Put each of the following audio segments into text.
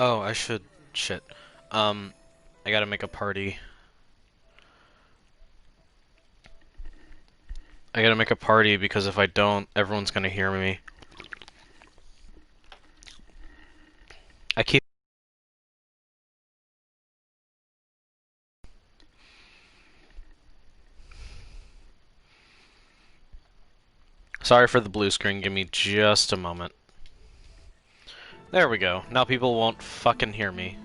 Oh, I should... Shit. I gotta make a party. I gotta make a party because if I don't, everyone's gonna hear me. I keep... Sorry for the blue screen, give me just a moment. There we go. Now people won't fucking hear me.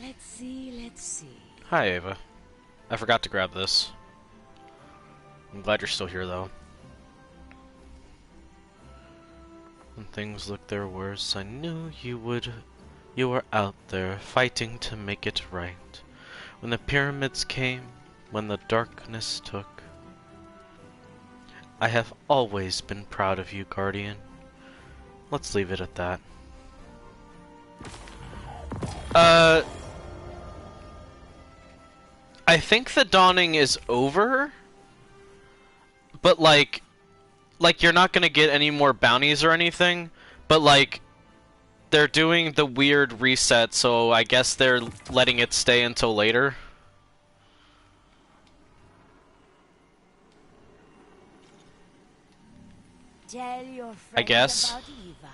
Let's see. Hi, Ava. I forgot to grab this. I'm glad you're still here, though. When things looked their worst, I knew you would. You were out there, fighting to make it right. When the pyramids came, when the darkness took. I have always been proud of you, Guardian. Let's leave it at that. I think the dawning is over, but like you're not gonna get any more bounties or anything, but like, they're doing the weird reset, so I guess they're letting it stay until later. Tell your I friends guess. about Eva.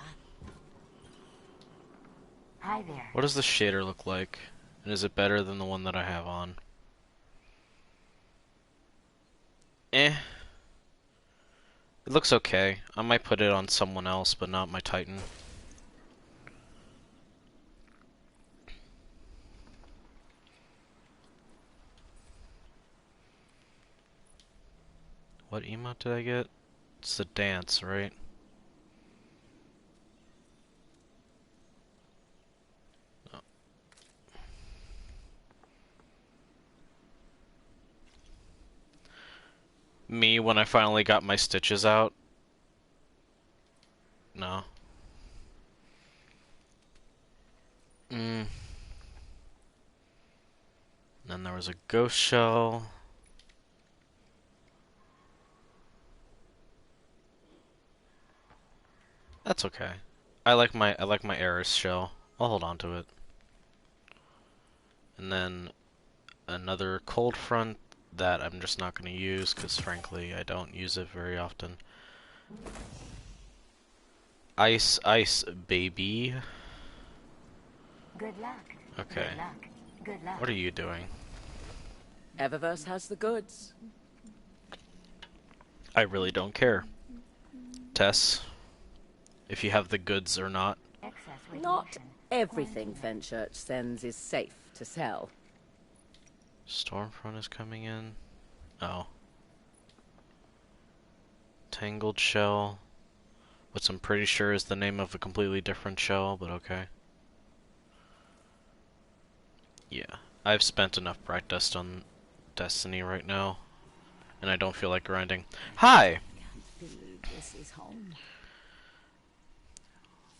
Hi there. What does the shader look like? And is it better than the one that I have on? Eh. It looks okay. I might put it on someone else, but not my Titan. What emote did I get? It's the dance, right? No. Me when I finally got my stitches out? No. Then there was a ghost shell. That's okay. I like my Eris shell. I'll hold on to it. And then another cold front that I'm just not going to use because frankly I don't use it very often. Ice, baby. Good luck. Okay. Good luck. Good luck. What are you doing? Eververse has the goods. I really don't care. Tess, if you have the goods or not. Excess Not radiation. everything Fenchurch sends is safe to sell. Stormfront is coming in. Oh. Tangled shell. Which I'm pretty sure is the name of a completely different shell, but okay. Yeah. I've spent enough Bright Dust on Destiny right now. And I don't feel like grinding. Hi! This is home.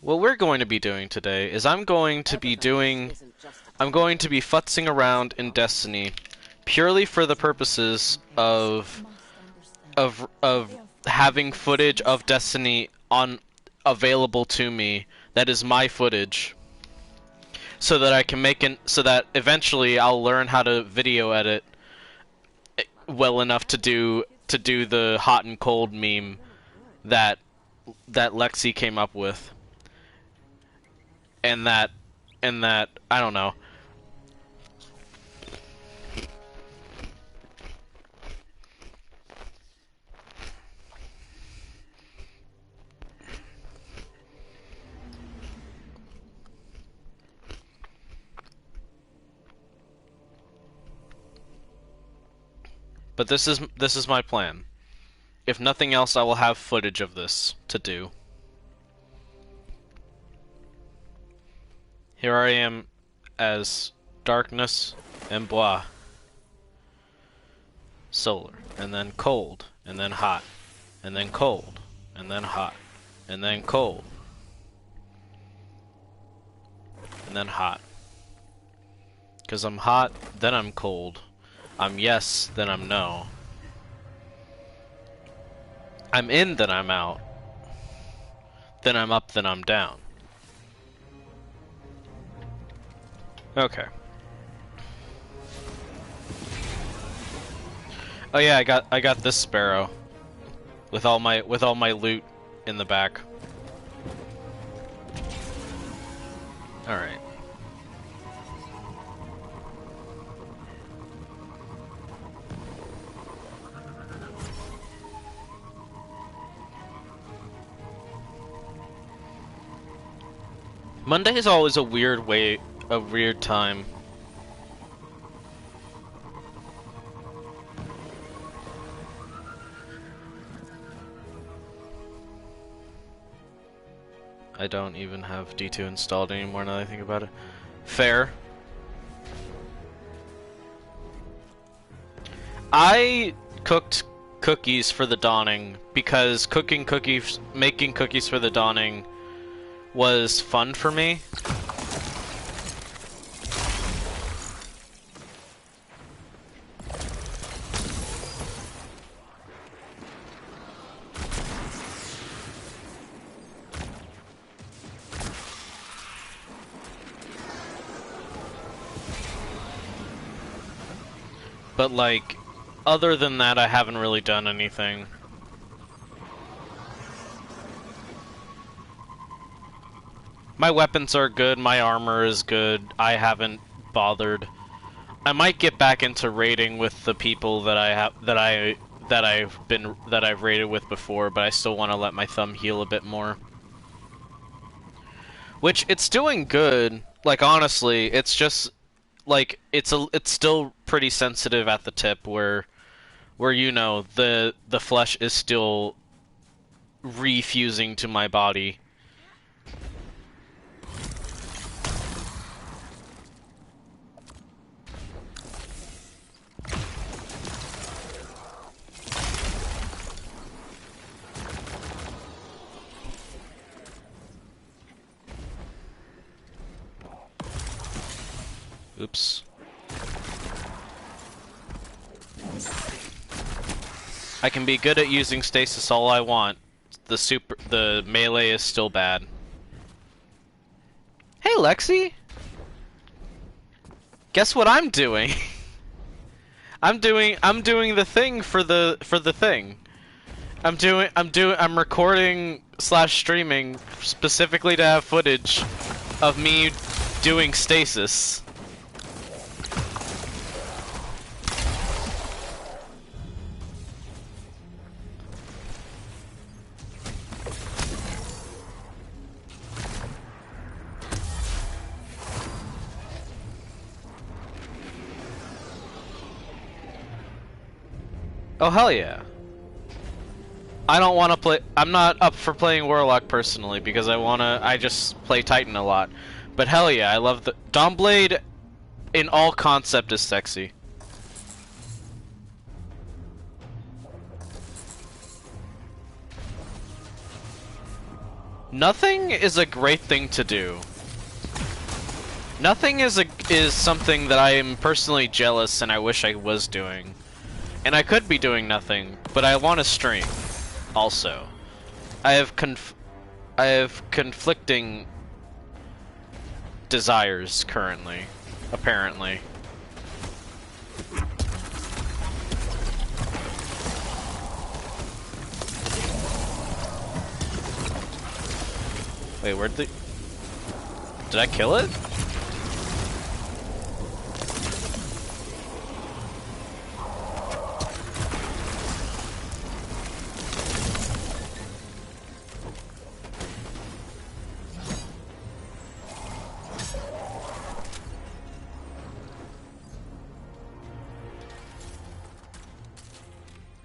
What we're going to be doing today is I'm going to be futzing around in Destiny purely for the purposes of having footage of Destiny available to me that is my footage, so that I can so that eventually I'll learn how to video edit well enough to do the hot and cold meme that Lexi came up with. And that, I don't know. But this is my plan. If nothing else, I will have footage of this to do. Here I am as Darkness and blah. Solar, and then cold, and then hot, and then cold, and then hot, and then cold, and then hot. Because I'm hot, then I'm cold. I'm yes, then I'm no. I'm in, then I'm out. then I'm up, then I'm down. Okay. Oh yeah, I got this sparrow with all my loot in the back. All right. Monday is always a weird time. I don't even have D2 installed anymore now that I think about it. Fair. I cooked cookies for the Dawning because making cookies for the Dawning was fun for me. But like, other than that, I haven't really done anything. My weapons are good, my armor is good, I haven't bothered. I might get back into raiding with the people that I've raided with before, but I still want to let my thumb heal a bit more. Which, it's doing good. Like, honestly, it's just like it's still pretty sensitive at the tip where you know the flesh is still refusing to my body. Oops. I can be good at using stasis all I want. The melee is still bad. Hey Lexi! Guess what I'm doing? I'm doing the thing for the thing. I'm recording / streaming specifically to have footage of me doing stasis. Oh hell yeah. I don't want to play. I'm not up for playing Warlock personally because I just play Titan a lot. But hell yeah, I love the Dawnblade in all concept is sexy. Nothing is a great thing to do. Nothing is something that I am personally jealous and I wish I was doing. And I could be doing nothing, but I want to stream. Also, I have conflicting desires currently, apparently. Wait, where'd the... Did I kill it?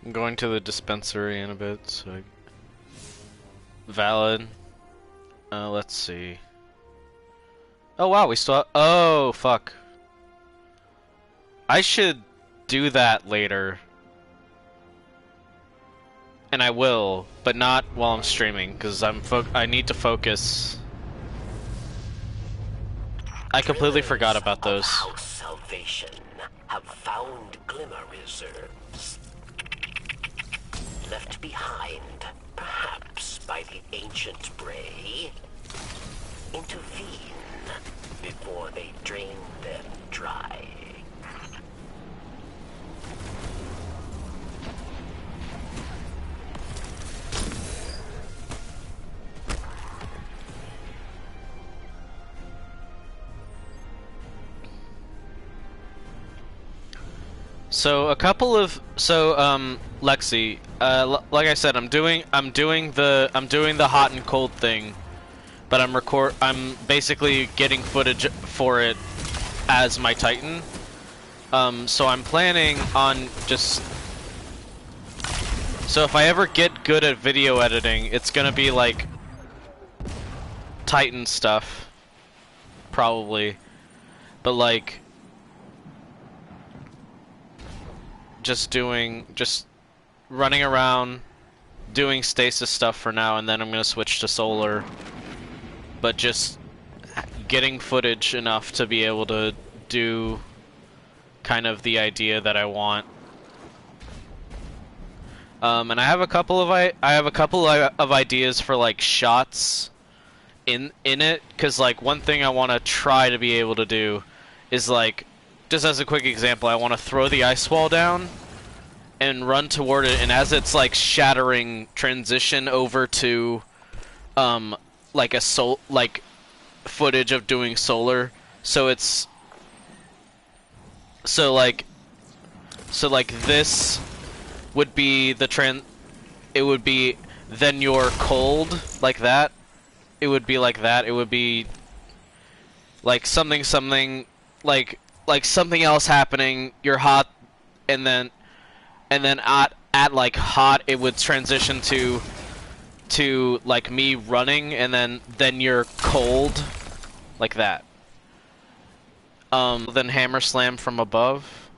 I'm going to the dispensary in a bit, so... Valid. Let's see. Oh wow, we still have... Oh, fuck. I should do that later. And I will, but not while I'm streaming, because I need to focus. I completely forgot about those. House Salvation have found glimmer reserves. Left behind, perhaps by the ancient Bray, intervene before they drain them dry. So Lexi, like I said, I'm doing the hot and cold thing, but I'm basically getting footage for it as my Titan. So I'm planning on just, so if I ever get good at video editing, it's gonna be like Titan stuff, probably, but like just running around doing stasis stuff for now, and then I'm gonna switch to solar, but just getting footage enough to be able to do kind of the idea that I want. And I have a couple of ideas for like shots in it, because like one thing I want to try to be able to do is, like, just as a quick example, I want to throw the ice wall down and run toward it, and as it's like shattering, transition over to like like footage of doing solar. So it's so like this would be the it would be then you're cold, like that. It would be like that. It would be like something like something else happening, you're hot, and then at like hot it would transition to like me running, and then you're cold, like that. Then hammer slam from above.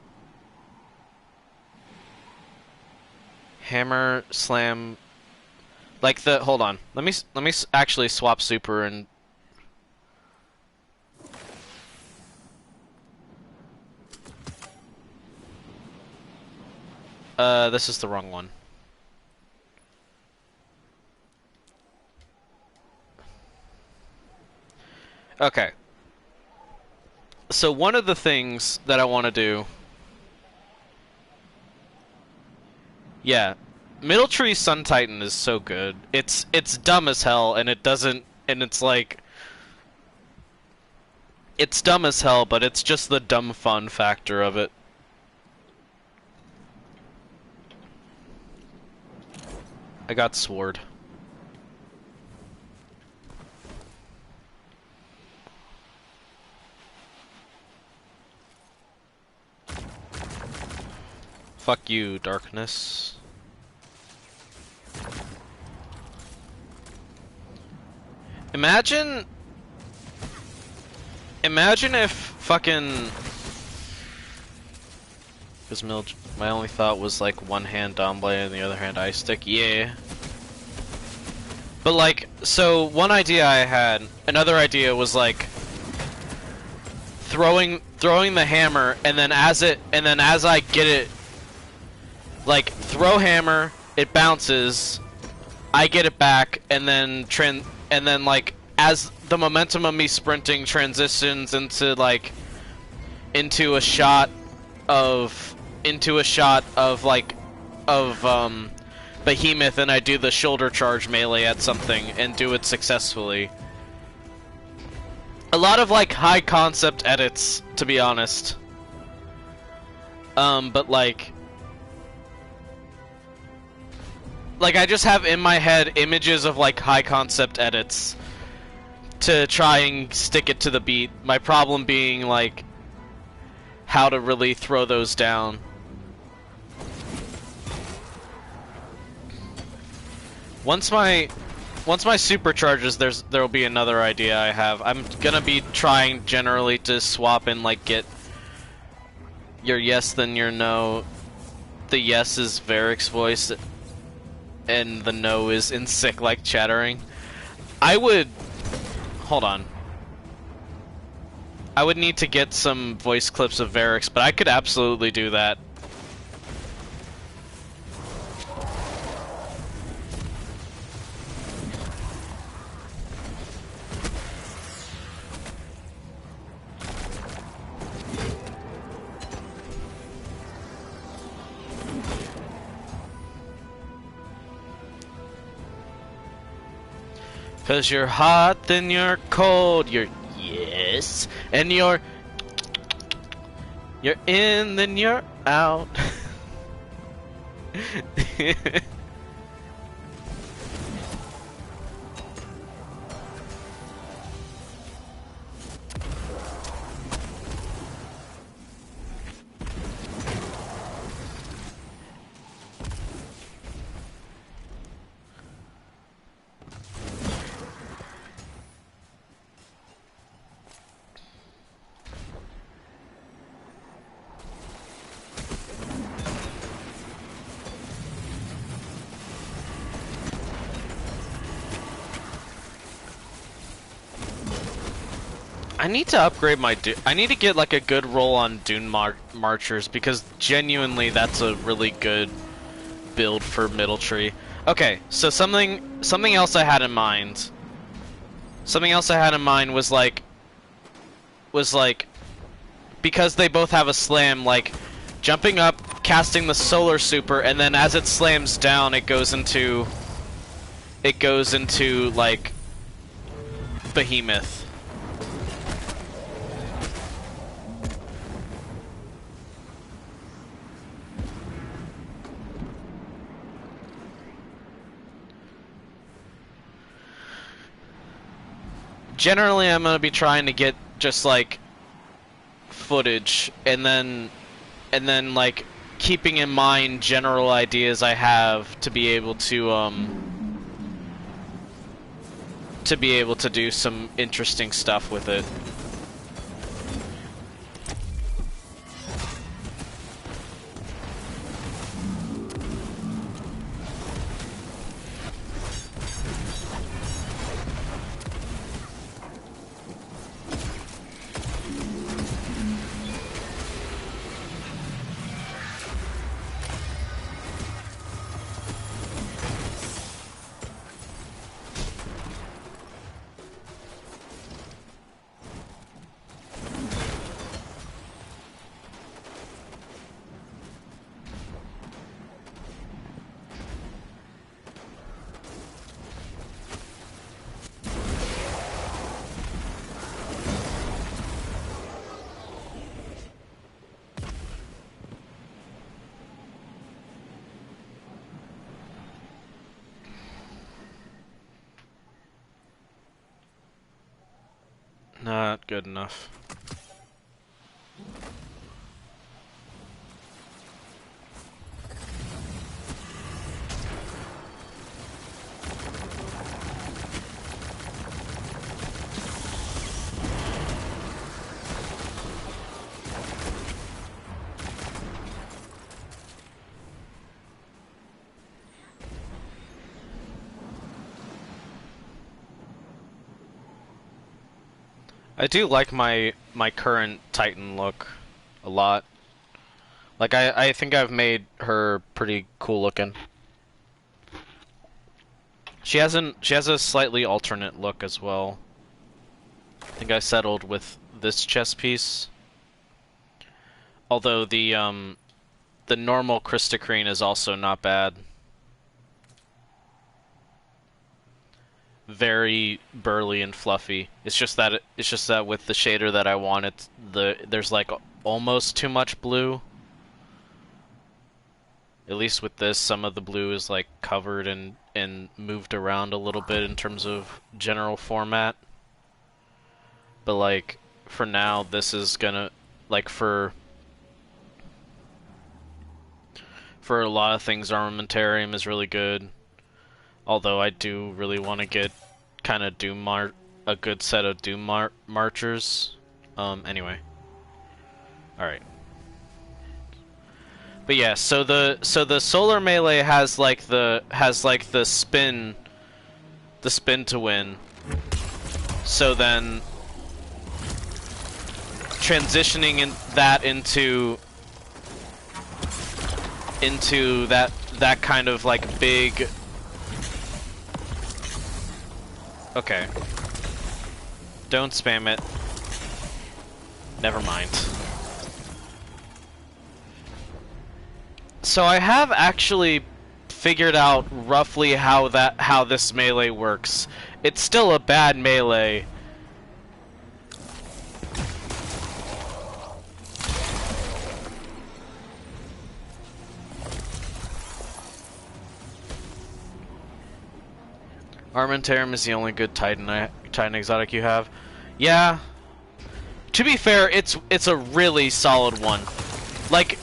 Hammer slam, like the, hold on. Let me actually swap super and this is the wrong one. Okay. So one of the things that I want to do, yeah, Middle Tree Sun Titan is so good. It's dumb as hell, and it doesn't, and it's like, it's dumb as hell, but it's just the dumb fun factor of it. I got sword. Fuck you, darkness. Imagine if fucking, because my only thought was like one hand Dawn Blade and the other hand Ice Stick, yeah. But like, so one idea I had, another idea was like throwing the hammer, and then as I get it, like throw hammer, it bounces, I get it back, and then like as the momentum of me sprinting transitions into a shot of Behemoth, and I do the shoulder charge melee at something and do it successfully. A lot of like high concept edits, to be honest. But like I just have in my head images of like high concept edits to try and stick it to the beat. My problem being like how to really throw those down. Once my supercharges, there will be another idea I have. I'm gonna be trying generally to swap and like get your yes then your no. The yes is Varric's voice, and the no is in sick like chattering. Hold on. I would need to get some voice clips of Varric's, but I could absolutely do that. 'Cause you're hot, then you're cold. You're yes, and you're in, then you're out. I need to upgrade my I need to get like a good roll on Dune Marchers because genuinely that's a really good build for Middle Tree. Okay, so something else I had in mind. Something else I had in mind was like because they both have a slam, like jumping up, casting the solar super, and then as it slams down it goes into like Behemoth. Generally, I'm gonna be trying to get just like footage, and then like keeping in mind general ideas I have to be able to do some interesting stuff with it. Not good enough. I do like my current Titan look a lot. Like I think I've made her pretty cool looking. She has a slightly alternate look as well. I think I settled with this chest piece. Although the normal Kristakreen is also not bad. Very burly and fluffy. It's just that with the shader that I want, there's like almost too much blue. At least with this, some of the blue is like covered and moved around a little bit in terms of general format. But like for now, this is gonna like for a lot of things, Armamentarium is really good. Although I do really want to get kind of a good set of Doom Marchers. Anyway. Alright. But yeah, so the solar melee has like the spin to win. So then transitioning that into that kind of like big. Okay. Don't spam it. Never mind. So I have actually figured out roughly how this melee works. It's still a bad melee. Armentarum is the only good Titan exotic you have. Yeah. To be fair, it's a really solid one. Like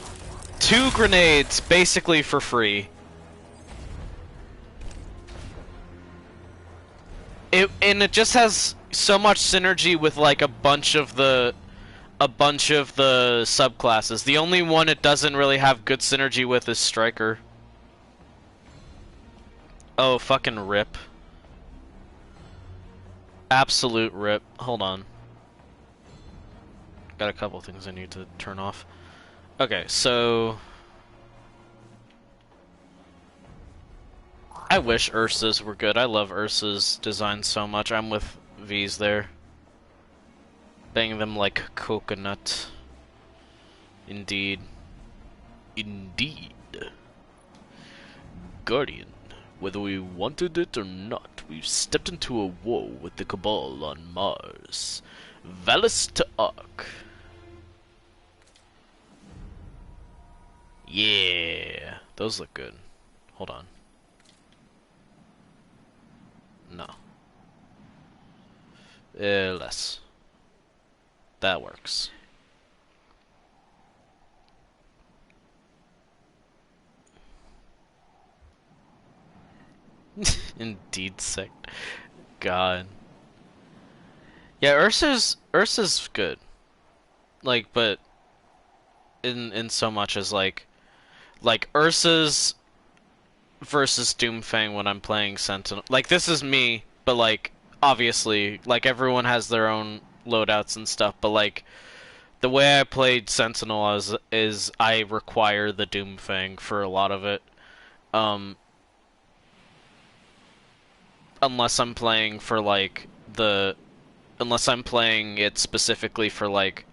2 grenades basically for free. And it just has so much synergy with like a bunch of the subclasses. The only one it doesn't really have good synergy with is Striker. Oh, fucking rip. Absolute rip. Hold on. Got a couple things I need to turn off. Okay, so... I wish Ursa's were good. I love Ursa's design so much. I'm with V's there. Bang them like coconut. Indeed. Indeed. Guardian. Whether we wanted it or not, we've stepped into a war with the Cabal on Mars. Valis to Ark. Yeah, those look good. Hold on. No. Less. That works. Indeed, sick. God. Yeah, Ursa's good. Like, but in so much as like Ursa's versus Doomfang when I'm playing Sentinel. Like, this is me, but like obviously, like, everyone has their own loadouts and stuff, but like the way I played Sentinel is I require the Doomfang for a lot of it. Unless I'm playing for like unless I'm playing it specifically for like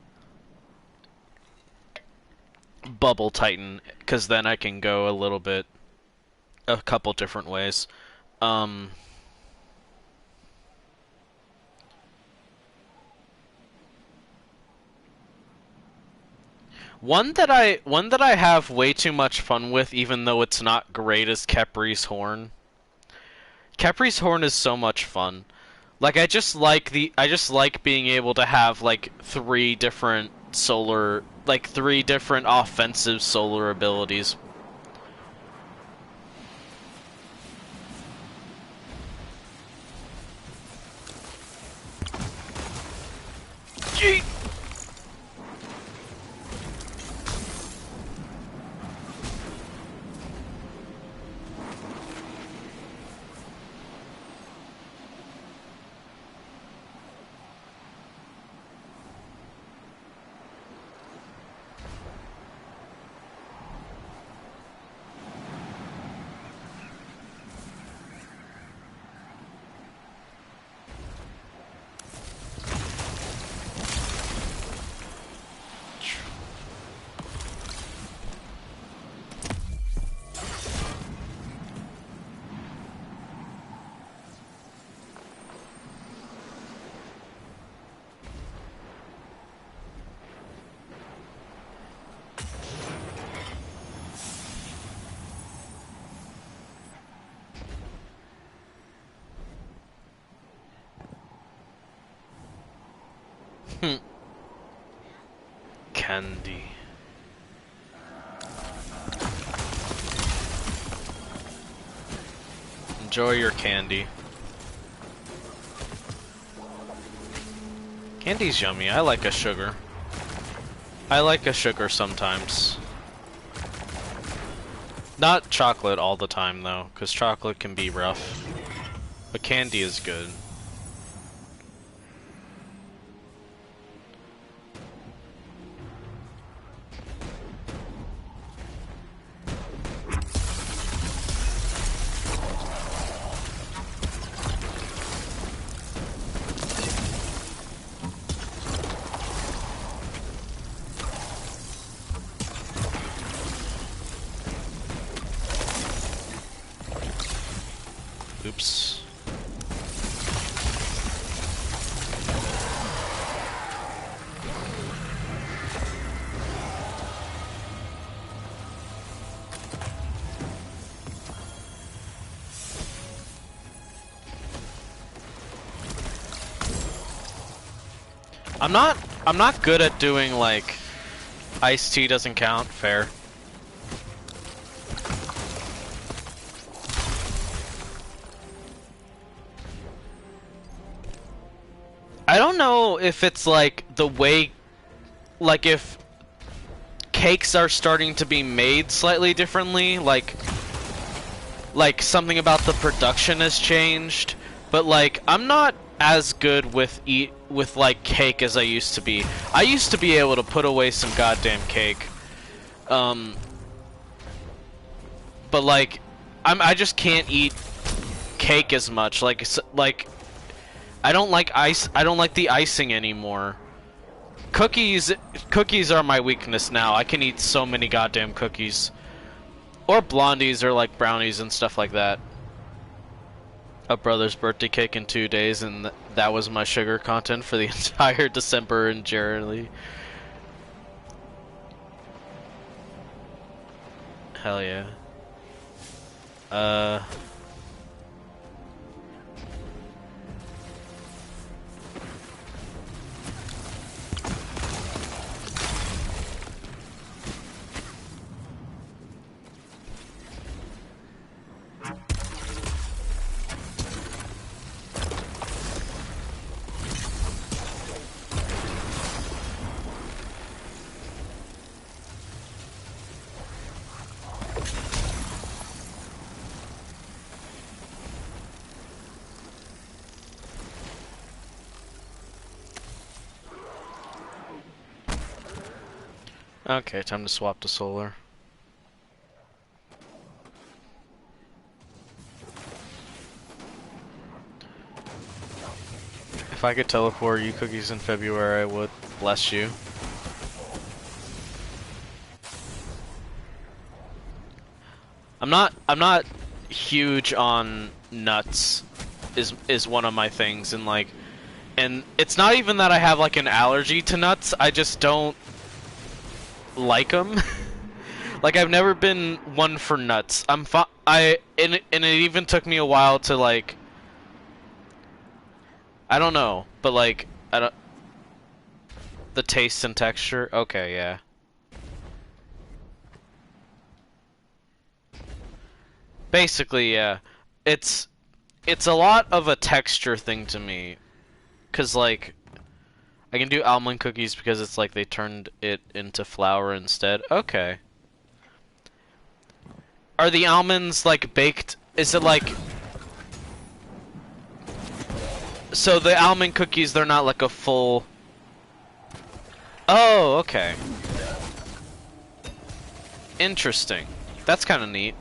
Bubble Titan, because then I can go a couple different ways. One that I have way too much fun with, even though it's not great, is Khepri's Horn. Khepri's Horn is so much fun. Like, I just like being able to have like 3 different offensive solar abilities. Yeet! Candy. Enjoy your candy. Candy's yummy. I like a sugar. I like a sugar sometimes. Not chocolate all the time though, because chocolate can be rough. But candy is good. Oops. I'm not good at doing like iced tea doesn't count, fair. I don't know if it's like the way, like if cakes are starting to be made slightly differently, like something about the production has changed, but like I'm not as good with like cake as I used to be. I used to be able to put away some goddamn cake. But like I just can't eat cake as much. Like I don't like the icing anymore. Cookies are my weakness now. I can eat so many goddamn cookies. Or blondies or like brownies and stuff like that. A brother's birthday cake in 2 days, and that was my sugar content for the entire December and January. Hell yeah. Okay, time to swap to solar. If I could teleport you cookies in February, I would. Bless you. I'm not huge on nuts is one of my things, and like, and it's not even that I have like an allergy to nuts, I just don't like them. Like I've never been one for nuts. And it even took me a while to like, I don't know, but like the taste and texture. Okay, yeah. Basically, yeah. It's a lot of a texture thing to me, cause like I can do almond cookies because it's like they turned it into flour instead. Okay. Are the almonds like baked? Is it like... So the almond cookies, they're not like a full... Oh, okay. Interesting. That's kind of neat.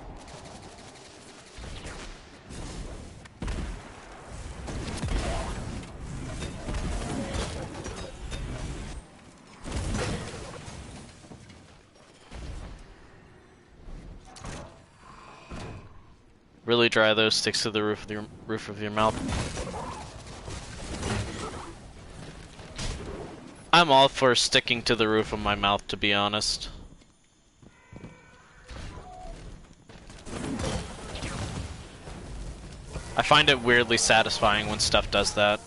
Really dry though, sticks to the roof of your mouth. I'm all for sticking to the roof of my mouth, to be honest. I find it weirdly satisfying when stuff does that.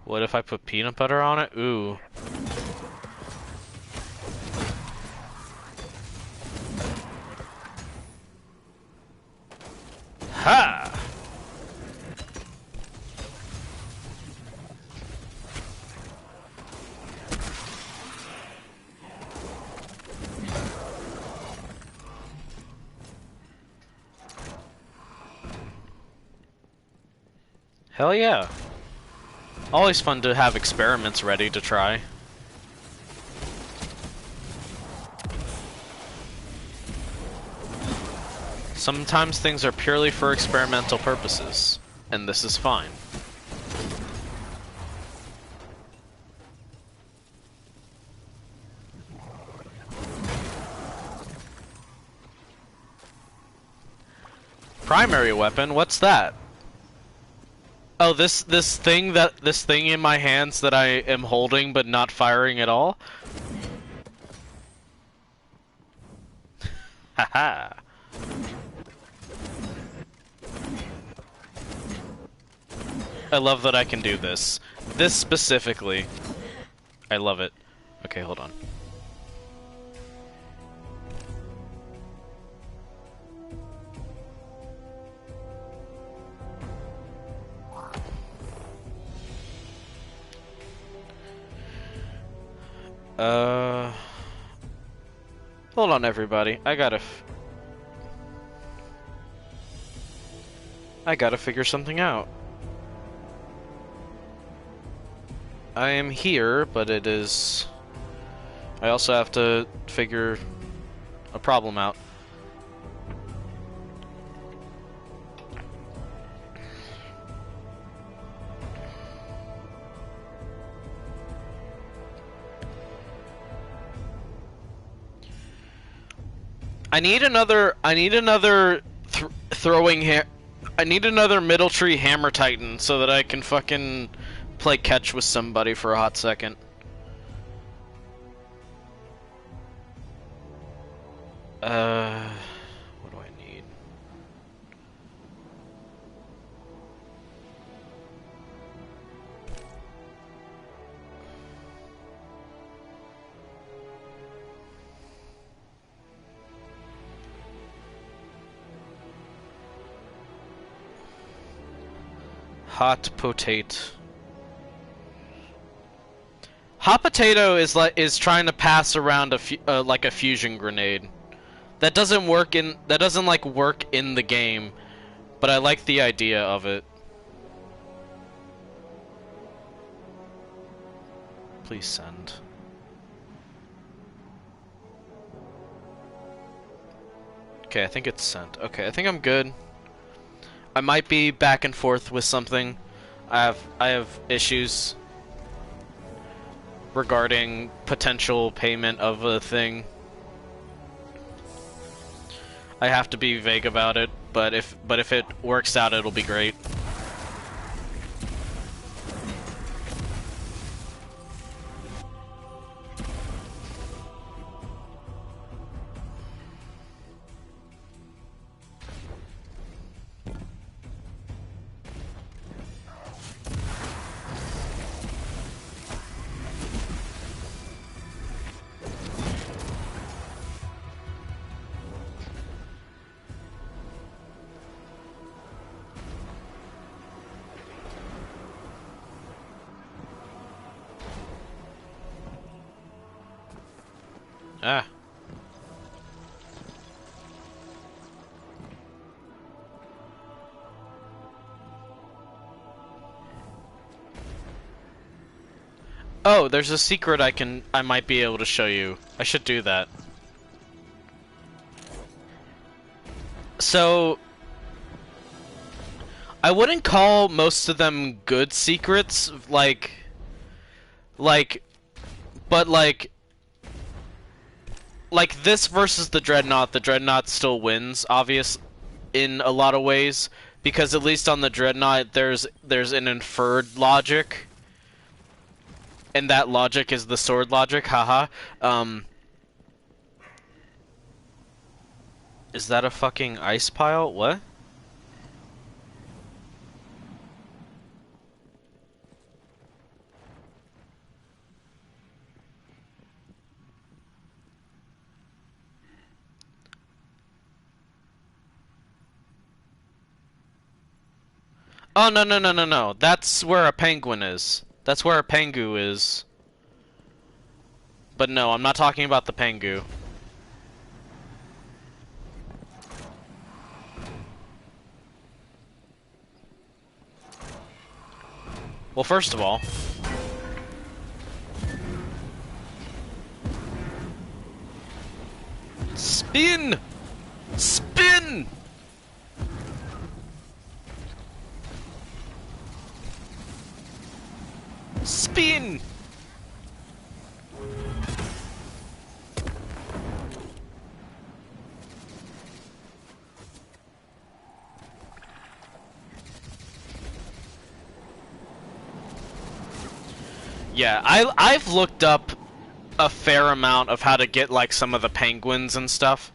What if I put peanut butter on it? Ooh. Ha! Hell yeah. Always fun to have experiments ready to try. Sometimes things are purely for experimental purposes, and this is fine. Primary weapon? What's that? Oh, this thing in my hands that I am holding but not firing at all? Haha. I love that I can do this. This specifically. I love it. Okay, hold on. Hold on, everybody. I gotta figure something out. I am here, but it is... I also have to figure a problem out. I need another throwing I need another Middle Tree Hammer Titan so that I can fucking play catch with somebody for a hot second. What do I need? Hot potato. Hot potato is trying to pass around like a fusion grenade. That doesn't work in the game, but I like the idea of it. Please send. Okay, I think it's sent. Okay, I think I'm good. I might be back and forth with something. I have issues regarding potential payment of a thing. I have to be vague about it, but if it works out, it'll be great. Ah. Oh, there's a secret I might be able to show you. I should do that. So I wouldn't call most of them good secrets, but like this versus the Dreadnought still wins, obvious in a lot of ways, because at least on the Dreadnought there's an inferred logic, and that logic is the sword logic, haha. Is that a fucking ice pile? What? Oh, no. That's where a penguin is. That's where a pengu is. But no, I'm not talking about the pengu. Well, first of all... Spin! Spin! bean! Yeah, I've looked up a fair amount of how to get like some of the penguins and stuff.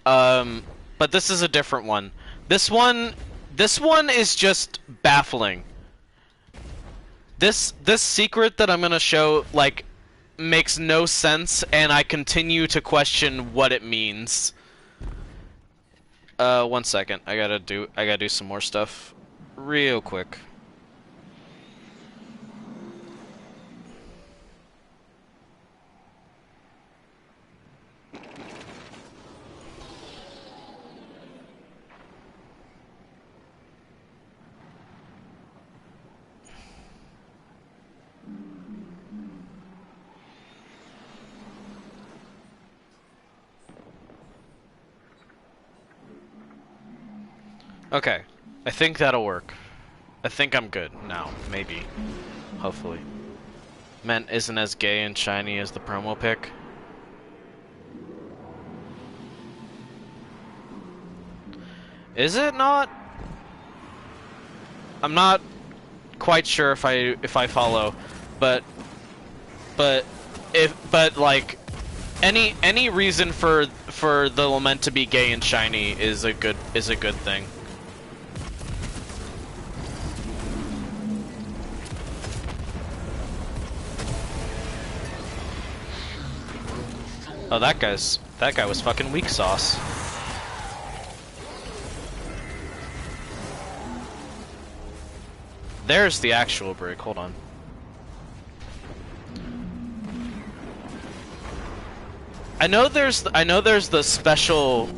But this is a different one. This one is just baffling. This secret that I'm gonna show like makes no sense, and I continue to question what it means. 1 second. I gotta do some more stuff real quick. Okay, I think that'll work. I think I'm good now, maybe. Hopefully. Ment isn't as gay and shiny as the promo pic. Is it not? I'm not quite sure if I follow, but like any reason for the lament to be gay and shiny is a good thing. Oh, that guy was fucking weak sauce. There's the actual break. Hold on. I know there's the special.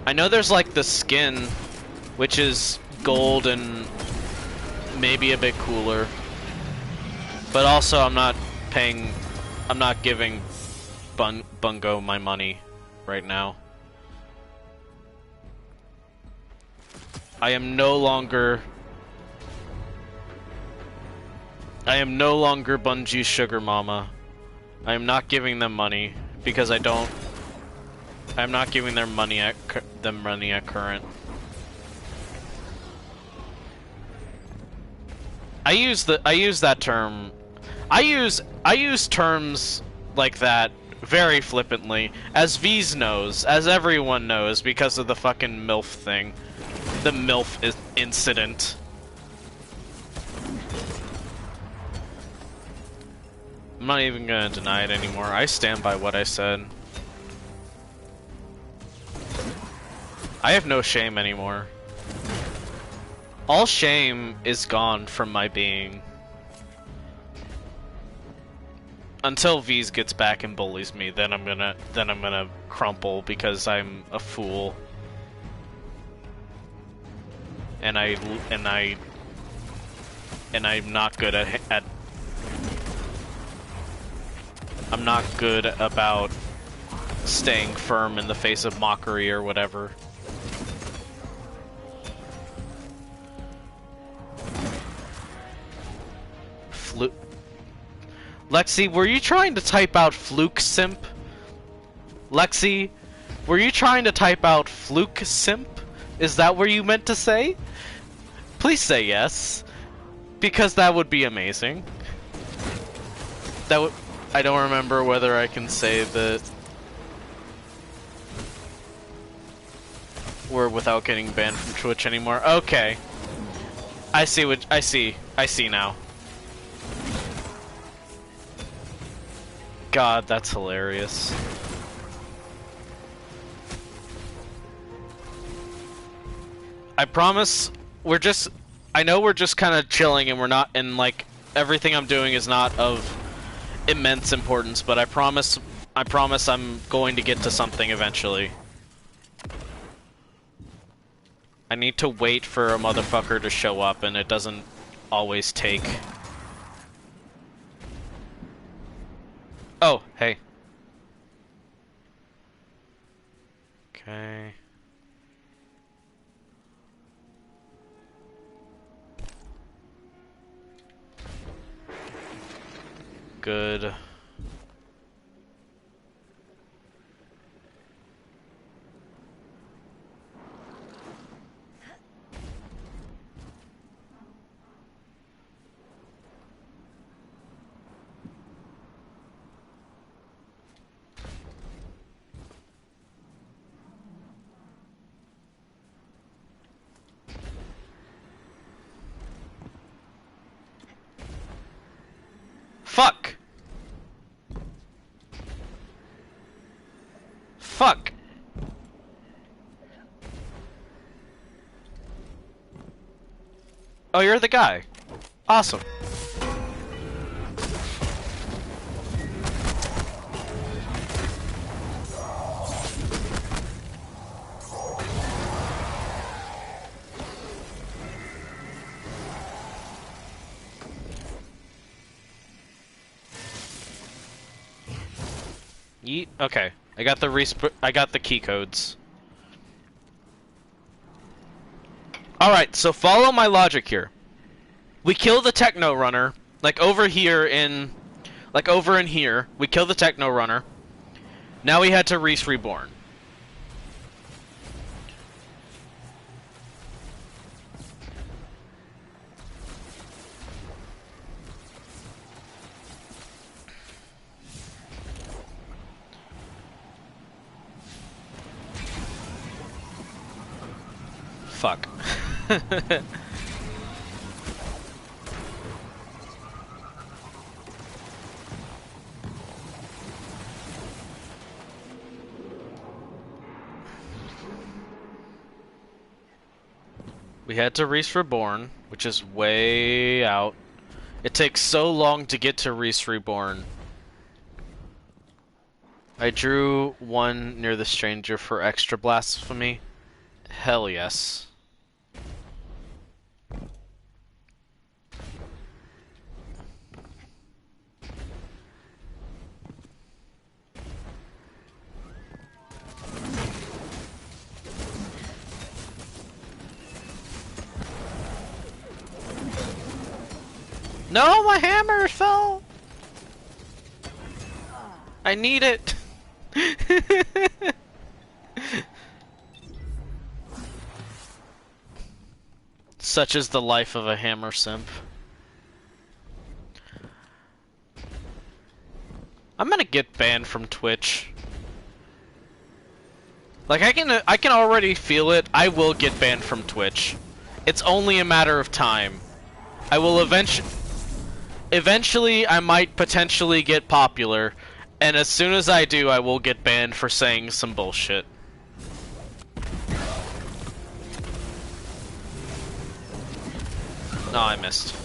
I know there's like the skin, which is gold and maybe a bit cooler. But also, I'm not giving Bungo my money right now. I am no longer Bungie's sugar mama. I am not giving them money because I'm not giving them money at current. I use that term. I use terms like that very flippantly, as V's knows, as everyone knows, because of the fucking MILF thing. The MILF incident. I'm not even gonna deny it anymore. I stand by what I said. I have no shame anymore. All shame is gone from my being. Until V's gets back and bullies me, then I'm gonna crumple because I'm a fool. And I'm not good at I'm not good about staying firm in the face of mockery or whatever. Lexi, were you trying to type out fluke simp? Lexi, were you trying to type out fluke simp? Is that what you meant to say? Please say yes, because that would be amazing. I don't remember whether I can say the word without getting banned from Twitch anymore. Okay. I see now. God, that's hilarious. I promise I know we're just kind of chilling and we're not, and like everything I'm doing is not of immense importance, but I promise I'm going to get to something eventually. I need to wait for a motherfucker to show up, and it doesn't always take. Oh, hey. Okay. good. Fuck! Fuck! Oh, you're the guy. Awesome. Yeet. Okay, I got the key codes. All right, so follow my logic here. We kill the Techno Runner, like over in here. We kill the Techno Runner. Now we head to Reese Reborn. Fuck. We head to Reese Reborn, which is way out. It takes so long to get to Reese Reborn. I drew one near the stranger for extra blasphemy. Hell yes. No, my hammer fell! I need it! Such is the life of a hammer simp. I'm gonna get banned from Twitch. Like, I can already feel it. I will get banned from Twitch. It's only a matter of time. I will eventually I might potentially get popular, and as soon as I do, I will get banned for saying some bullshit. No, I missed.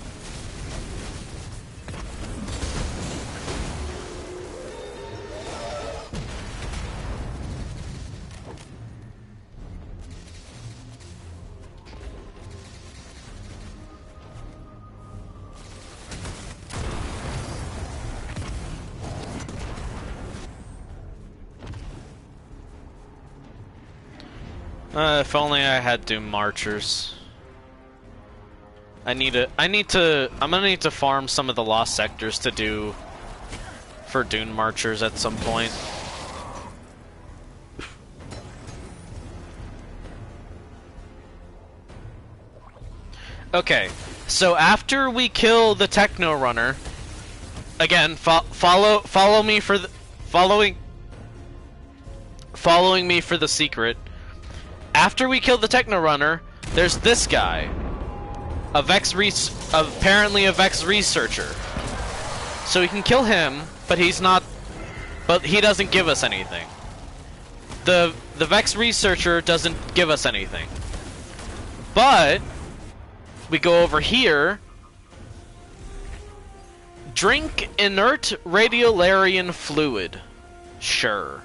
If only I had Doom Marchers. I'm gonna need to farm some of the lost sectors to do for Doom Marchers at some point. Okay, so after we kill the Techno Runner, again, following me for the secret. After we kill the Techno Runner, there's this guy. Apparently a Vex researcher. So we can kill him, but he doesn't give us anything. The Vex researcher doesn't give us anything. But we go over here. Drink inert radiolarian fluid. Sure.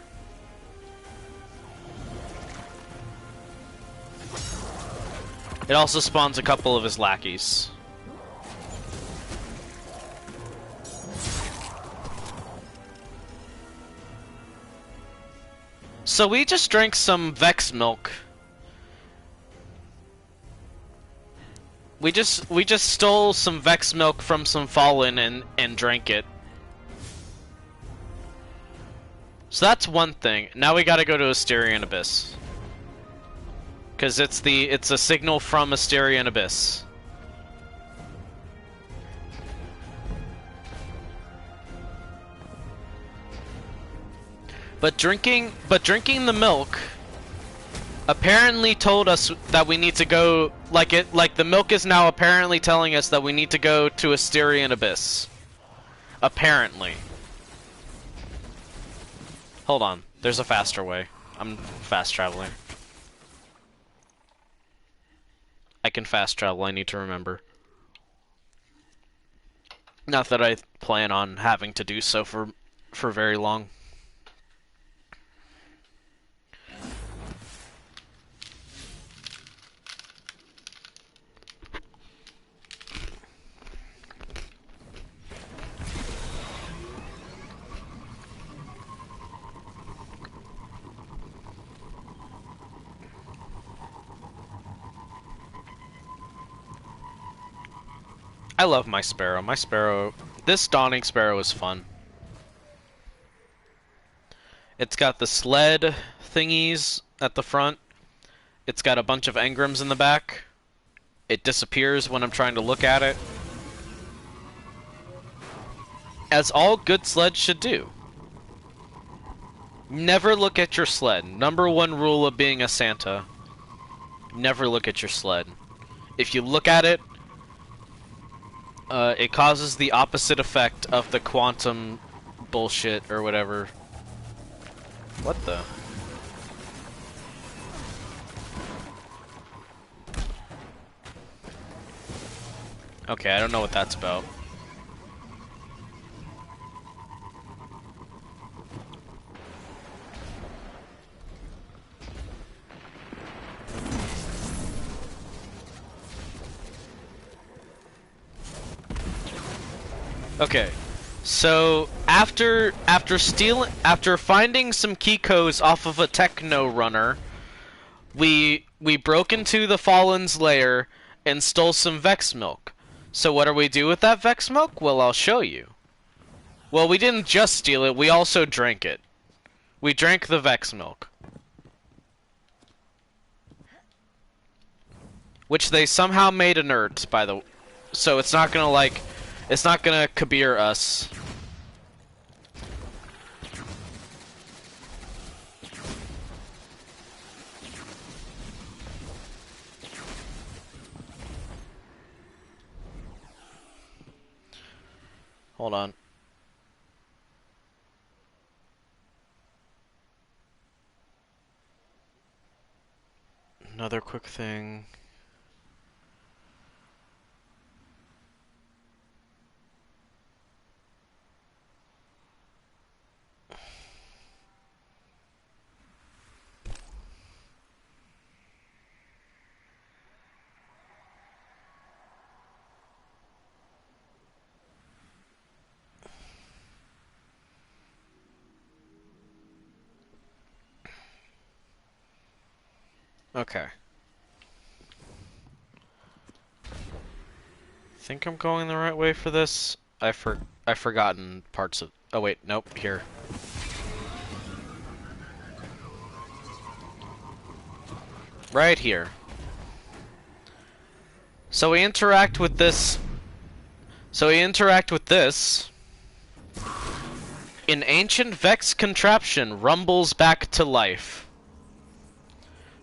It also spawns a couple of his lackeys. So we just drank some Vex milk. We just stole some Vex milk from some Fallen and drank it. So that's one thing. Now we gotta go to Asterian Abyss. Cause it's a signal from Asterian Abyss. But drinking the milk apparently told us that we need to go, like the milk is now apparently telling us that we need to go to Asterian Abyss. Apparently. Hold on, there's a faster way. I'm fast traveling. I can fast travel, I need to remember. Not that I plan on having to do so for very long. I love my Sparrow. This Dawning Sparrow is fun. It's got the sled thingies at the front. It's got a bunch of engrams in the back. It disappears when I'm trying to look at it. As all good sleds should do. Never look at your sled. Number one rule of being a Santa. Never look at your sled. If you look at it, it causes the opposite effect of the quantum bullshit or whatever. What the? Okay, I don't know what that's about. Okay, so after finding some Kikos off of a Techno Runner, we broke into the Fallen's lair and stole some Vex milk. So what do we do with that Vex milk? Well, I'll show you. Well, we didn't just steal it, we also drank it. We drank the Vex milk. Which they somehow made inert, by the way. So it's not gonna, like... It's not gonna Kabir us. Hold on. Another quick thing. Okay. Think I'm going the right way for this? I've forgotten parts of... Oh wait, nope, here. Right here. So we interact with this... An ancient Vex contraption rumbles back to life.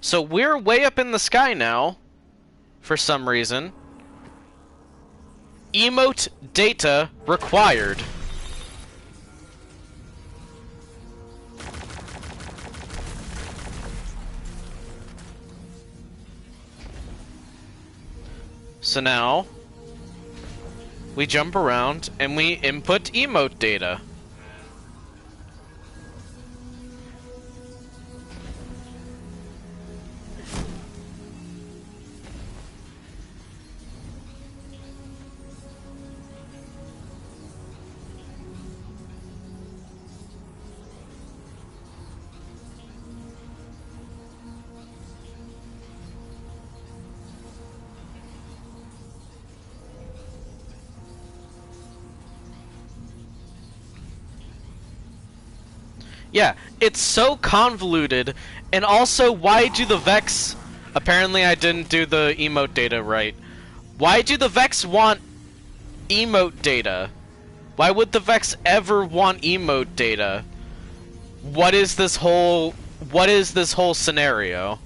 So we're way up in the sky now, for some reason. Emote data required. So now, we jump around and we input emote data. Yeah, it's so convoluted, and also, why do the Vex... Apparently I didn't do the emote data right. Why do the Vex want emote data? Why would the Vex ever want emote data? What is this whole scenario?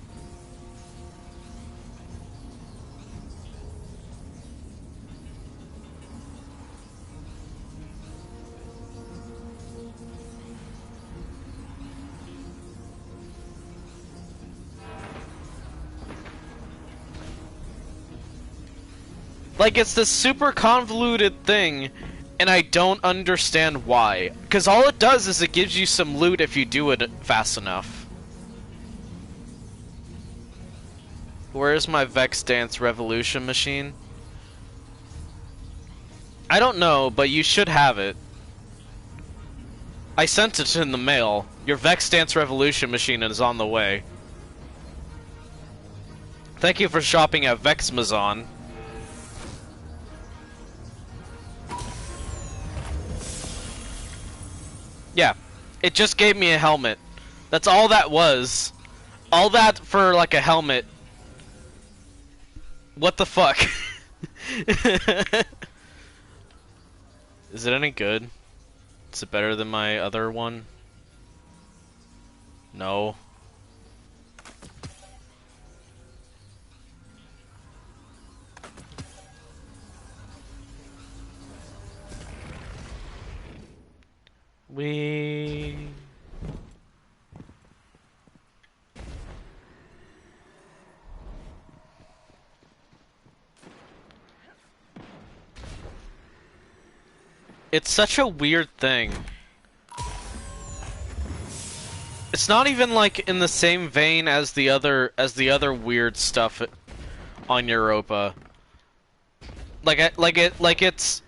Like, it's this super convoluted thing, and I don't understand why. Because all it does is it gives you some loot if you do it fast enough. Where's my Vex Dance Revolution machine? I don't know, but you should have it. I sent it in the mail. Your Vex Dance Revolution machine is on the way. Thank you for shopping at Vexmazon. Yeah, it just gave me a helmet. That's all that was. All that for, like, a helmet. What the fuck? Is it any good? Is it better than my other one? No. It's such a weird thing. It's not even like in the same vein as the other weird stuff on Europa. It's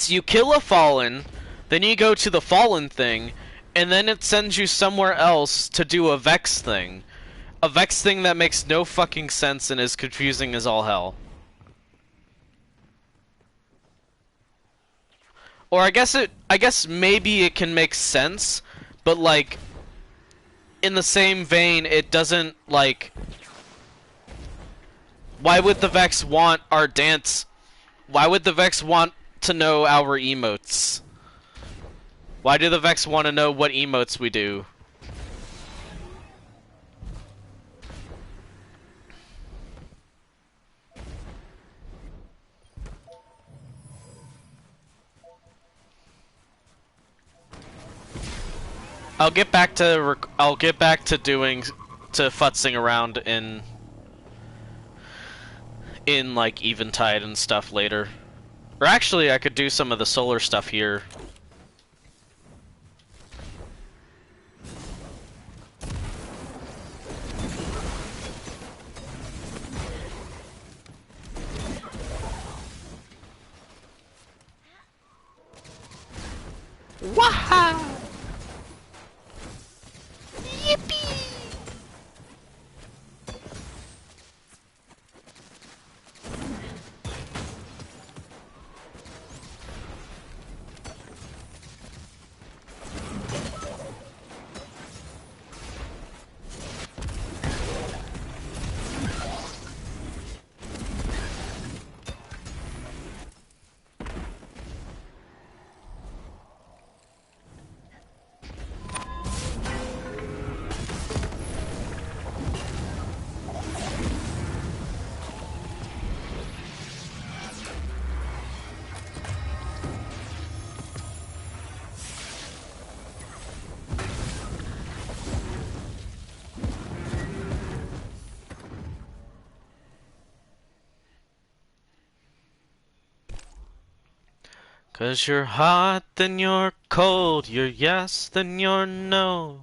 you kill a fallen, then you go to the fallen thing, and then it sends you somewhere else to do a Vex thing. A Vex thing that makes no fucking sense and is confusing as all hell. Or I guess maybe it can make sense, but like in the same vein it doesn't, like, why would the Vex want our dance? Why would the Vex want to know our emotes? Why do the Vex want to know what emotes we do? I'll get back to futzing around in like Eventide and stuff later. Or actually, I could do some of the solar stuff here. Waha! Yippee! Cause you're hot, then you're cold, you're yes, then you're no.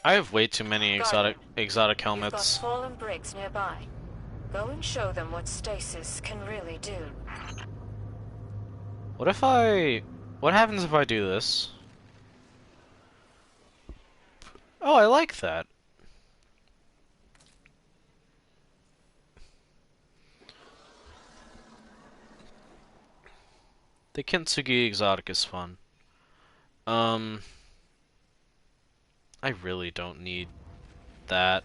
I have way too many exotic helmets. You've got fallen bricks nearby. Go and show them what stasis can really do. What What happens if I do this? Oh, I like that. The Kintsugi exotic is fun. I really don't need that,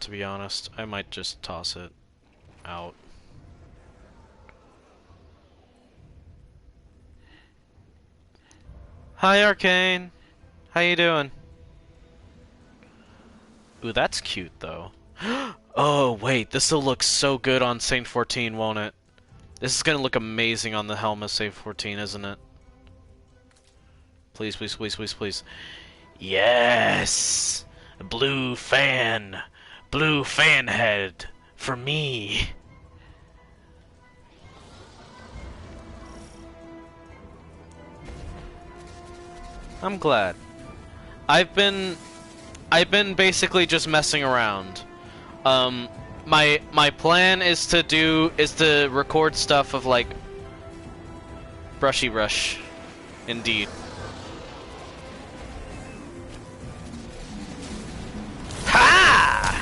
to be honest. I might just toss it out. Hi, Arcane. How you doing? Ooh, that's cute, though. Oh, wait, this'll look so good on Saint 14, won't it? This is gonna look amazing on the helm of Saint 14, isn't it? Please, please, please, please, please. Yes! Blue fan! Blue fan head! For me! I'm glad. I've been basically just messing around. My plan is to record stuff of like Brushy Rush, indeed. Ha!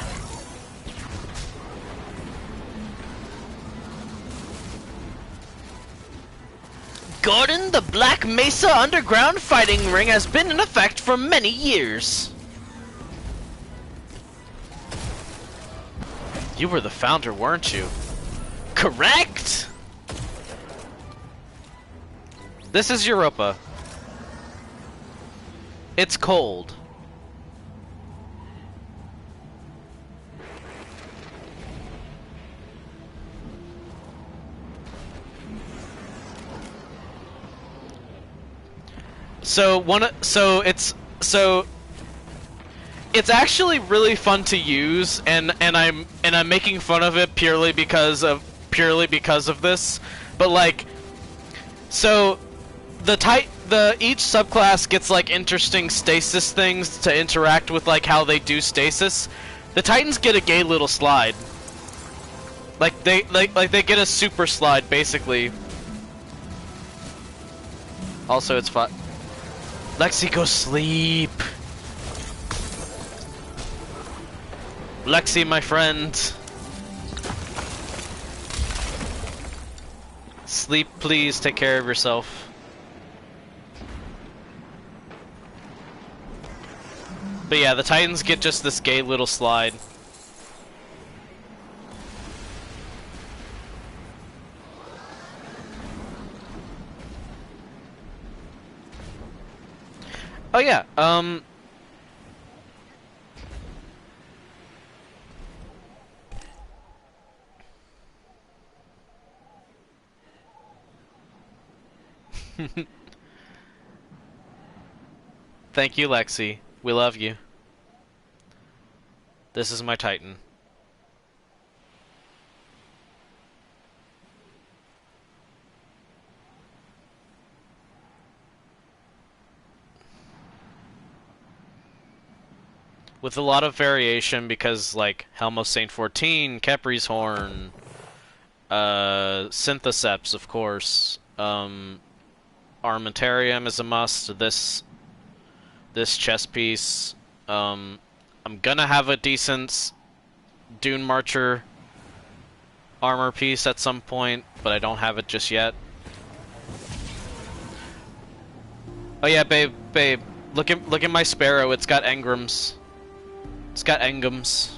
Gordon, the Black Mesa underground fighting ring has been in effect for many years. You were the founder, weren't you? Correct! This is Europa. It's cold. It's actually really fun to use, and I'm making fun of it purely because of this. But like, so each subclass gets like interesting stasis things to interact with, like how they do stasis. The Titans get a gay little slide. Like they get a super slide basically. Also, it's fun. Lexi, go sleep. Lexi, my friend. Sleep, please. Take care of yourself. But yeah, the Titans get just this gay little slide. Oh yeah, Thank you, Lexi. We love you. This is my Titan. With a lot of variation because, like, Helm of Saint 14, Kepri's Horn, Syntheseps, of course, Armentarium is a must, this chess piece, I'm gonna have a decent Dune Marcher armor piece at some point, but I don't have it just yet. Oh yeah, babe, look at my Sparrow, it's got engrams. It's got engrams.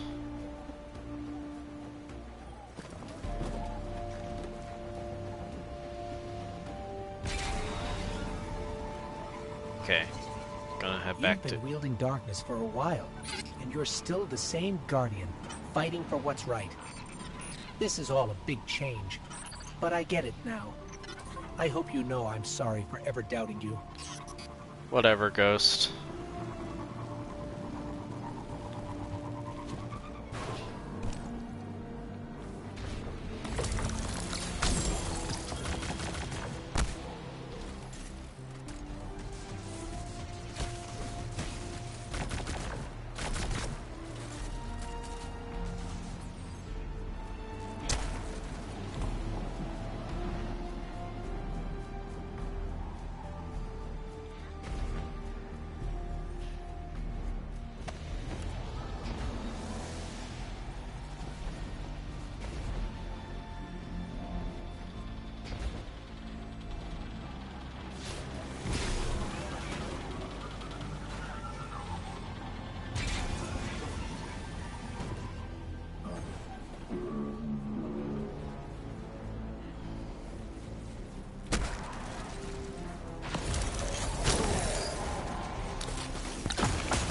Okay, gonna head back to. You've been wielding darkness for a while, and you're still the same Guardian, fighting for what's right. This is all a big change, but I get it now. I hope you know I'm sorry for ever doubting you. Whatever, Ghost.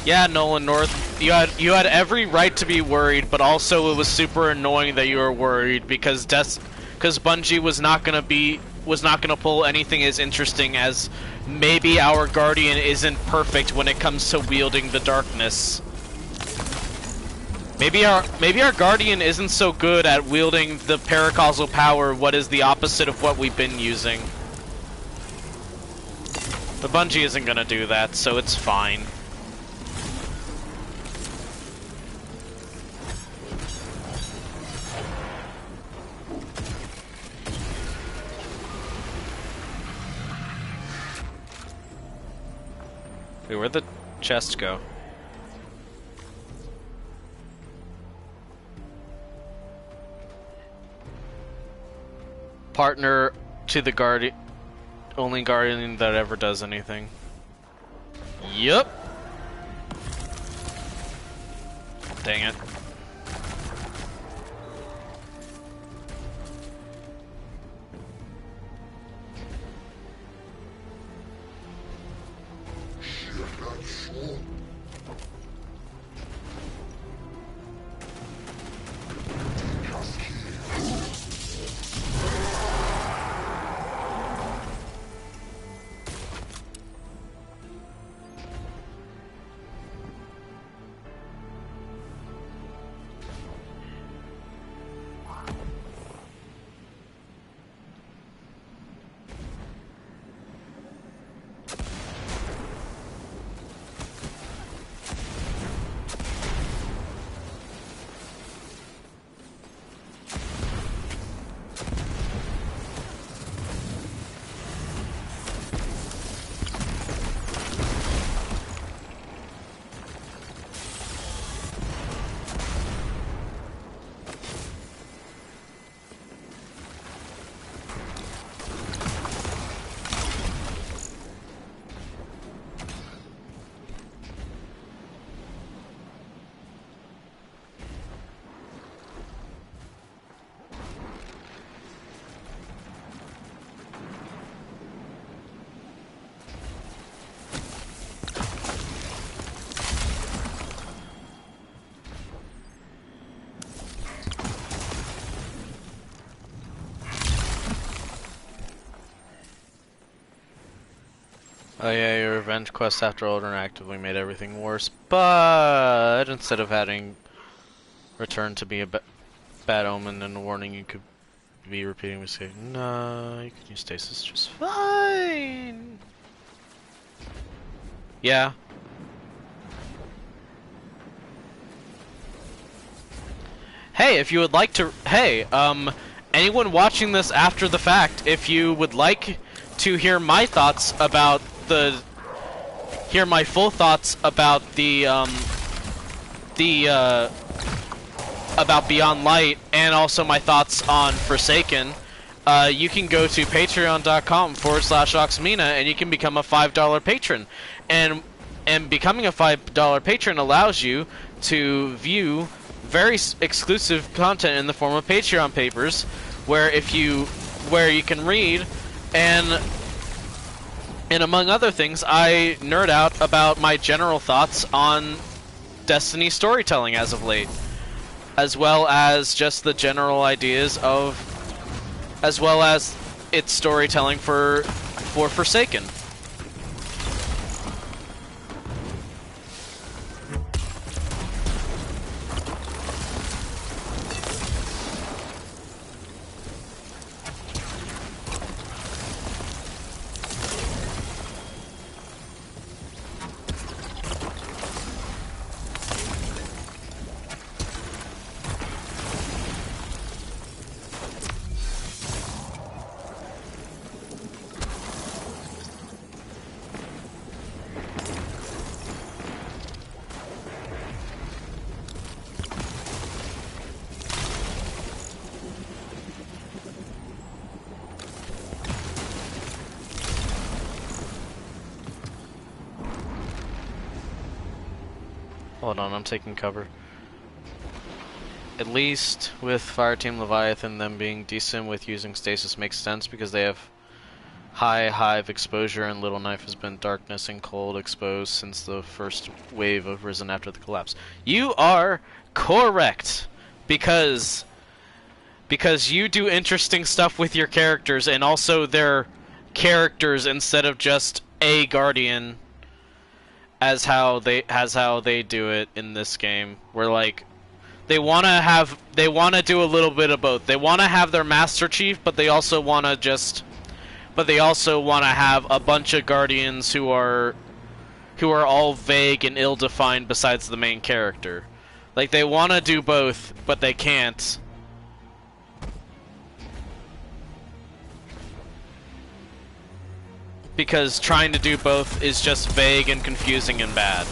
Yeah, Nolan North, you had every right to be worried, but also it was super annoying that you were worried because Bungie was not gonna pull anything as interesting as maybe our Guardian isn't perfect when it comes to wielding the darkness. Maybe our Guardian isn't so good at wielding the paracausal power, what is the opposite of what we've been using. But Bungie isn't gonna do that, so it's fine. Wait, where'd the chest go? Partner to the Guardian. Only Guardian that ever does anything. Yup. Dang it. Oh yeah, your revenge quest after Aldrin actively made everything worse, but instead of having return to be a bad omen and a warning, you could be repeating mistake. No, you can use stasis just fine. Yeah. Hey, if you would like to, anyone watching this after the fact, if you would like to hear my thoughts about my full thoughts about about Beyond Light, and also my thoughts on Forsaken, you can go to patreon.com/Oxmina and you can become a $5 patron. And becoming a $5 patron allows you to view very exclusive content in the form of Patreon papers, where you can read, and among other things, I nerd out about my general thoughts on Destiny storytelling as of late, as well as just the general ideas of, as well as its storytelling for Forsaken. Hold on, I'm taking cover. At least with Fireteam Leviathan, them being decent with using stasis makes sense because they have High hive exposure and Little Knife has been darkness and cold exposed since the first wave of risen after the collapse. You are correct, because you do interesting stuff with your characters, and also their characters instead of just a guardian, as how they do it in this game. Where like they want to do a little bit of both. They want to have their Master Chief, but they also want to have a bunch of guardians who are all vague and ill-defined besides the main character. Like, they want to do both, but they can't. Because trying to do both is just vague and confusing and bad.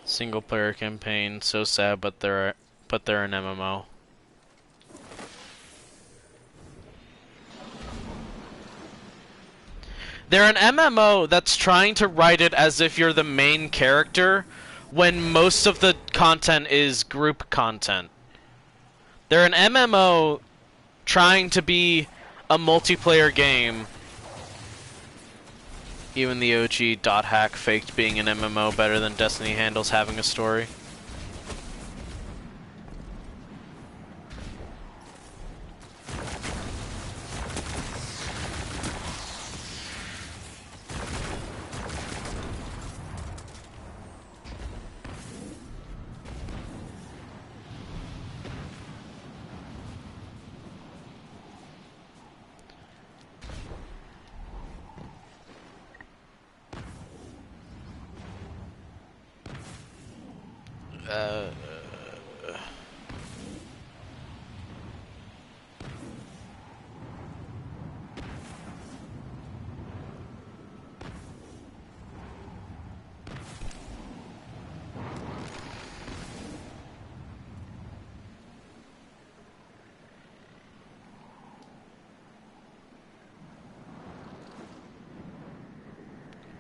Single player campaign, so sad, but they're an MMO. They're an MMO that's trying to write it as if you're the main character, when most of the content is group content. They're an MMO trying to be a multiplayer game. Even the OG dot hack faked being an MMO better than Destiny handles having a story.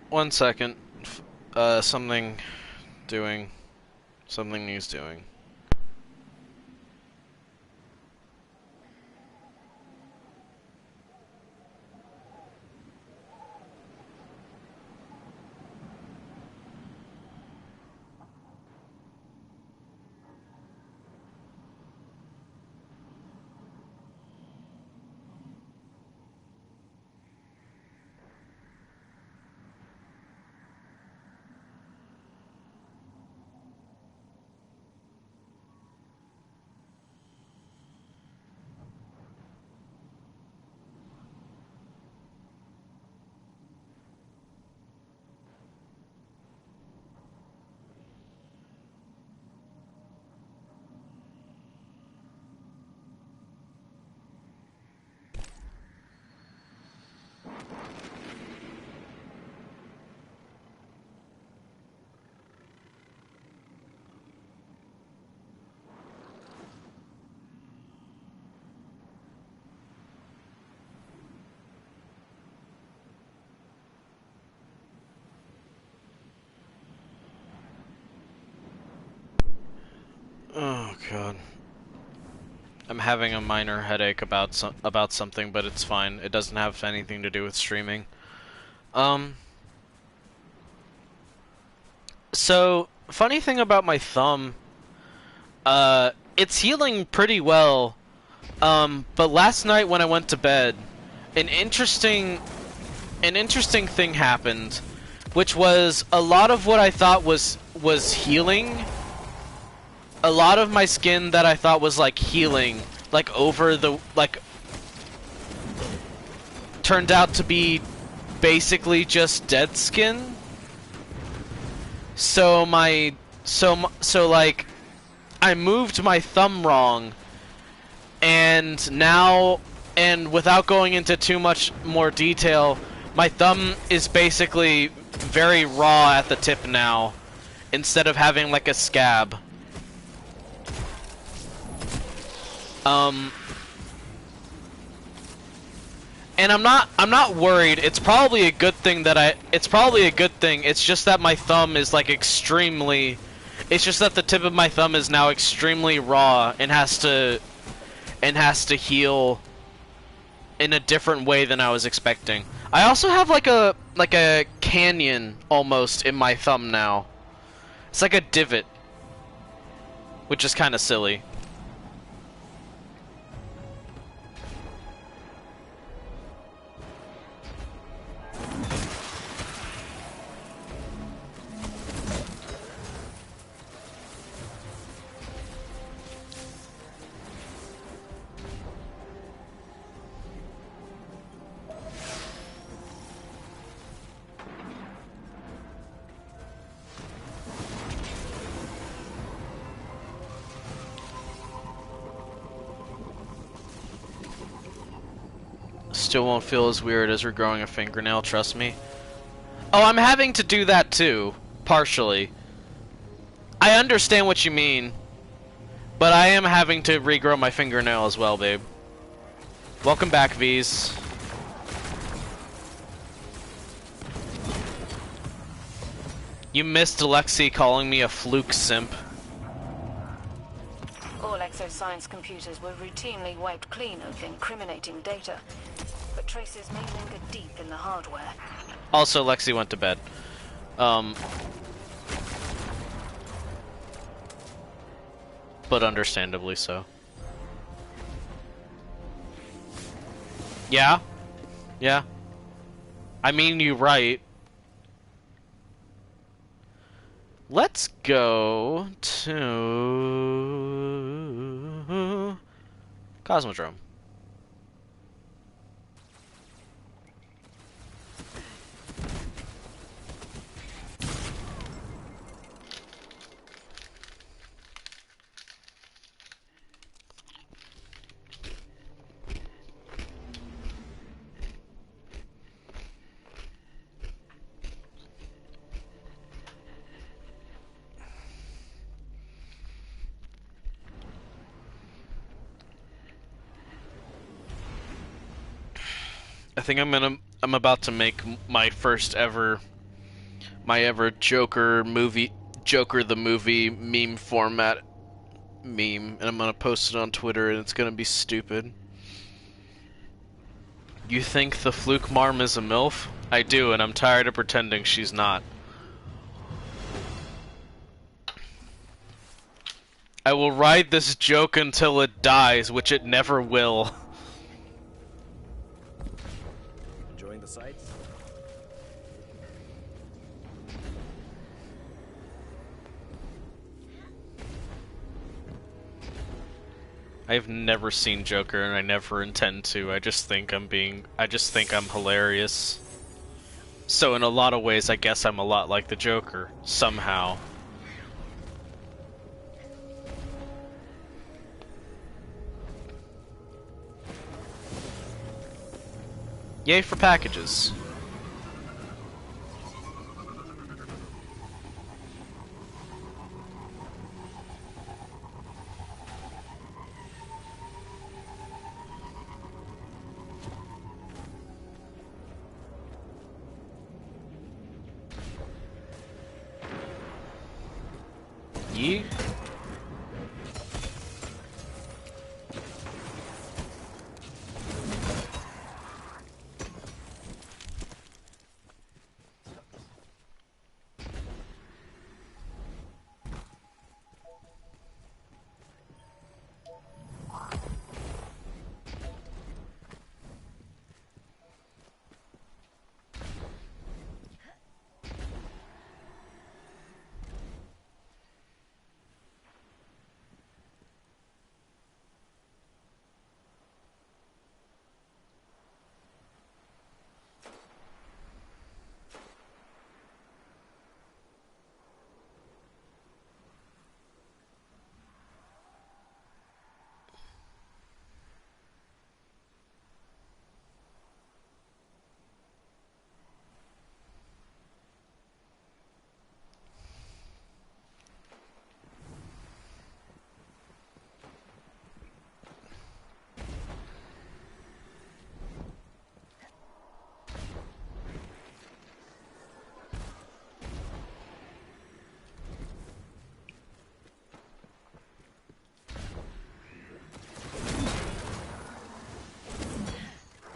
One second. Something he's doing. Oh god. I'm having a minor headache about something, but it's fine. It doesn't have anything to do with streaming. So, funny thing about my thumb, it's healing pretty well, but last night when I went to bed, an interesting thing happened, which was a lot of what I thought was healing. A lot of my skin that I thought was like healing, like over the turned out to be basically just dead skin. So like I moved my thumb wrong, and now, and without going into too much more detail, my thumb is basically very raw at the tip now, instead of having like a scab. And I'm not worried. It's probably a good thing that it's probably a good thing. It's just that my thumb is like extremely, it's just that the tip of my thumb is now extremely raw and has to heal in a different way than I was expecting. I also have like a canyon almost in my thumb now. It's like a divot, which is kind of silly. Still won't feel as weird as regrowing a fingernail, trust me. Oh, I'm having to do that too, partially. I understand what you mean, but I am having to regrow my fingernail as well, babe. Welcome back, V's. You missed Alexei calling me a fluke simp. All exoscience computers were routinely wiped clean of incriminating data, but traces may linger deep in the hardware. Also, Lexi went to bed. But understandably so. Yeah? Yeah. I mean, you're right. Let's go to Cosmodrome. I think I'm about to make my first ever Joker the movie meme format meme, and I'm gonna post it on Twitter, and it's gonna be stupid. You think the Fluke Marm is a MILF? I do, and I'm tired of pretending she's not. I will ride this joke until it dies, which it never will. Enjoying the sights? I've never seen Joker, and I never intend to. I just think I'm hilarious. So in a lot of ways, I guess I'm a lot like the Joker, somehow. Yay for packages. Yee.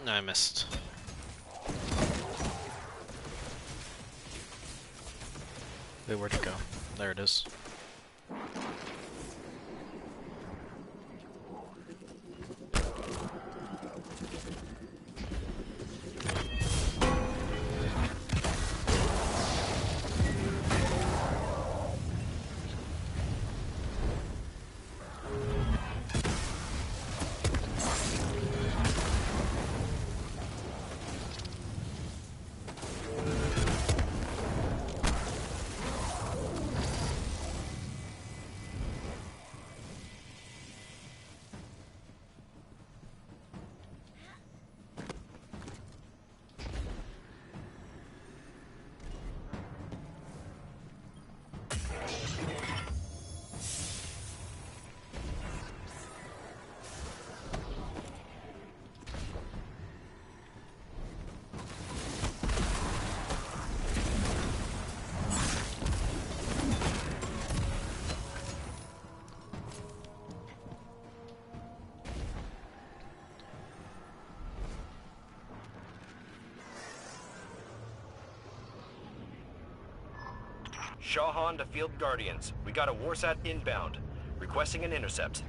I missed. Wait, where'd it go? There it is. Shahan to Field Guardians. We got a Warsat inbound. Requesting an intercept.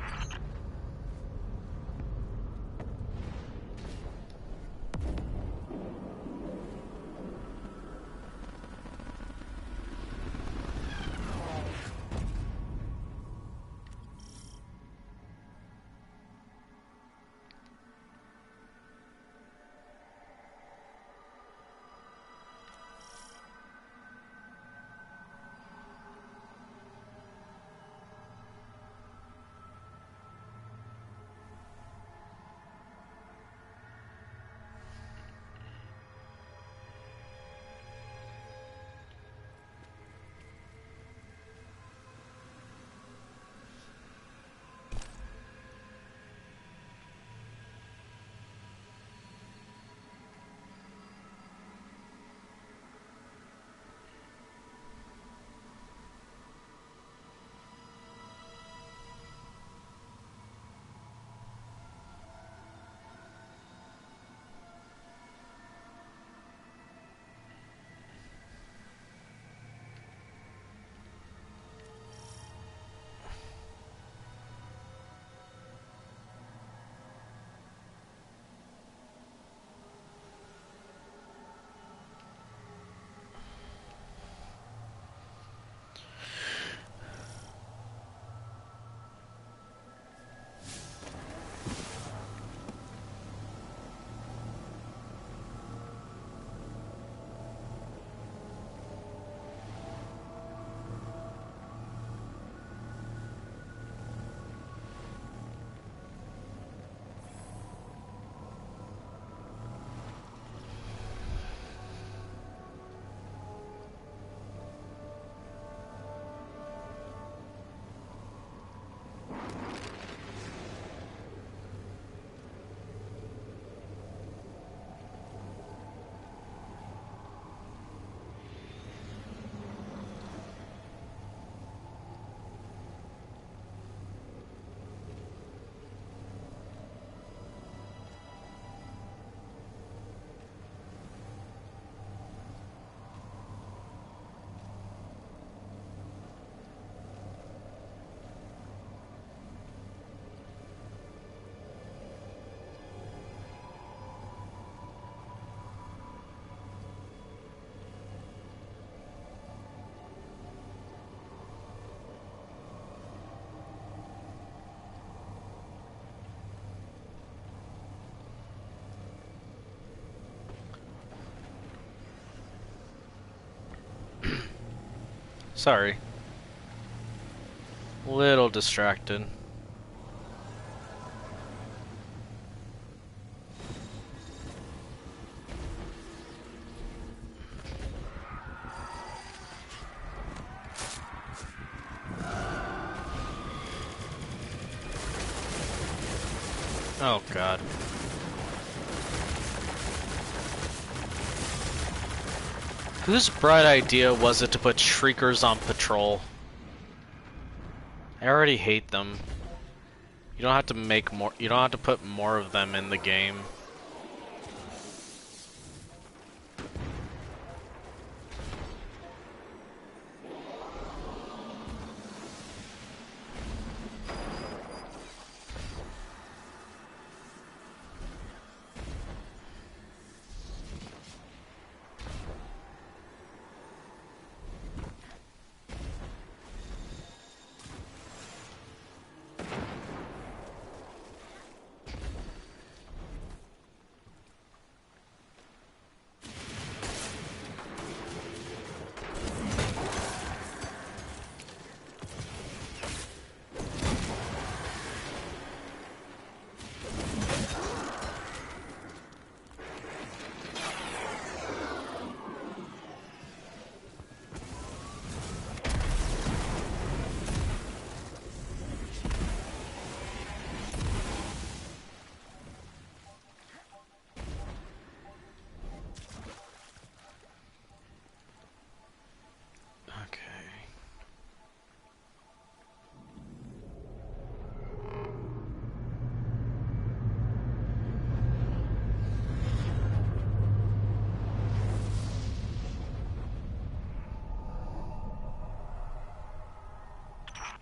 Sorry. Little distracted. Oh god. Whose bright idea was it to put Shriekers on patrol? I already hate them. You don't have to make more, you don't have to put more of them in the game.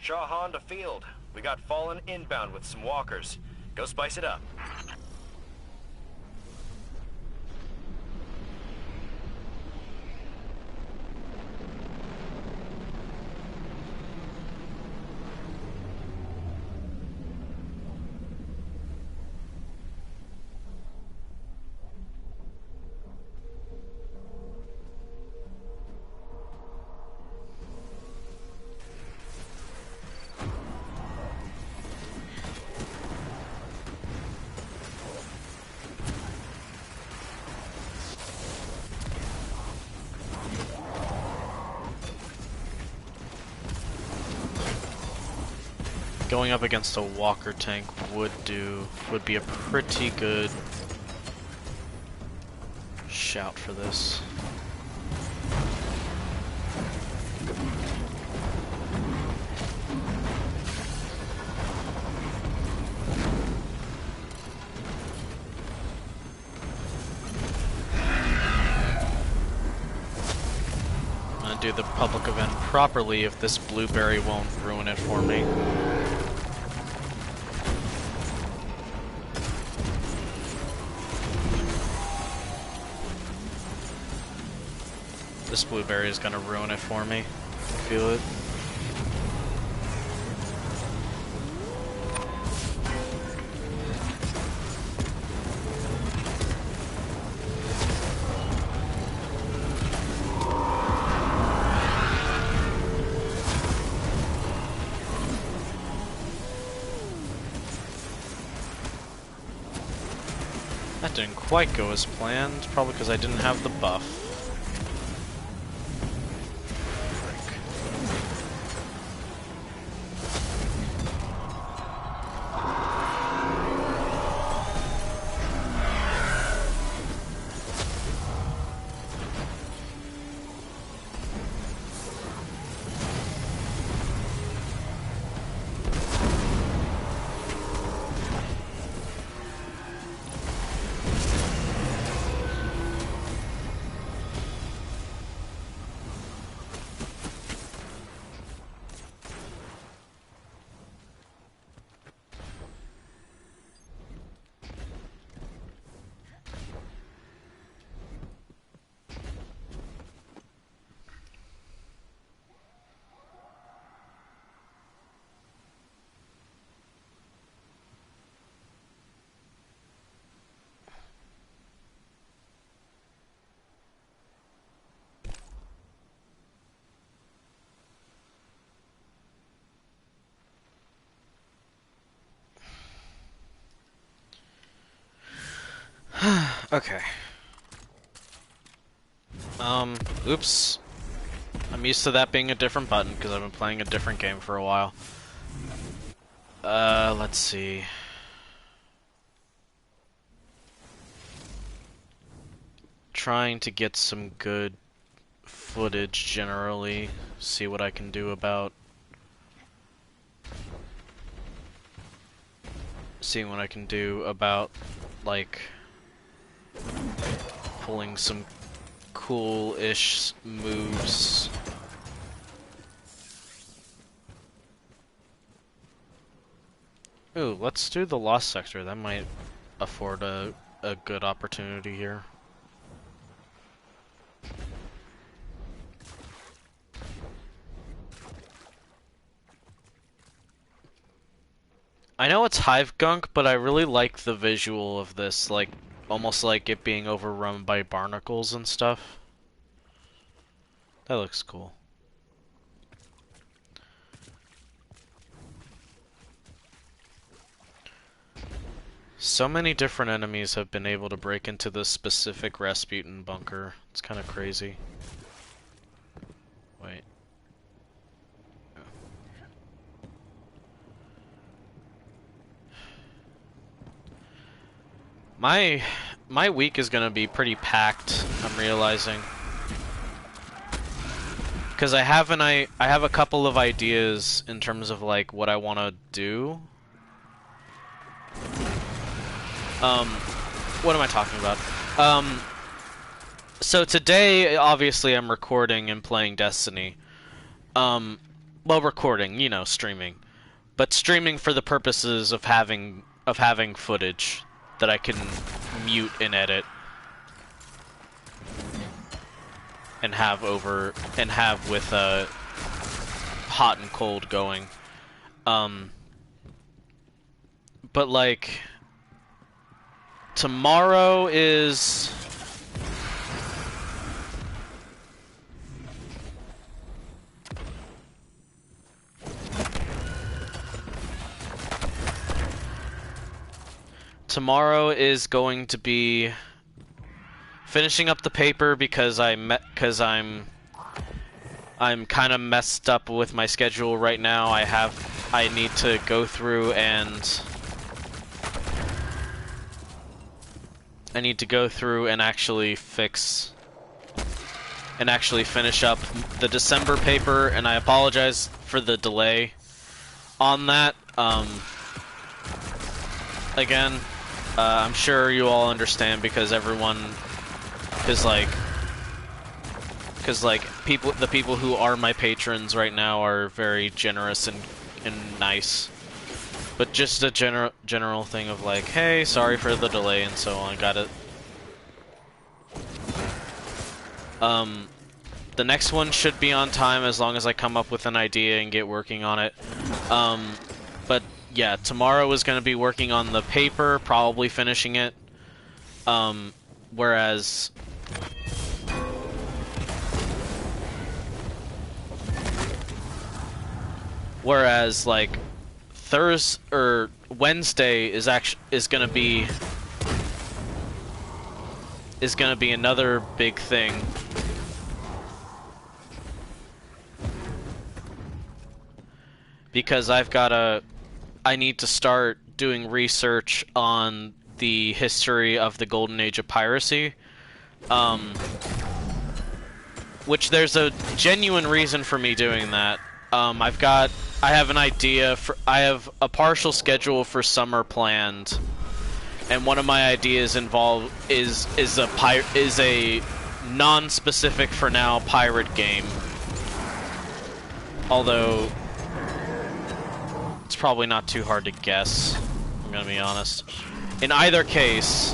Shaw Honda Field. We got Fallen inbound with some walkers. Go spice it up. Going up against a walker tank would be a pretty good shout for this. I'm gonna do the public event properly if this blueberry won't ruin it for me. This blueberry is gonna ruin it for me. I feel it. That didn't quite go as planned, probably because I didn't have the buff. Okay. Oops. I'm used to that being a different button because I've been playing a different game for a while. Let's see. Trying to get some good footage generally. See what I can do about seeing what I can do about like pulling some cool-ish moves. Ooh, let's do the Lost Sector. That might afford a good opportunity here. I know it's Hive Gunk, but I really like the visual of this, like, almost like it being overrun by barnacles and stuff. That looks cool. So many different enemies have been able to break into this specific Rasputin bunker. It's kind of crazy. Wait. My week is gonna be pretty packed, I'm realizing. Because I have a couple of ideas in terms of like what I want to do. What am I talking about? So today, obviously, I'm recording and playing Destiny. well, recording, you know, streaming, but streaming for the purposes of having footage that I can mute and edit and have with hot and cold going. But like tomorrow is going to be finishing up the paper because I'm kind of messed up with my schedule right now. I need to go through and actually finish up the December paper, and I apologize for the delay on that. Again, I'm sure you all understand because the people who are my patrons right now are very generous and nice. But just a general thing of like, hey, sorry for the delay and so on. Got it. The next one should be on time as long as I come up with an idea and get working on it. But yeah, tomorrow is going to be working on the paper, probably finishing it. Whereas like Thursday or Wednesday is going to be another big thing. Because I need to start doing research on the history of the Golden Age of piracy. Which there's a genuine reason for me doing that. I have an idea I have a partial schedule for summer planned, and one of my ideas is a non-specific for now pirate game. Although it's probably not too hard to guess, I'm gonna be honest. In either case,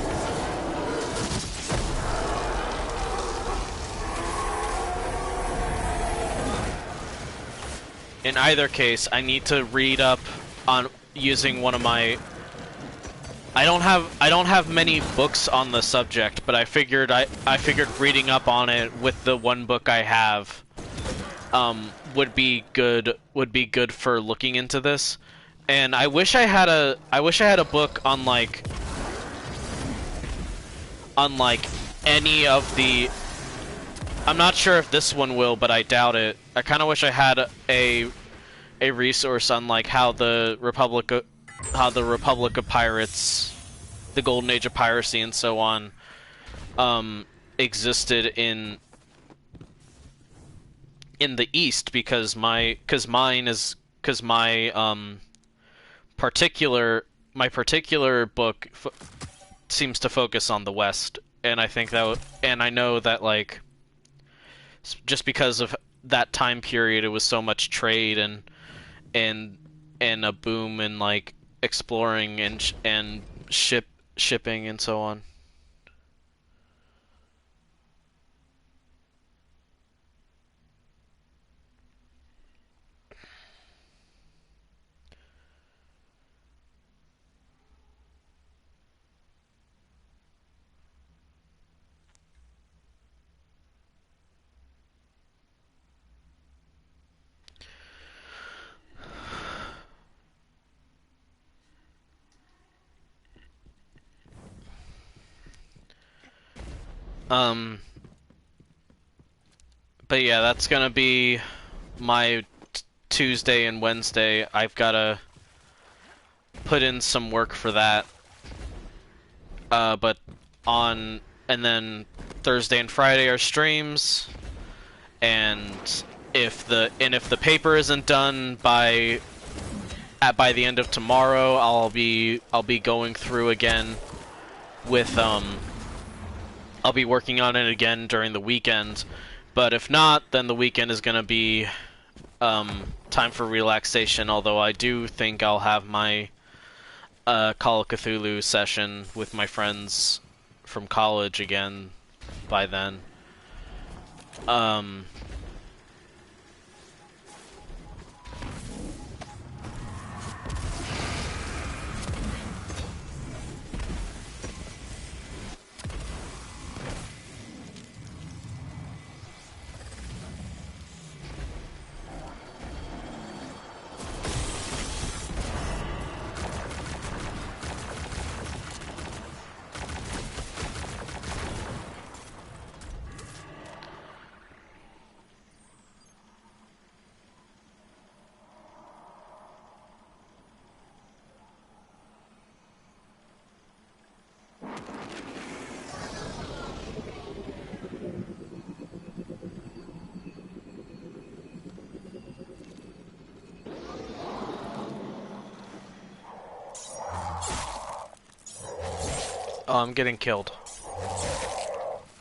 I need to read up on using one of my. I don't have many books on the subject, but I figured reading up on it with the one book I have would be good for looking into this. And I wish I had a book on like any of the. I'm not sure if this one will, but I doubt it. I kind of wish I had a resource on like how the Republic of Pirates, the Golden Age of piracy, and so on, existed in the East, because my particular book seems to focus on the West, and I think and I know that like just because of that time period, it was so much trade and a boom in like exploring and shipping and so on. But yeah, that's gonna be my Tuesday and Wednesday. I've gotta put in some work for that. And then Thursday and Friday are streams, and if the paper isn't done by the end of tomorrow, I'll be going through again with I'll be working on it again during the weekend. But if not, then the weekend is gonna be time for relaxation, although I do think I'll have my Call of Cthulhu session with my friends from college again by then. Oh, I'm getting killed.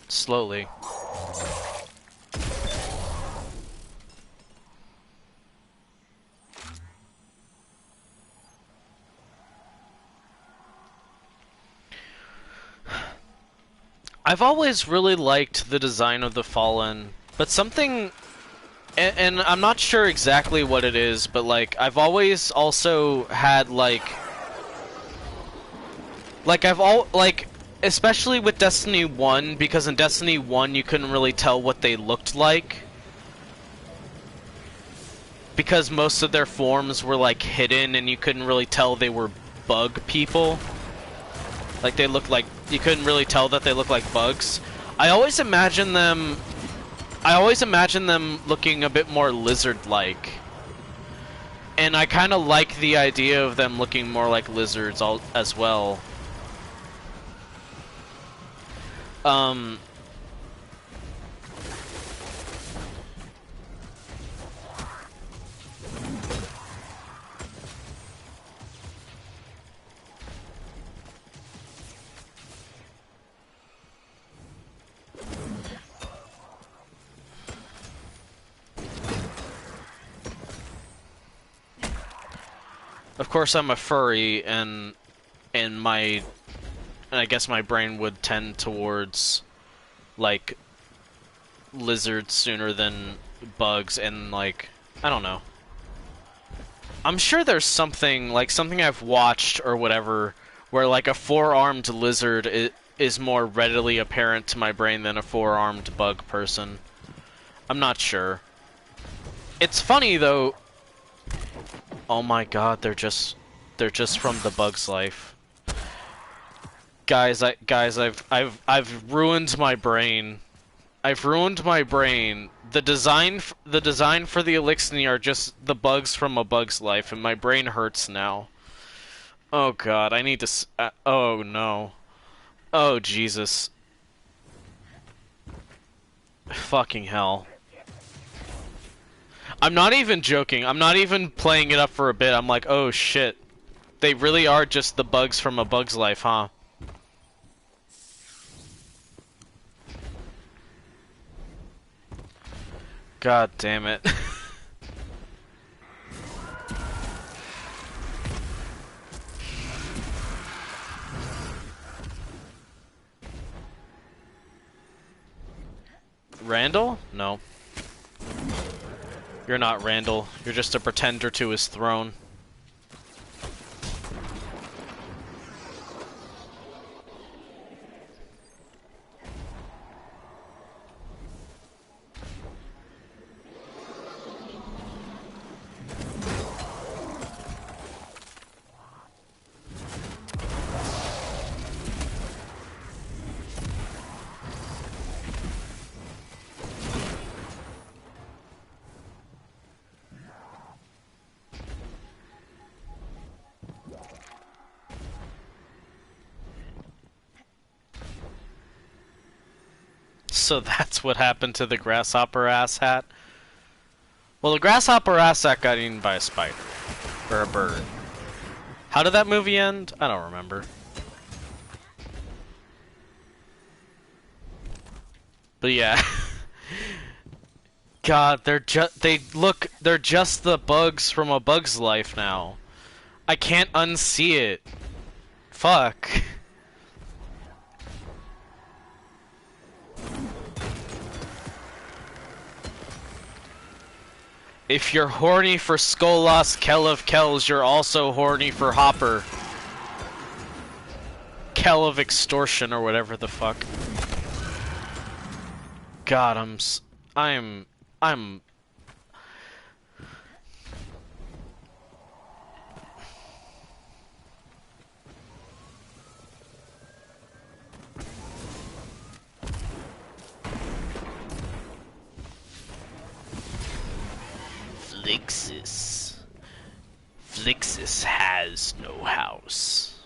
Slowly. I've always really liked the design of the Fallen, but something... And I'm not sure exactly what it is, but like, I've always also had especially with Destiny 1, because in Destiny 1 you couldn't really tell what they looked like. Because most of their forms were like hidden and you couldn't really tell they were bug people. Like they looked like, you couldn't really tell that they looked like bugs. I always imagine them looking a bit more lizard-like. And I kind of like the idea of them looking more like lizards as well. Of course, I'm a furry, and I guess my brain would tend towards, like, lizards sooner than bugs, and, like, I don't know. I'm sure there's something I've watched or whatever, where, like, a four-armed lizard is more readily apparent to my brain than a four-armed bug person. I'm not sure. It's funny, though. Oh my god, they're just from The Bug's Life. Guys, I've ruined my brain. I've ruined my brain. The design for the Eliksni are just the bugs from A Bug's Life, and my brain hurts now. Oh god, I need to. Oh no. Oh Jesus. Fucking hell. I'm not even joking. I'm not even playing it up for a bit. I'm like, oh shit. They really are just the bugs from A Bug's Life, huh? God damn it. Randall? No. You're not Randall. You're just a pretender to his throne. So that's what happened to the grasshopper ass hat? Well, the grasshopper ass hat got eaten by a spider. Or a bird. How did that movie end? I don't remember. But yeah. God, they're just the bugs from A Bug's Life now. I can't unsee it. Fuck. If you're horny for Skolas Kell of Kells, you're also horny for Hopper. Kell of Extortion or whatever the fuck. God, I'm Flixus. Flixus has no house.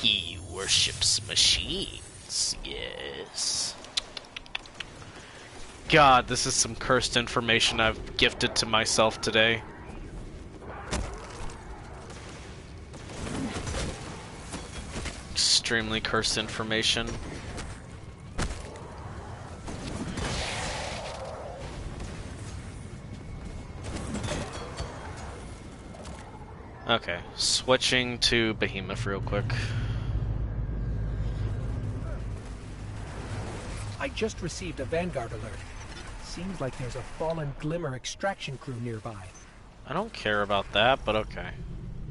He worships machines, yes. God, this is some cursed information I've gifted to myself today. Extremely cursed information. Okay, switching to Behemoth real quick. I just received a Vanguard alert. Seems like there's a fallen Glimmer extraction crew nearby. I don't care about that, but okay.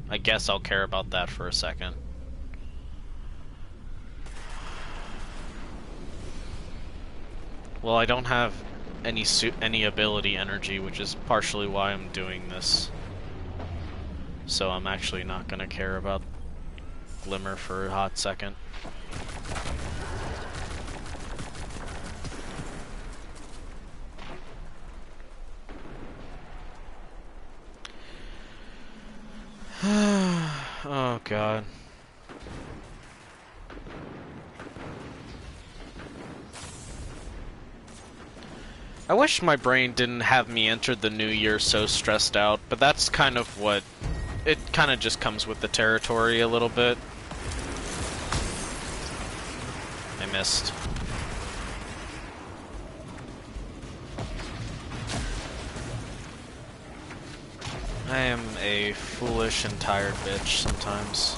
I guess I'll care about that for a second. Well, I don't have any ability energy, which is partially why I'm doing this. So I'm actually not gonna care about Glimmer for a hot second. Oh god. I wish my brain didn't have me enter the new year so stressed out, but that's kind of what... It kind of just comes with the territory a little bit. I missed. I am a foolish and tired bitch sometimes.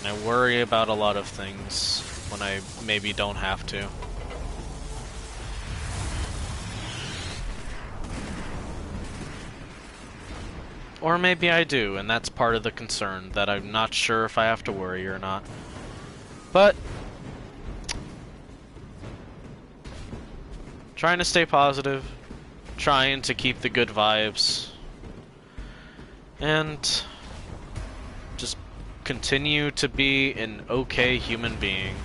And I worry about a lot of things when I maybe don't have to. Or maybe I do, and that's part of the concern, that I'm not sure if I have to worry or not. But trying to stay positive, trying to keep the good vibes, and just continue to be an okay human being.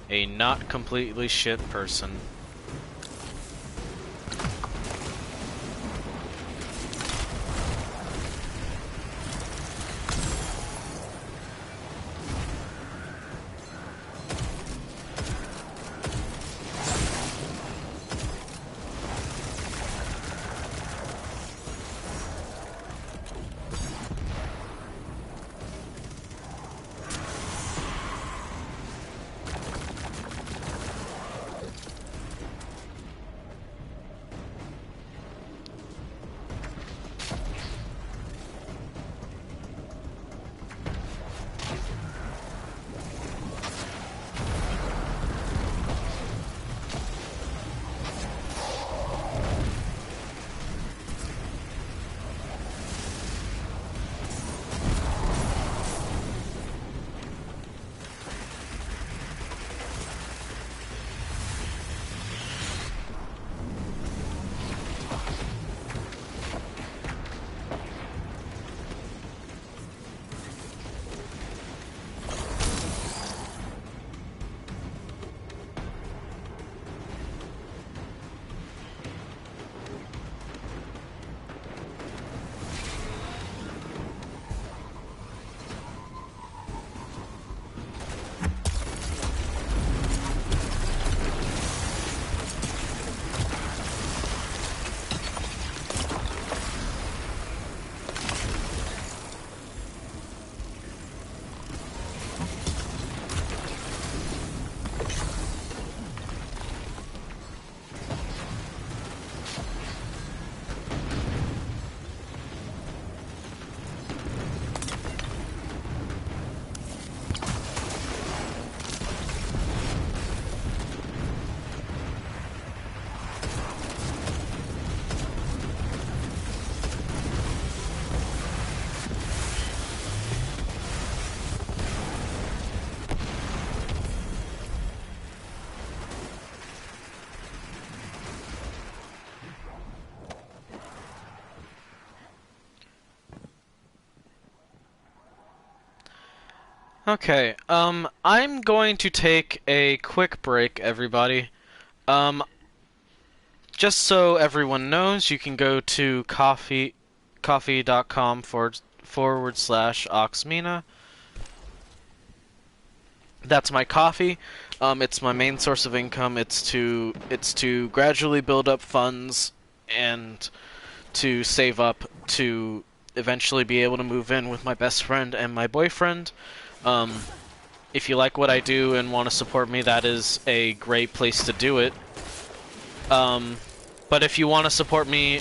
A not completely shit person. Okay, I'm going to take a quick break, everybody. Um, just so everyone knows, you can go to coffee.com forward slash Oxmina. That's my coffee. It's my main source of income. It's to gradually build up funds and to save up to eventually be able to move in with my best friend and my boyfriend. If you like what I do and want to support me, that is a great place to do it. But if you want to support me,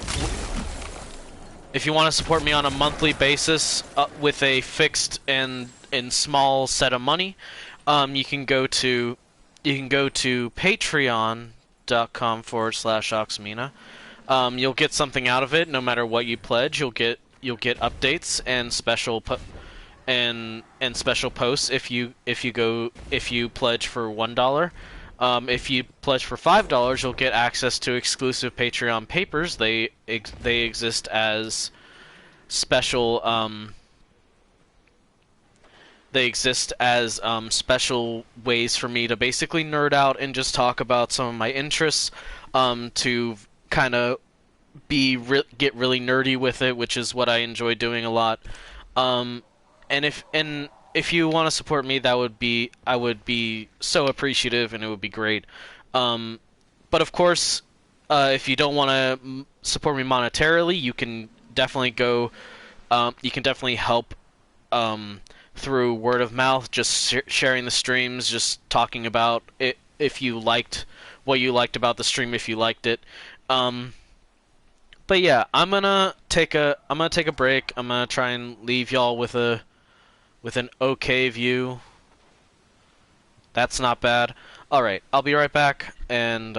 on a monthly basis with a fixed and small set of money, you can go to patreon.com forward slash Oxmina. You'll get something out of it no matter what you pledge. You'll get updates and special special posts if you pledge for $1. If you pledge for $5, you'll get access to exclusive Patreon papers. They exist as special special ways for me to basically nerd out and just talk about some of my interests, to kind of get really nerdy with it, which is what I enjoy doing a lot. And if you want to support me, I would be so appreciative, and it would be great. But of course, if you don't want to support me monetarily, you can definitely help through word of mouth, just sharing the streams, just talking about it if you liked what you liked about the stream, if you liked it. But yeah, I'm gonna take a break. I'm gonna try and leave y'all with an okay view. That's not bad. Alright, I'll be right back, and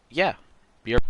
yeah. Be right.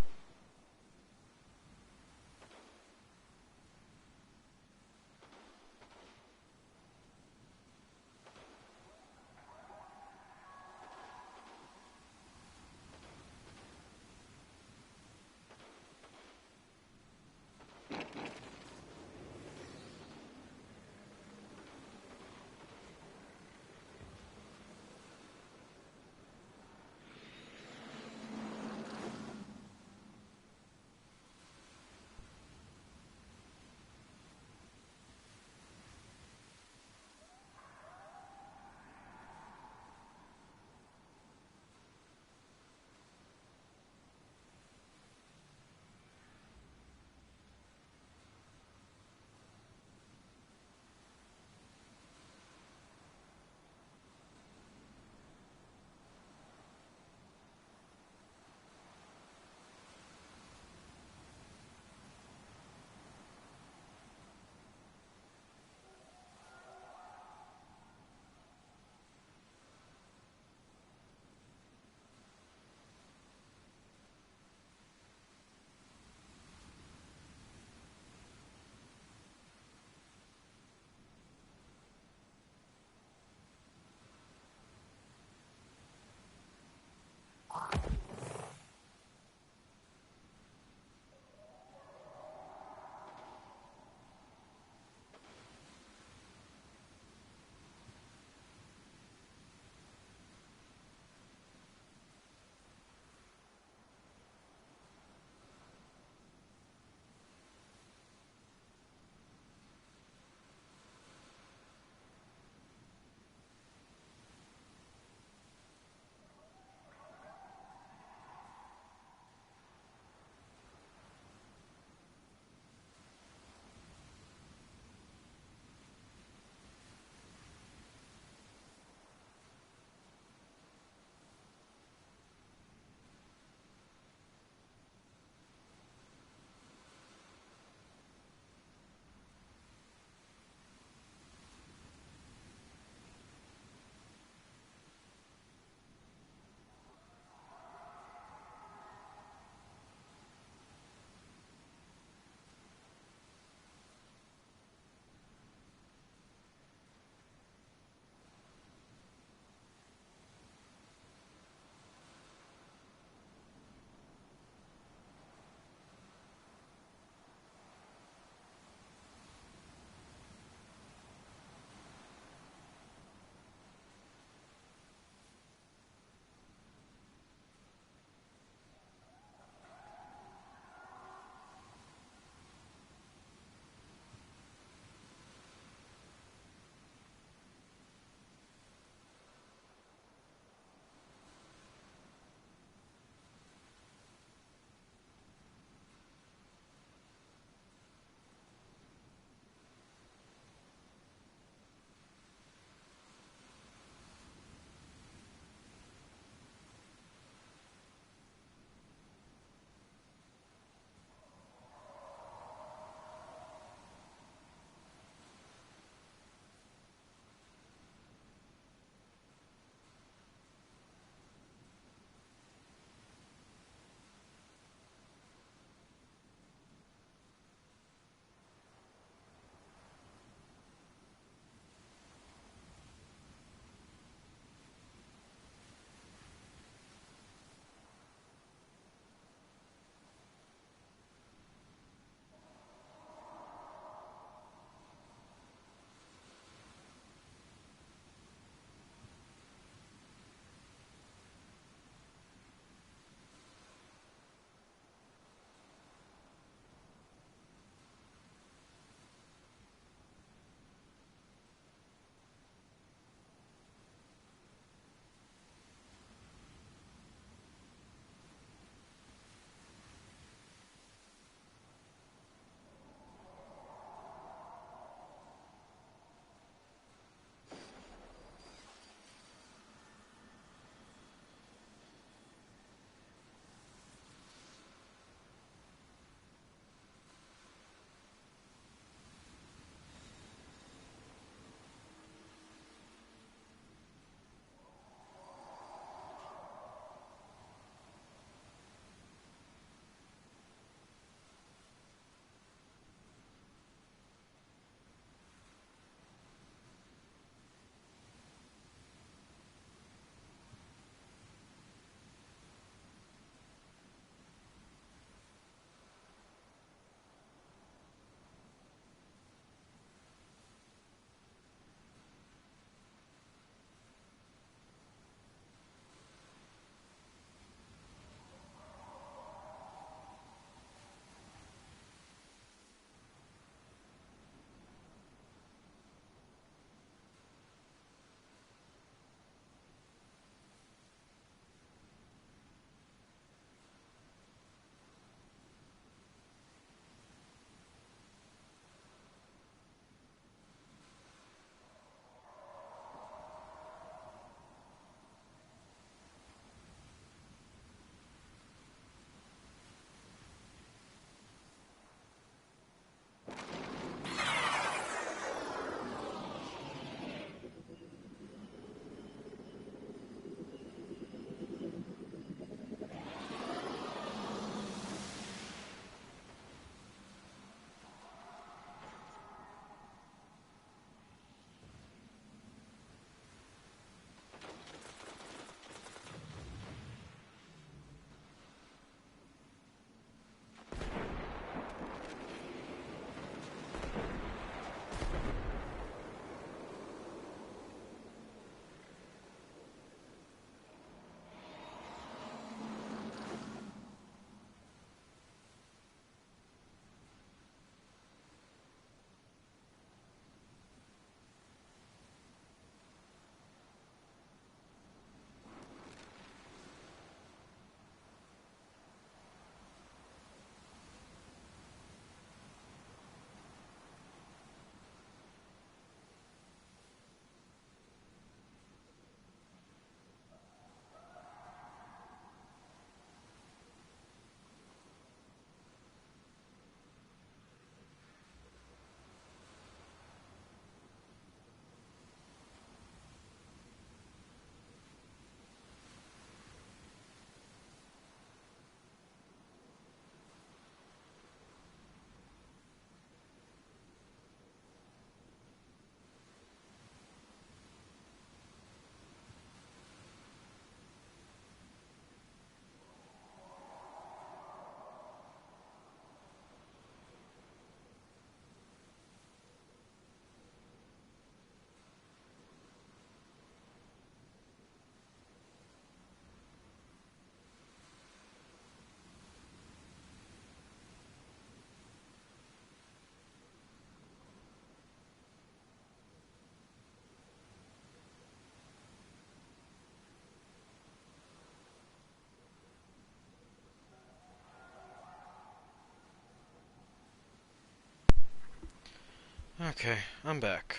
Okay, I'm back.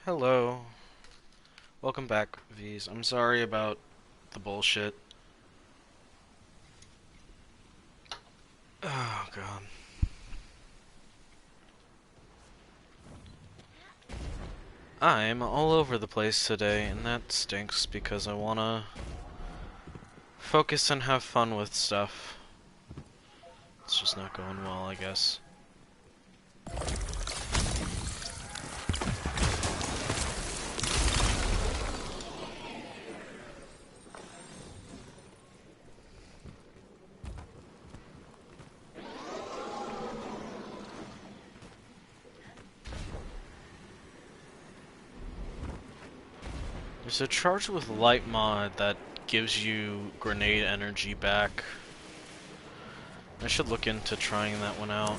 Hello. Welcome back, V's. I'm sorry about the bullshit. Oh, God. I'm all over the place today, and that stinks because I wanna focus and have fun with stuff. It's just not going well, I guess. There's a charge with light mod that gives you grenade energy back. I should look into trying that one out.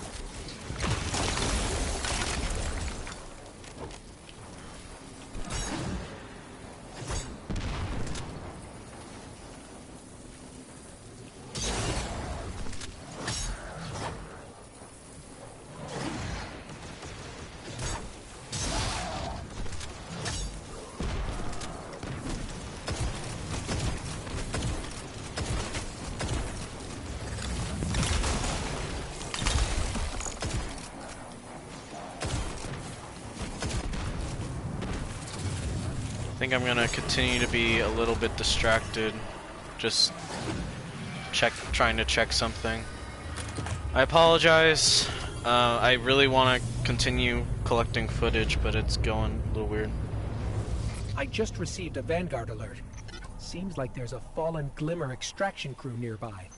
I think I'm gonna continue to be a little bit distracted, just trying to check something. I apologize. I really want to continue collecting footage, but it's going a little weird. I just received a Vanguard alert. Seems like there's a fallen Glimmer extraction crew nearby.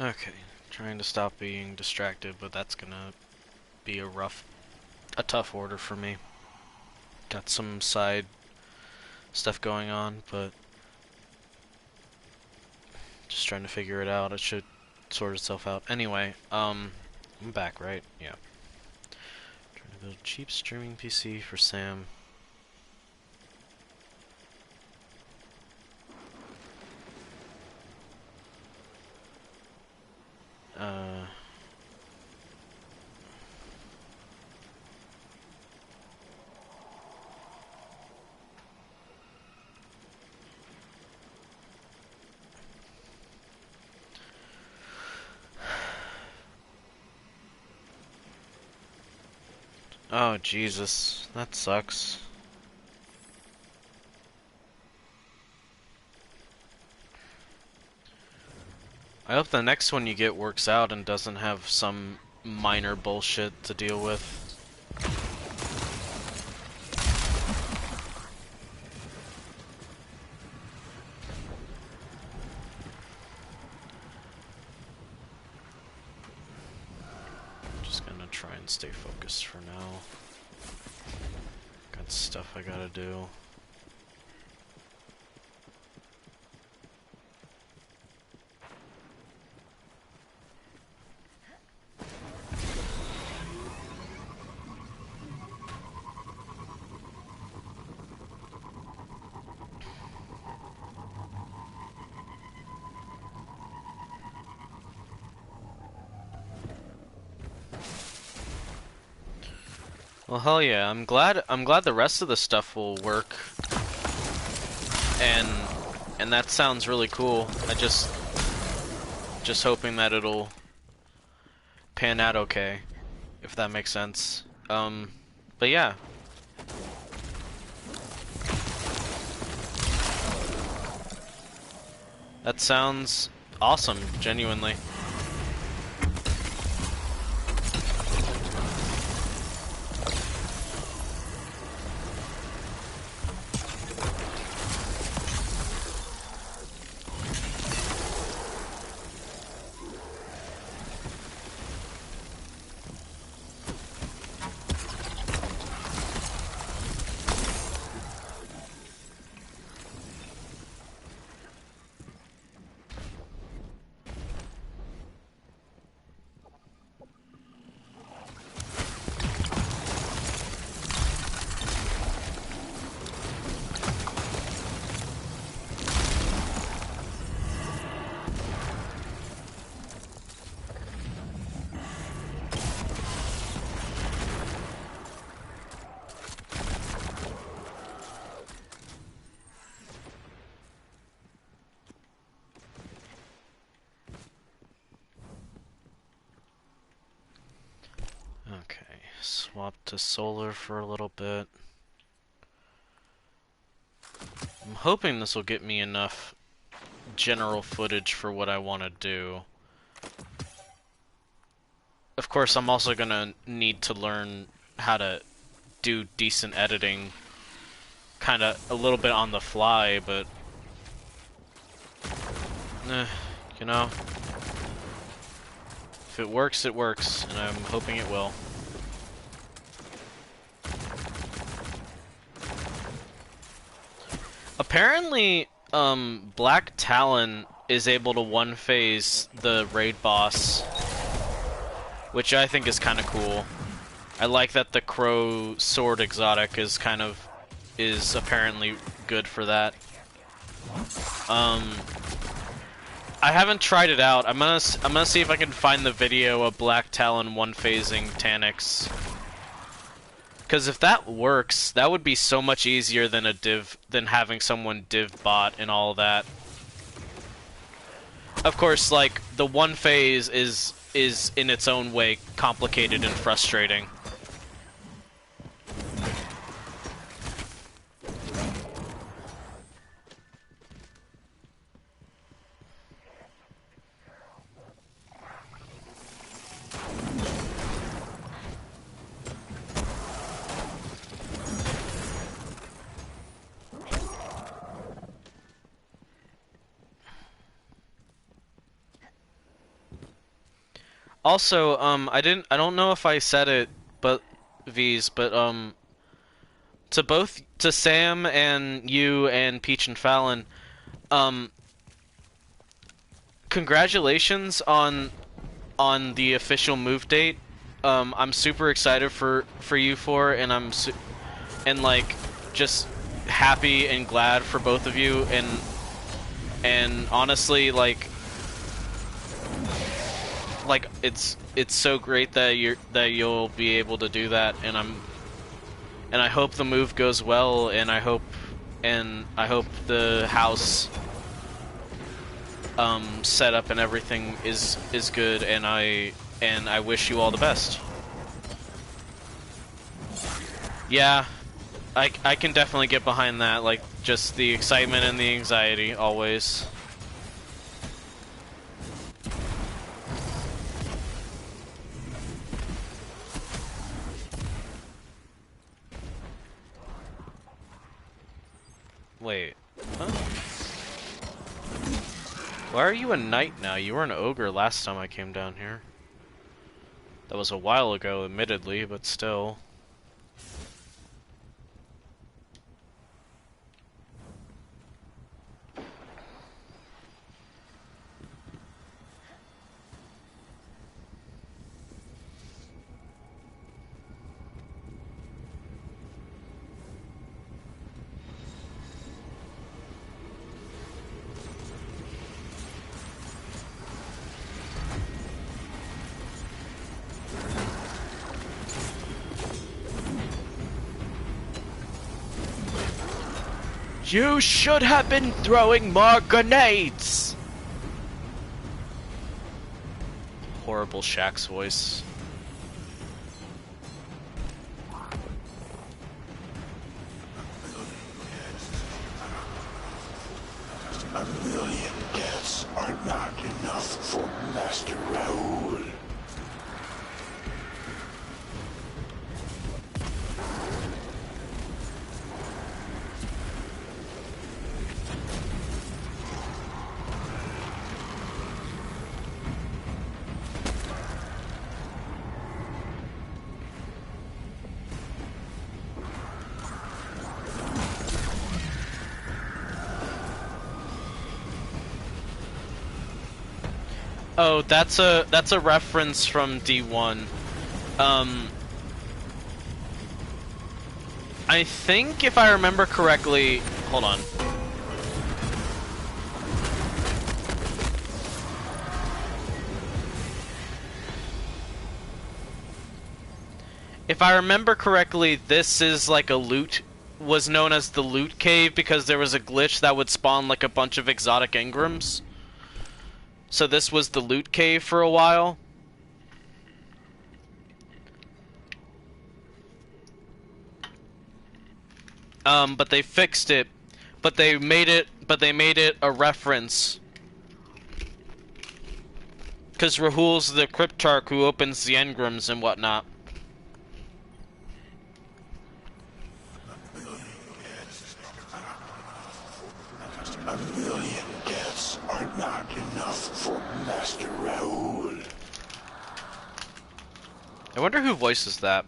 Okay, trying to stop being distracted, but that's gonna be a tough order for me. Got some side stuff going on, but just trying to figure it out. It should sort itself out. Anyway, I'm back, right? Yeah. Trying to build a cheap streaming PC for Sam. Oh, Jesus. That sucks. I hope the next one you get works out and doesn't have some minor bullshit to deal with. Just gonna try and stay focused for now. Got stuff I gotta do. Well, hell yeah! I'm glad the rest of the stuff will work, and that sounds really cool. I just hoping that it'll pan out okay, if that makes sense. But yeah. That sounds awesome, genuinely. Okay, swap to solar for a little bit. I'm hoping this will get me enough general footage for what I want to do. Of course, I'm also gonna need to learn how to do decent editing, kinda a little bit on the fly, but you know, if it works, it works, and I'm hoping it will. Apparently, Black Talon is able to one-phase the raid boss, which I think is kind of cool. I like that the Crow Sword exotic is apparently good for that. I haven't tried it out. I'm gonna see if I can find the video of Black Talon one-phasing Taniks. Because if that works, that would be so much easier than having someone div bot and all that. Of course, like, the one phase is in its own way complicated and frustrating. Also, I don't know if I said it, but to Sam and you and Peach and Fallon, congratulations on the official move date. I'm super excited for you four, and and like just happy and glad for both of you, and honestly, like it's so great that you'll be able to do that, and I hope the move goes well, and I hope the house setup and everything is good, and I wish you all the best. Yeah, I can definitely get behind that, like, just the excitement and the anxiety, always. Wait, huh? Why are you a knight now? You were an ogre last time I came down here. That was a while ago, admittedly, but still. You should have been throwing more grenades! Horrible Shaxx voice. A million deaths are not enough for Master Raoul. Oh, that's a reference from D1. I think if I remember correctly, hold on. If I remember correctly, this is like a loot, was known as the loot cave because there was a glitch that would spawn like a bunch of exotic engrams. So this was the loot cave for a while. But they fixed it. But they made it a reference. Because Rahul's the Cryptarch who opens the engrams and whatnot. A million deaths are not enough for Master Raoul. I wonder who voices that.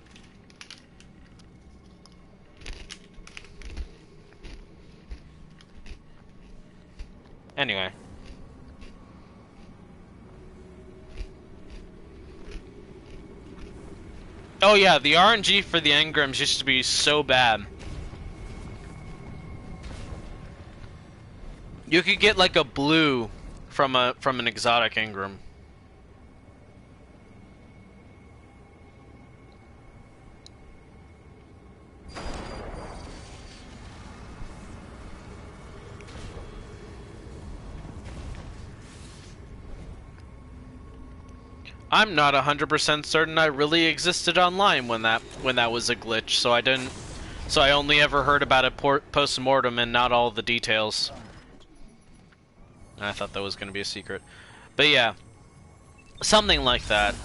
Anyway. Oh yeah, the RNG for the engrams used to be so bad. You could get like a blue from an exotic engram. I'm not 100% certain I really existed online when that was a glitch, so I only ever heard about it post-mortem and not all the details. I thought that was going to be a secret. But yeah, something like that.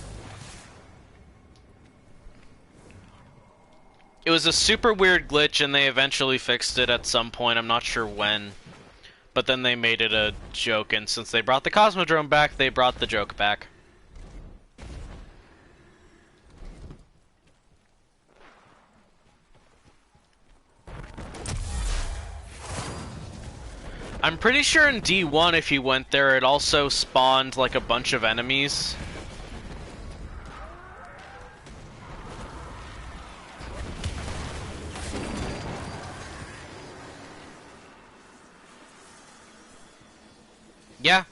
It was a super weird glitch and they eventually fixed it at some point, I'm not sure when. But then they made it a joke, and since they brought the Cosmodrome back, they brought the joke back. I'm pretty sure in D1 if you went there it also spawned like a bunch of enemies. Yeah,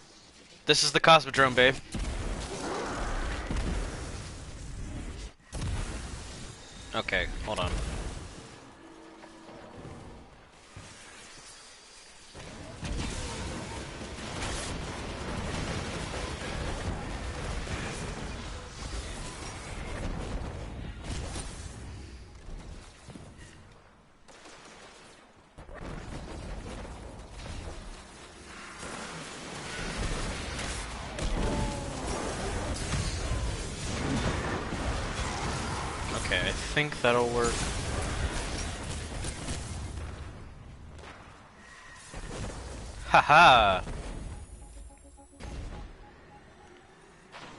this is the Cosmodrome, babe. Okay, hold on. Okay, I think that'll work. Haha!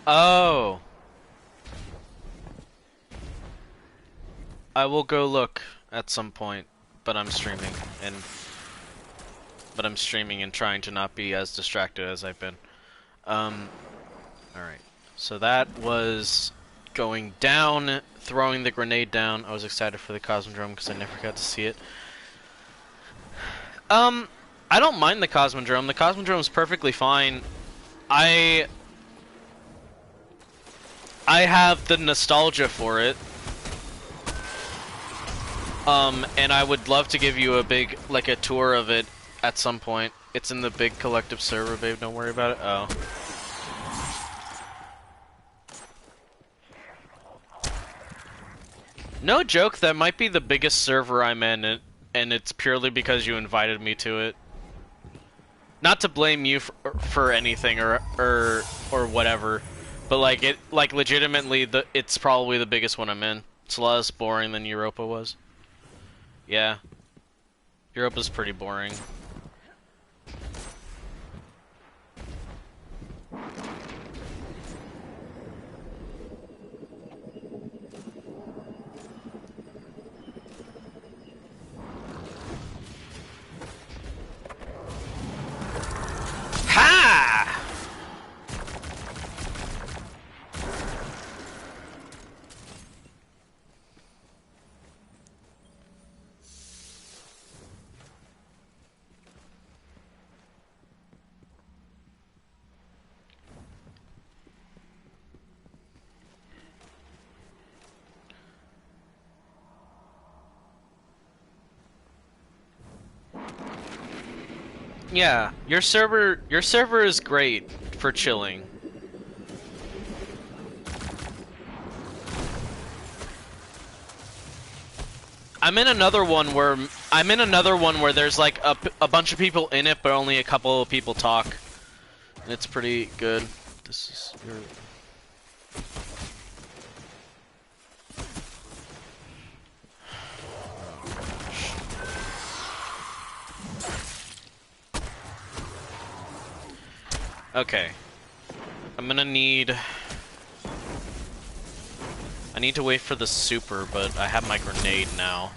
Oh! I will go look at some point, but I'm streaming and trying to not be as distracted as I've been. Alright. So that was going down, throwing the grenade down. I was excited for the Cosmodrome because I never got to see it. I don't mind the Cosmodrome. The Cosmodrome is perfectly fine. I have the nostalgia for it. And I would love to give you a big, like, a tour of it at some point. It's in the big collective server, babe. Don't worry about it. Oh. No joke, that might be the biggest server I'm in, and it's purely because you invited me to it. Not to blame you for anything or whatever, but like legitimately, it's probably the biggest one I'm in. It's less boring than Europa was. Yeah, Europa's pretty boring. Ha! Yeah, your server is great for chilling. I'm in another one where there's like a bunch of people in it, but only a couple of people talk. And it's pretty good. This is your... Okay. I need to wait for the super, but I have my grenade now.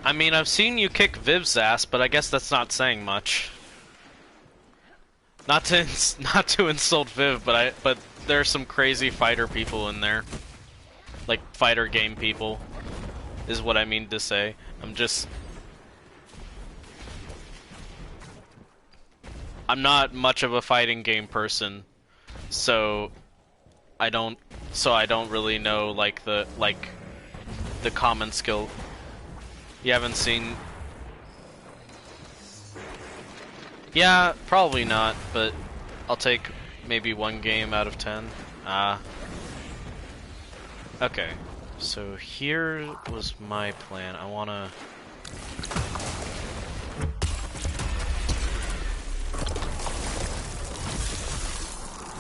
I mean, I've seen you kick Viv's ass, but I guess that's not saying much. Not to insult Viv, but there are some crazy fighter people in there. Like fighter game people is what I mean to say. I'm not much of a fighting game person, so I don't really know like the common skill. You haven't seen... Yeah, probably not, but I'll take maybe 1 game out of 10. Okay, so here was my plan. I wanna...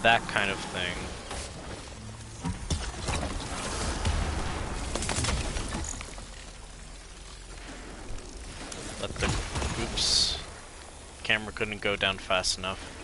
that kind of thing. Let the... oops. Camera couldn't go down fast enough.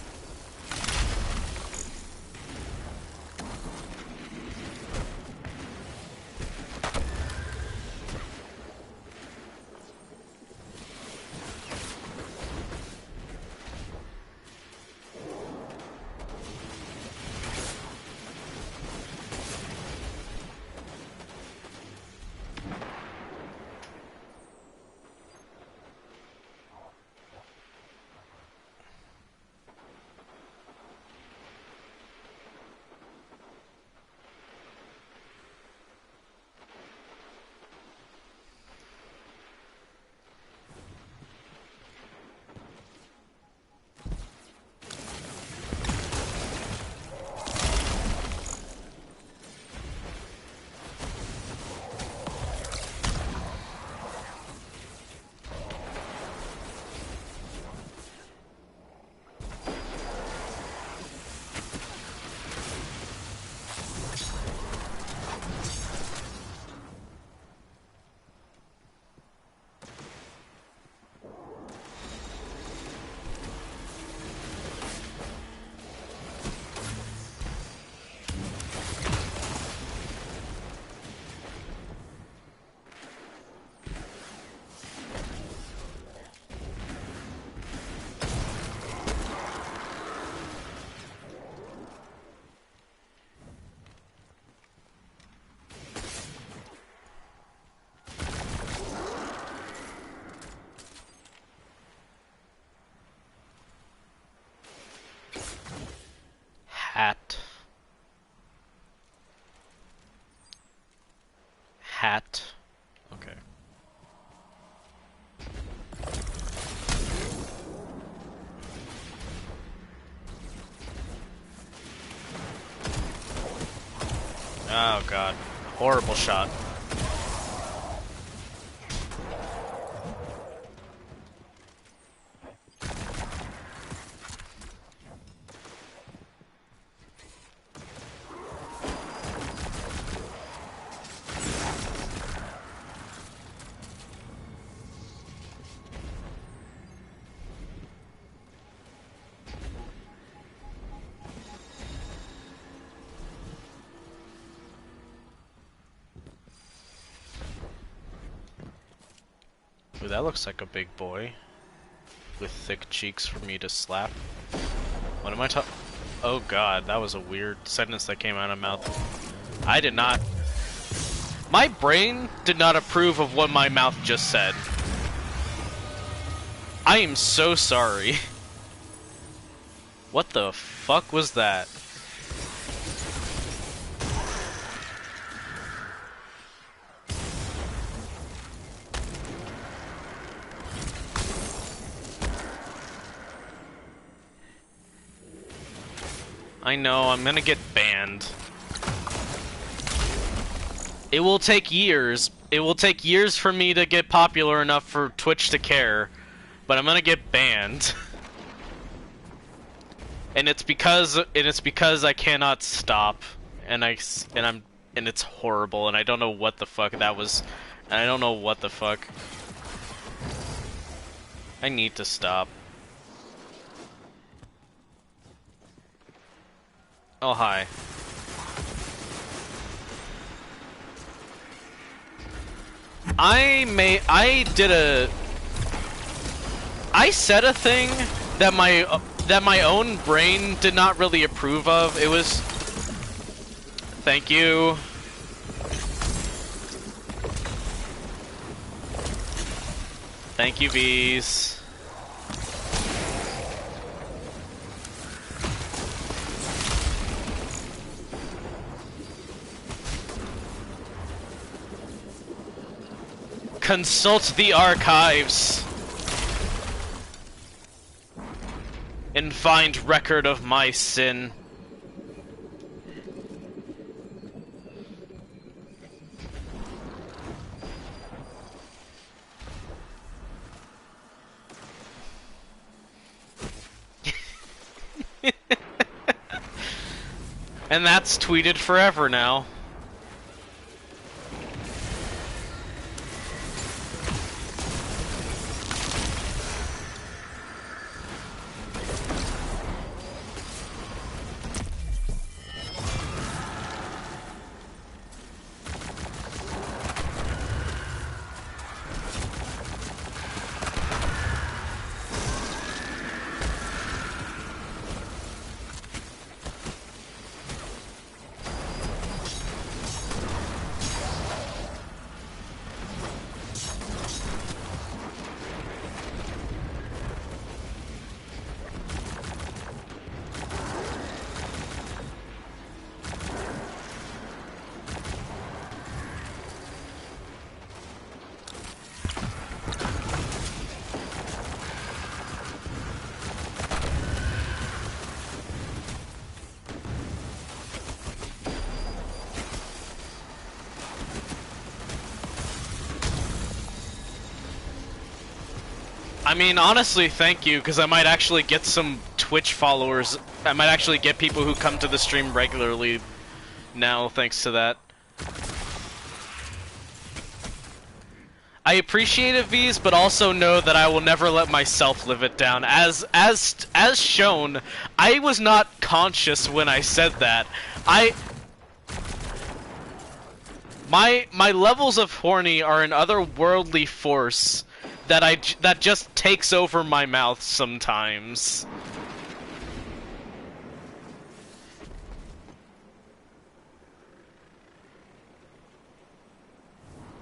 Oh god. Horrible shot. Ooh, that looks like a big boy with thick cheeks for me to slap. What am I talking? Oh god, that was a weird sentence that came out of my mouth. I did not. My brain did not approve of what my mouth just said. I am so sorry. What the fuck was that? I know, I'm gonna get banned. It will take years. It will take years for me to get popular enough for Twitch to care, but I'm gonna get banned. And it's because I cannot stop, and it's horrible, and I don't know what the fuck that was. And I don't know what the fuck. I need to stop. Oh, hi. I said a thing that my own brain did not really approve of. It was... Thank you. Thank you, V's. Consult the archives and find record of my sin. And that's tweeted forever now. I mean, honestly, thank you, because I might actually get some Twitch followers. I might actually get people who come to the stream regularly now, thanks to that. I appreciate it, V's, but also know that I will never let myself live it down. As shown, I was not conscious when I said that. My levels of horny are an otherworldly force that just takes over my mouth sometimes.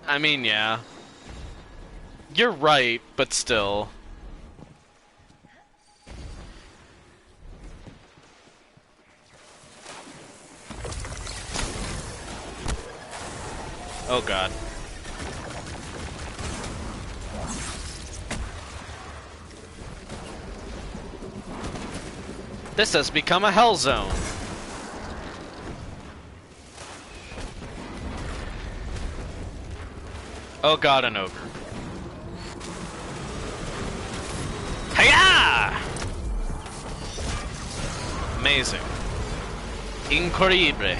I mean, yeah. You're right, but still. Oh god. This has become a hell zone. Oh god, an ogre. Hiya! Amazing. Increíble.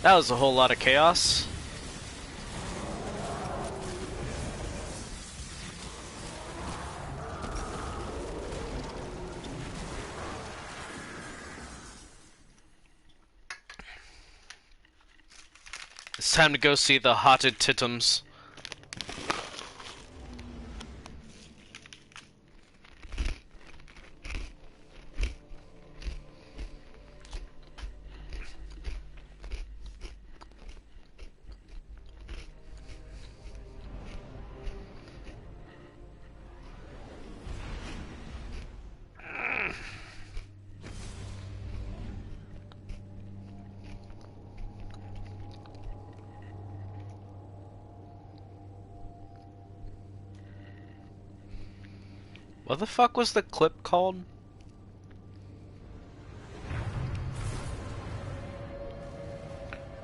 That was a whole lot of chaos. It's time to go see the Haunted Titums. What the fuck was the clip called?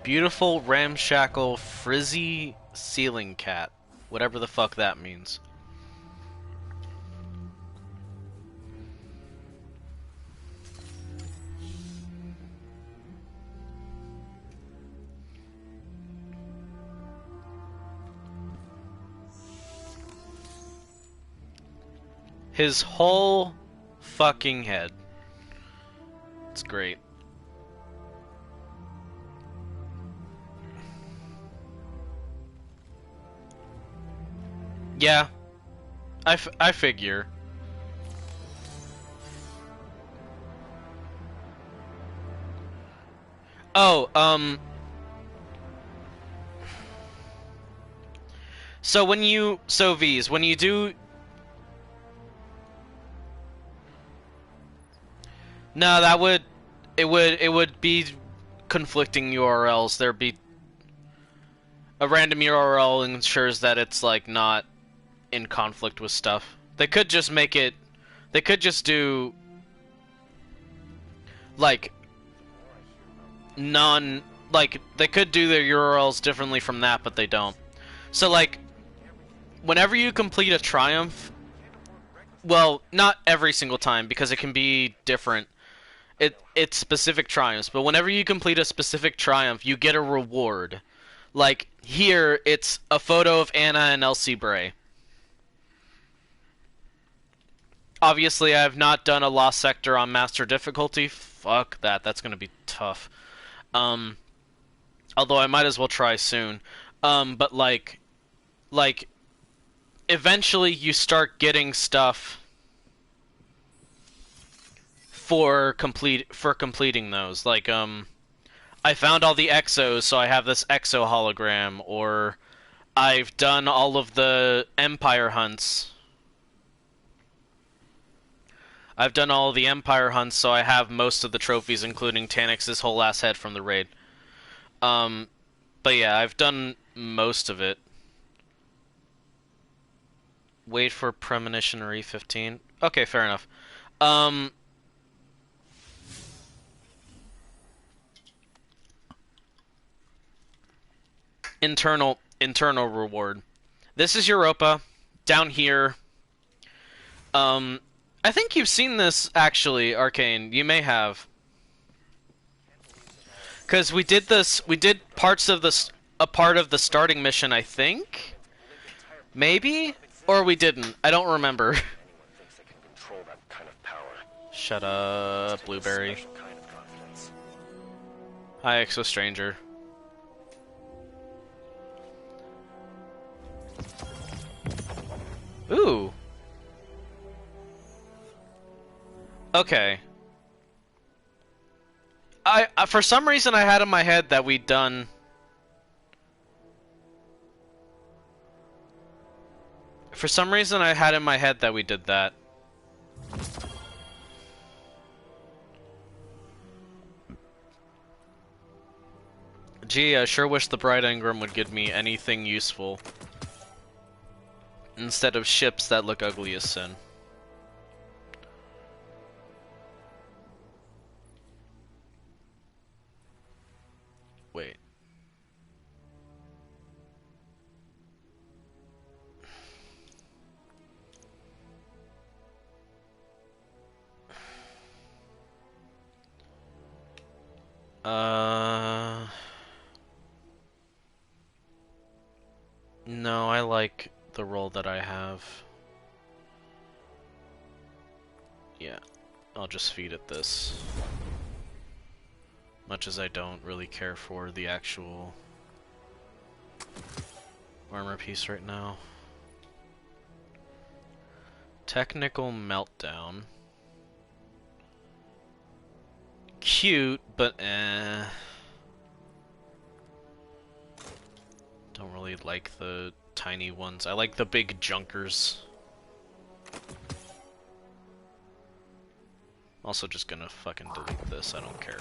Beautiful ramshackle frizzy ceiling cat. Whatever the fuck that means. His whole fucking head. It's great. Yeah. I figure. Oh, so when you, V's, when you do... No, that would, it would be conflicting URLs. There'd be a random URL ensures that it's like not in conflict with stuff. They could just make it, they could just do like they could do their URLs differently from that, but they don't. So like whenever you complete a triumph, well, not every single time because it can be different. It's specific triumphs, but whenever you complete a specific triumph, you get a reward. Like here, it's a photo of Anna and Elsie Bray. Obviously, I have not done a Lost Sector on Master Difficulty. Fuck that, that's gonna be tough. Although I might as well try soon. But like, eventually you start getting stuff for completing those. Like, I found all the exos, so I have this exo hologram, or I've done all of the Empire hunts. I've done all of the Empire hunts, so I have most of the trophies, including Taniex's whole ass head from the raid. But yeah, I've done most of it. Wait for Premonition or E15. Okay, fair enough. Internal reward. This is Europa. Down here. I think you've seen this, actually, Arcane. You may have. Because we did parts of this, a part of the starting mission, I think? Maybe? Or we didn't. I don't remember. Shut up, Blueberry. Hi, Exo Stranger. Ooh. Okay. I for some reason I had in my head that we'd done. For some reason I had in my head that we did that. Gee, I sure wish the Bright Engram would give me anything useful. Instead of ships that look ugly as sin. Wait. No, I like the role that I have. Yeah, I'll just feed it this. Much as I don't really care for the actual armor piece right now. Technical meltdown. Cute, but don't really like the tiny ones. I like the big junkers. Also just gonna fucking delete this, I don't care.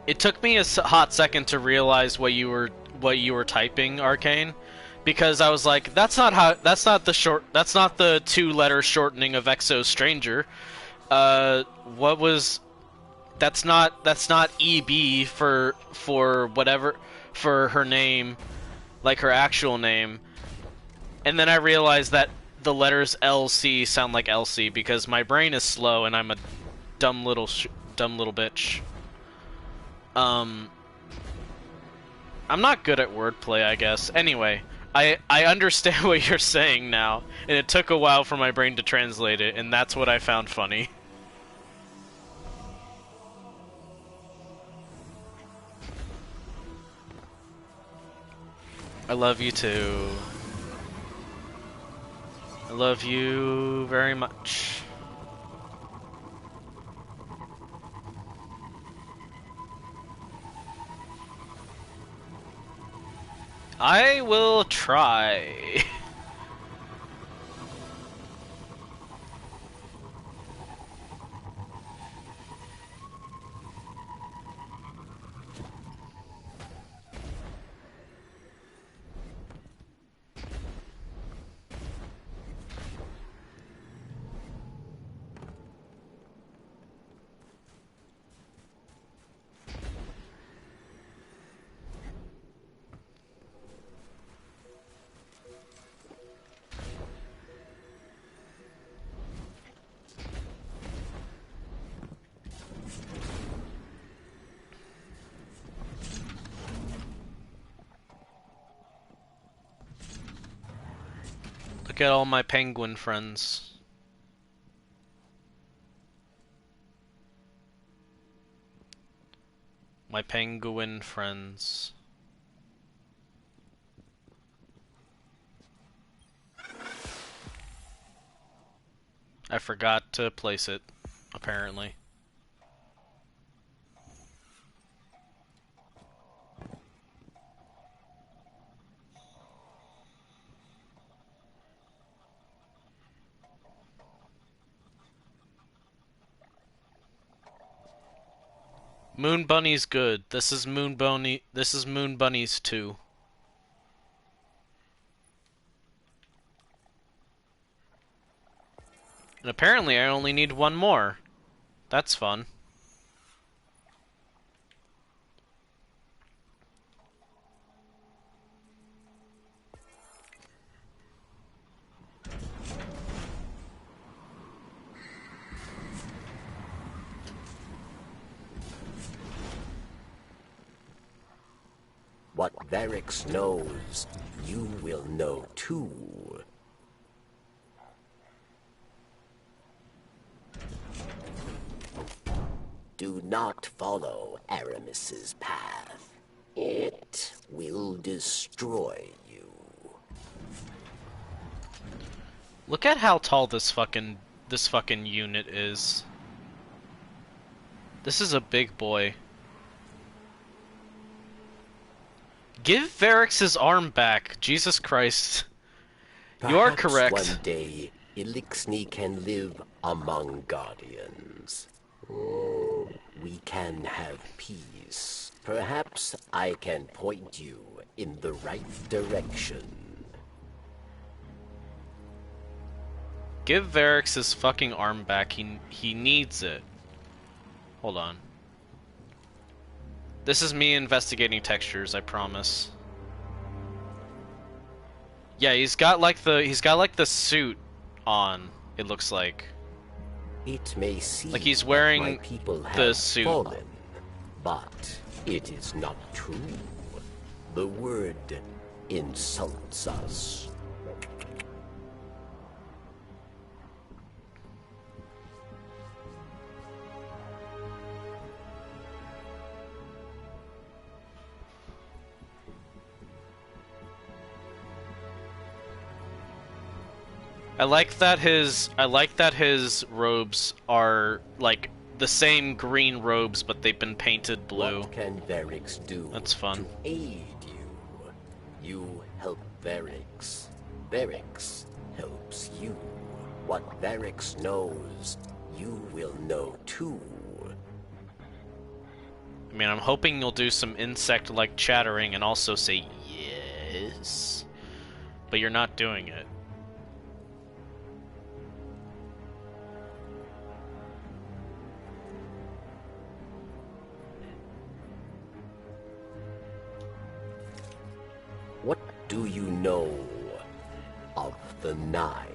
It took me a hot second to realize what you were typing, Arcane, because I was like, that's not the two-letter shortening of Exo Stranger. That's not EB for whatever, for her name, like her actual name. And then I realized that the letters LC sound like Elsie because my brain is slow and I'm a dumb little bitch. I'm not good at wordplay, I guess. Anyway, I understand what you're saying now, and it took a while for my brain to translate it, and that's what I found funny. I love you too. I love you very much. I will try. Look at all my penguin friends. My penguin friends. I forgot to place it, apparently. Moon Bunny's good. This is Moon Bunny's too. And apparently I only need one more. That's fun. What Varix knows, you will know too. not follow Aramis's path. It will destroy you. Look at how tall this fucking unit is. This is a big boy. Give Varix his arm back. Jesus Christ. You are correct. One day, Elixni can live among Guardians. Oh, we can have peace. Perhaps I can point you in the right direction. Give Varix his fucking arm back. He needs it. Hold on. This is me investigating textures, I promise. Yeah, he's got like the suit on, it looks like. It may seem like he's wearing my people have the suit. fallen, but it is not true. The word insults us. I like that his robes are like the same green robes, but they've been painted blue. What can Varix do? That's fun. To aid you. You help Varix. Varix helps you. What Varix knows, you will know too. I mean, I'm hoping you'll do some insect-like chattering and also say yes, but you're not doing it. What do you know of the Nine?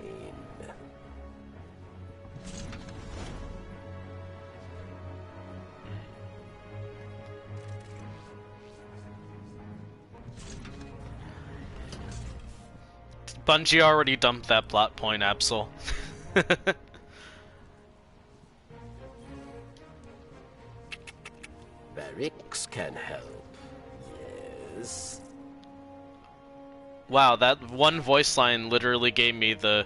Bungie already dumped that plot point, Absol. Varix can help. Yes. Wow, that one voice line literally gave me the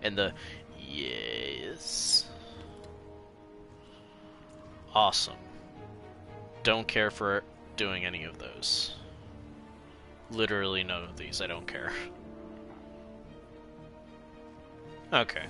and the yes. Awesome. Don't care for doing any of those. Literally none of these, I don't care. Okay.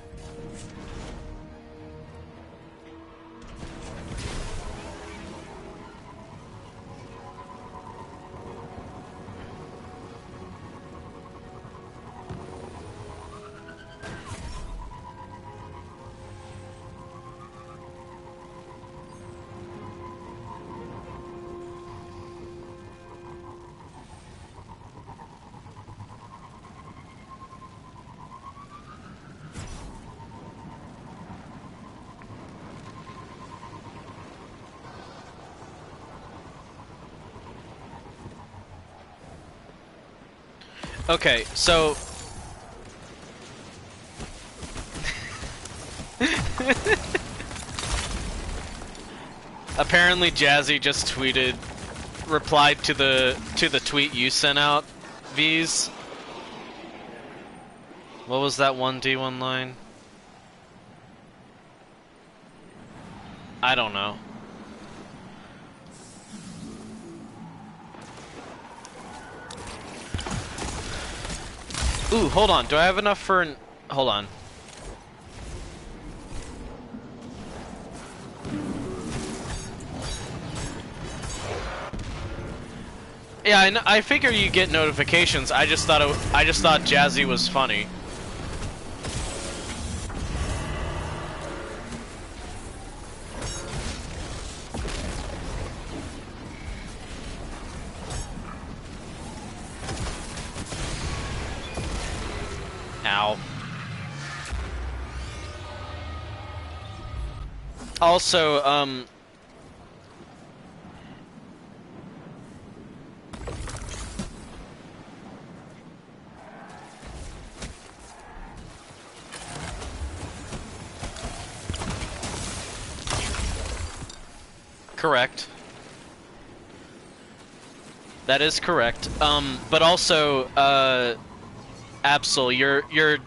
Okay, so apparently Jazzy just replied to the tweet you sent out, V's. What was that 1D1 line? I don't know. Ooh, hold on. Do I have enough for an... Hold on. Yeah, I figure you get notifications. I just thought Jazzy was funny. Ow. Also, correct. That is correct. But also, Absol, you're.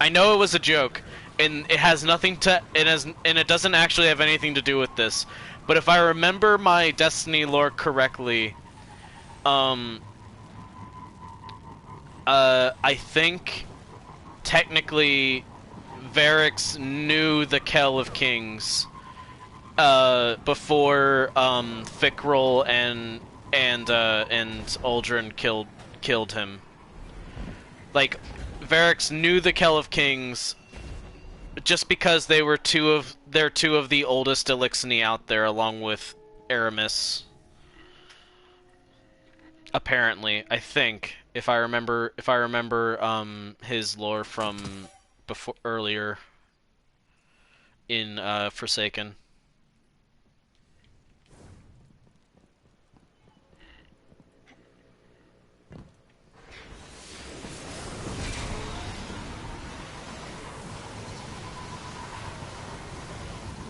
I know it was a joke, and it has nothing to. And it doesn't actually have anything to do with this. But if I remember my Destiny lore correctly, I think technically Varix knew the Kell of Kings before Fikrul and Uldren killed him. Like, Varix knew the Kell of Kings just because they're two of the oldest Eliksni out there, along with Aramis. Apparently, I think, if I remember his lore from before earlier in Forsaken.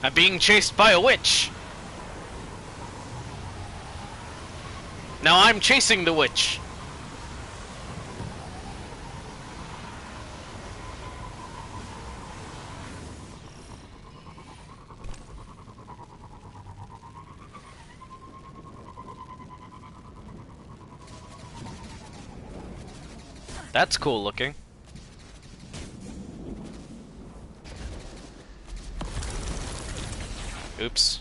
I'm being chased by a witch! Now I'm chasing the witch! That's cool looking. Oops.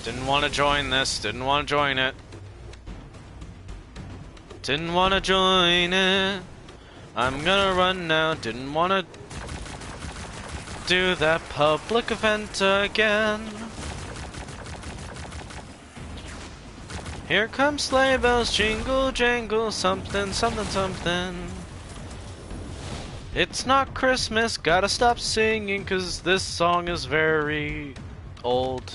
Didn't want to join this, didn't want to join it. Didn't want to join it. I'm gonna run now, didn't want to do that public event again. Here comes sleigh bells, jingle jangle, something, something, something. It's not Christmas, gotta stop singing, 'cause this song is very old.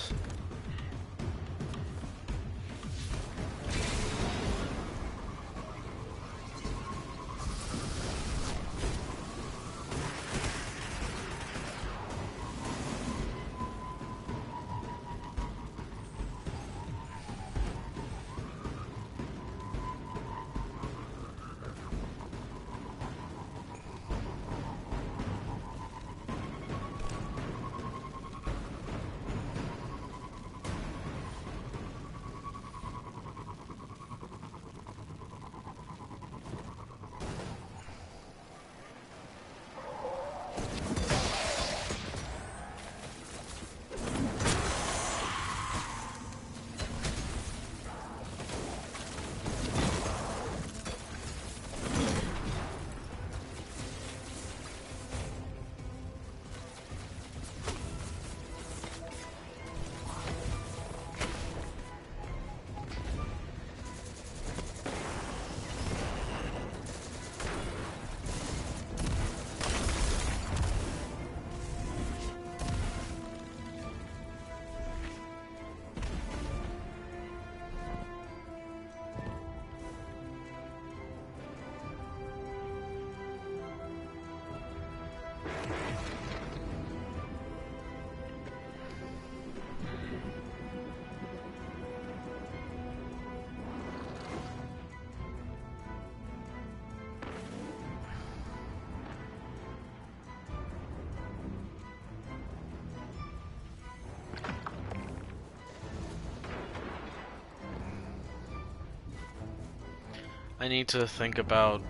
I need to think about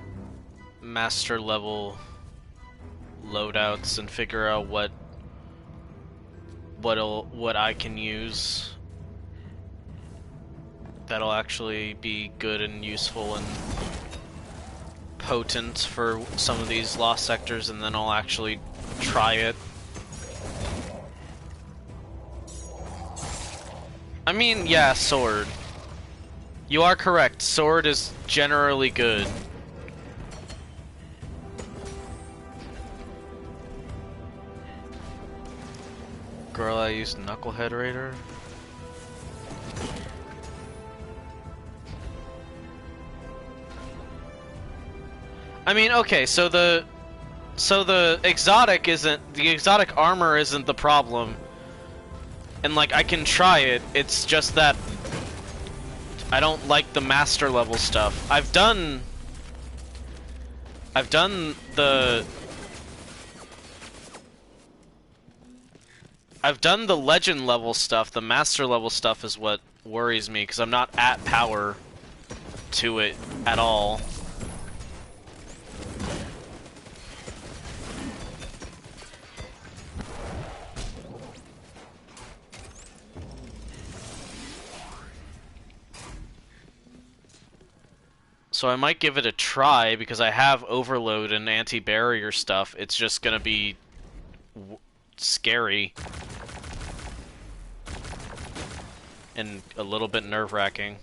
master level loadouts and figure out what I can use that'll actually be good and useful and potent for some of these lost sectors, and then I'll actually try it. I mean, yeah, sword. You are correct. Sword is generally good. Girl, I used Knucklehead Raider. I mean, okay, so the exotic armor isn't the problem. And like I can try it. It's just that I don't like the master level stuff. I've done the legend level stuff. The master level stuff is what worries me because I'm not at power to it at all. So I might give it a try because I have overload and anti-barrier stuff. It's just gonna be scary and a little bit nerve-wracking.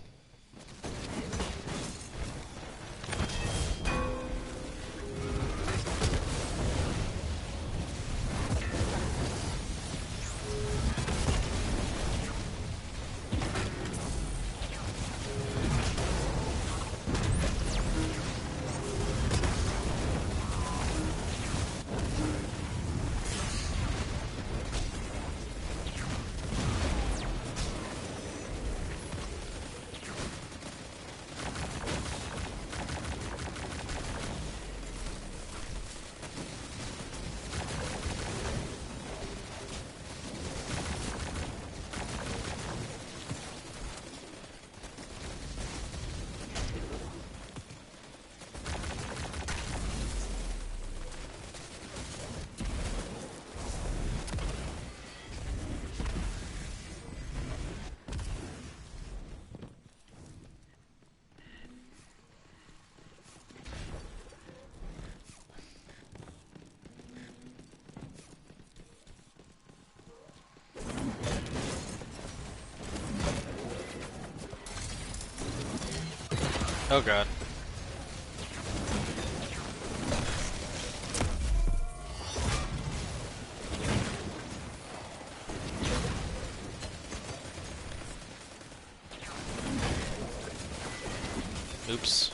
Oh god. Oops.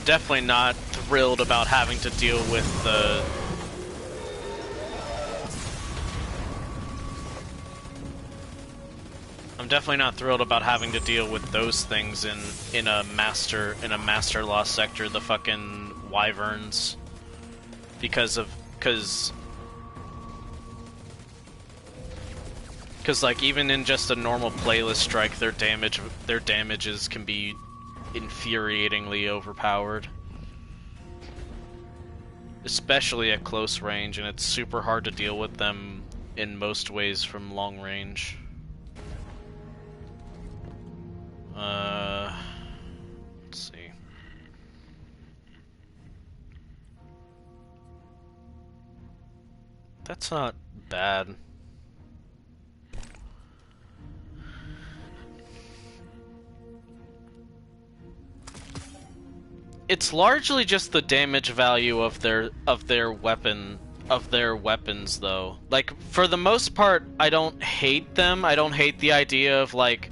Definitely not thrilled about having to deal with the... I'm definitely not thrilled about having to deal with those things in a master lost sector, the fucking wyverns, because like even in just a normal playlist strike, their damages can be infuriatingly overpowered, especially at close range, and it's super hard to deal with them in most ways from long range. Let's see. That's not bad. it's largely just the damage value of their weapons though. Like for the most part, I don't hate them. I don't hate the idea of like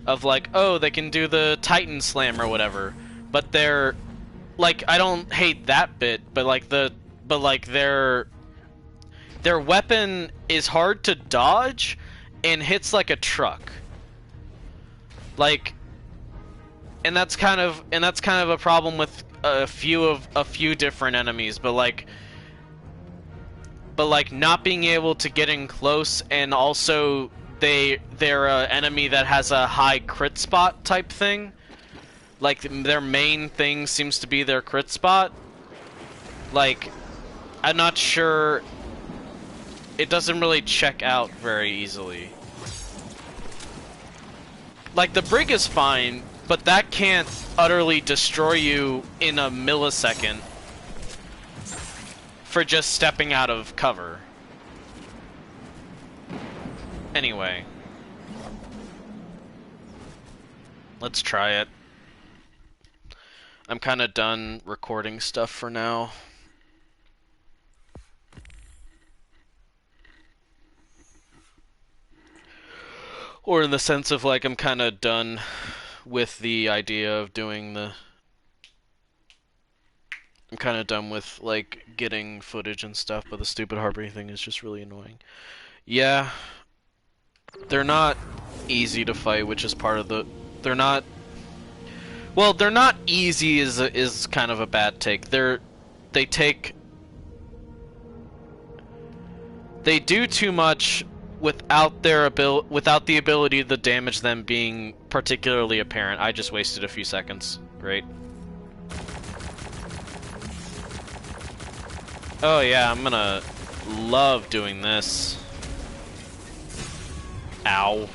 oh, they can do the Titan Slam or whatever. But they're like, I don't hate that bit, but like their weapon is hard to dodge and hits like a truck. Like, and that's kind of a problem with a few different enemies, but like not being able to get in close, and also they're an enemy that has a high crit spot type thing. Like their main thing seems to be their crit spot. Like, I'm not sure. It doesn't really check out very easily. Like, the Brig is fine, but that can't utterly destroy you in a millisecond for just stepping out of cover. Anyway. Let's try it. I'm kind of done recording stuff for now. Or in the sense of, like, I'm kind of done with the idea of doing the... I'm kind of done with, like, getting footage and stuff, but the stupid Harpy thing is just really annoying. Yeah. They're not easy to fight, which is part of the... They're not... Well, they're not easy is kind of a bad take. They do too much without the ability to damage them being particularly apparent. I just wasted a few seconds. Great. Oh yeah, I'm gonna love doing this. Ow.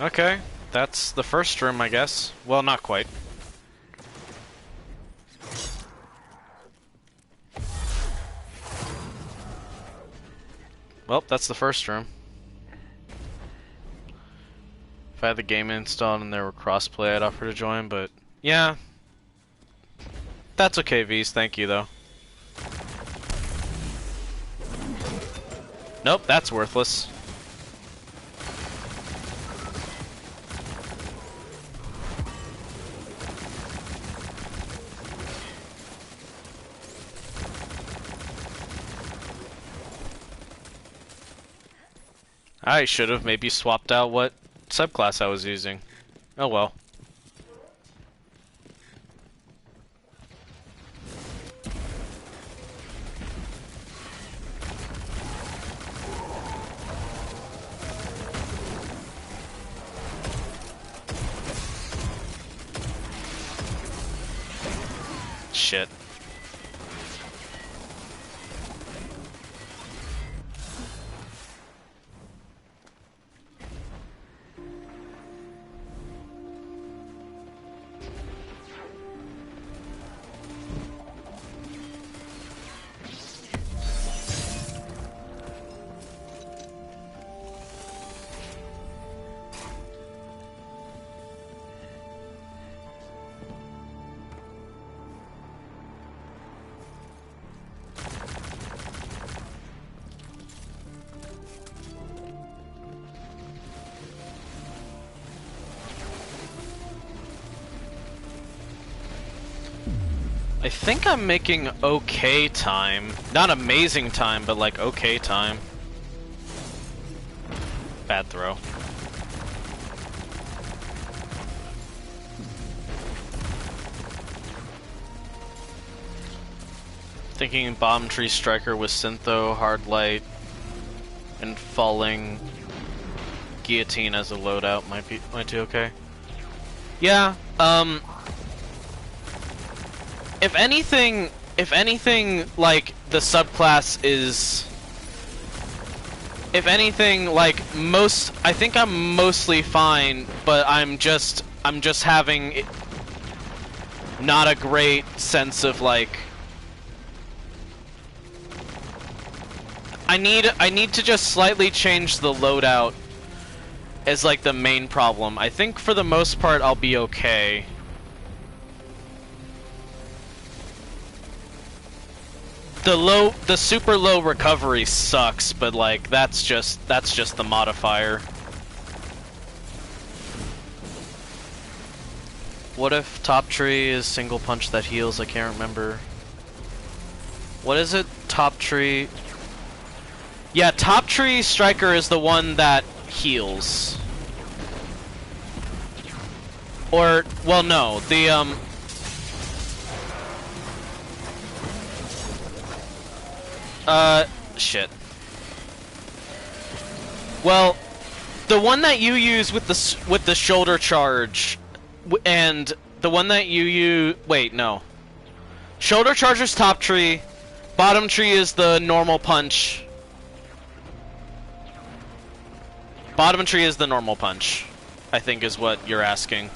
Okay, that's the first room, I guess. Well, not quite. Well, that's the first room. If I had the game installed and there were crossplay, I'd offer to join, but yeah. That's okay, V's. Thank you, though. Nope, that's worthless. I should have maybe swapped out what subclass I was using. Oh well. Shit. I think I'm making okay time. Not amazing time, but like okay time. Bad throw. Thinking Bomb Tree Striker with Syntho, Hard Light, and Falling Guillotine as a loadout might be okay. Yeah, if anything, like, the subclass is... If anything, like, I think I'm mostly fine, but I'm just having not a great sense of, like... I need to just slightly change the loadout as, like, the main problem. I think for the most part I'll be okay. The super low recovery sucks, but like that's just the modifier. What if top tree is single punch that heals? I can't remember. What is it? Top tree. Yeah, top tree striker is the one that heals. Or well, no, the shit. Well, the one that you use with the shoulder charge, and the one that you use... Wait, no. Shoulder charge is top tree, bottom tree is the normal punch. Bottom tree is the normal punch, I think is what you're asking.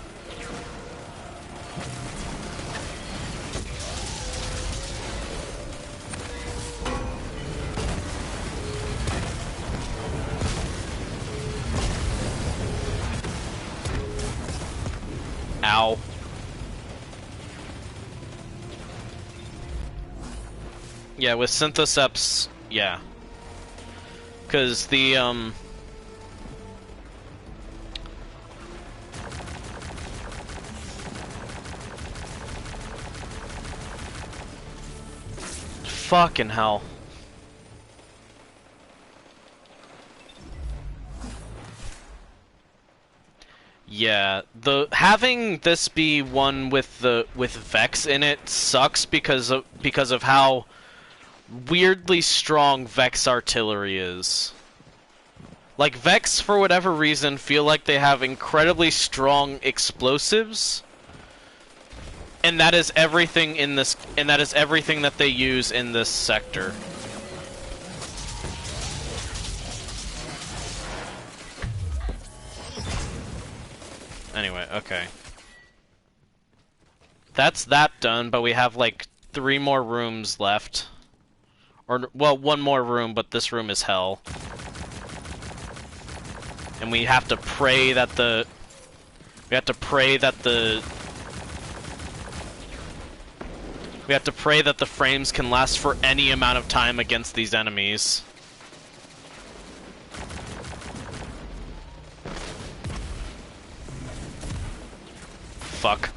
Ow. Yeah, with Synthoceps, yeah. Because the, fucking hell. Yeah, having this be one with Vex in it sucks because of how weirdly strong Vex artillery is. Like, Vex, for whatever reason, feel like they have incredibly strong explosives, and that is everything in this, and that is everything that they use in this sector. Anyway, okay. That's that done, but we have like 3 more rooms left. Or, well, 1 more room, but this room is hell. And we have to pray that the... We have to pray that the frames can last for any amount of time against these enemies. Fuck.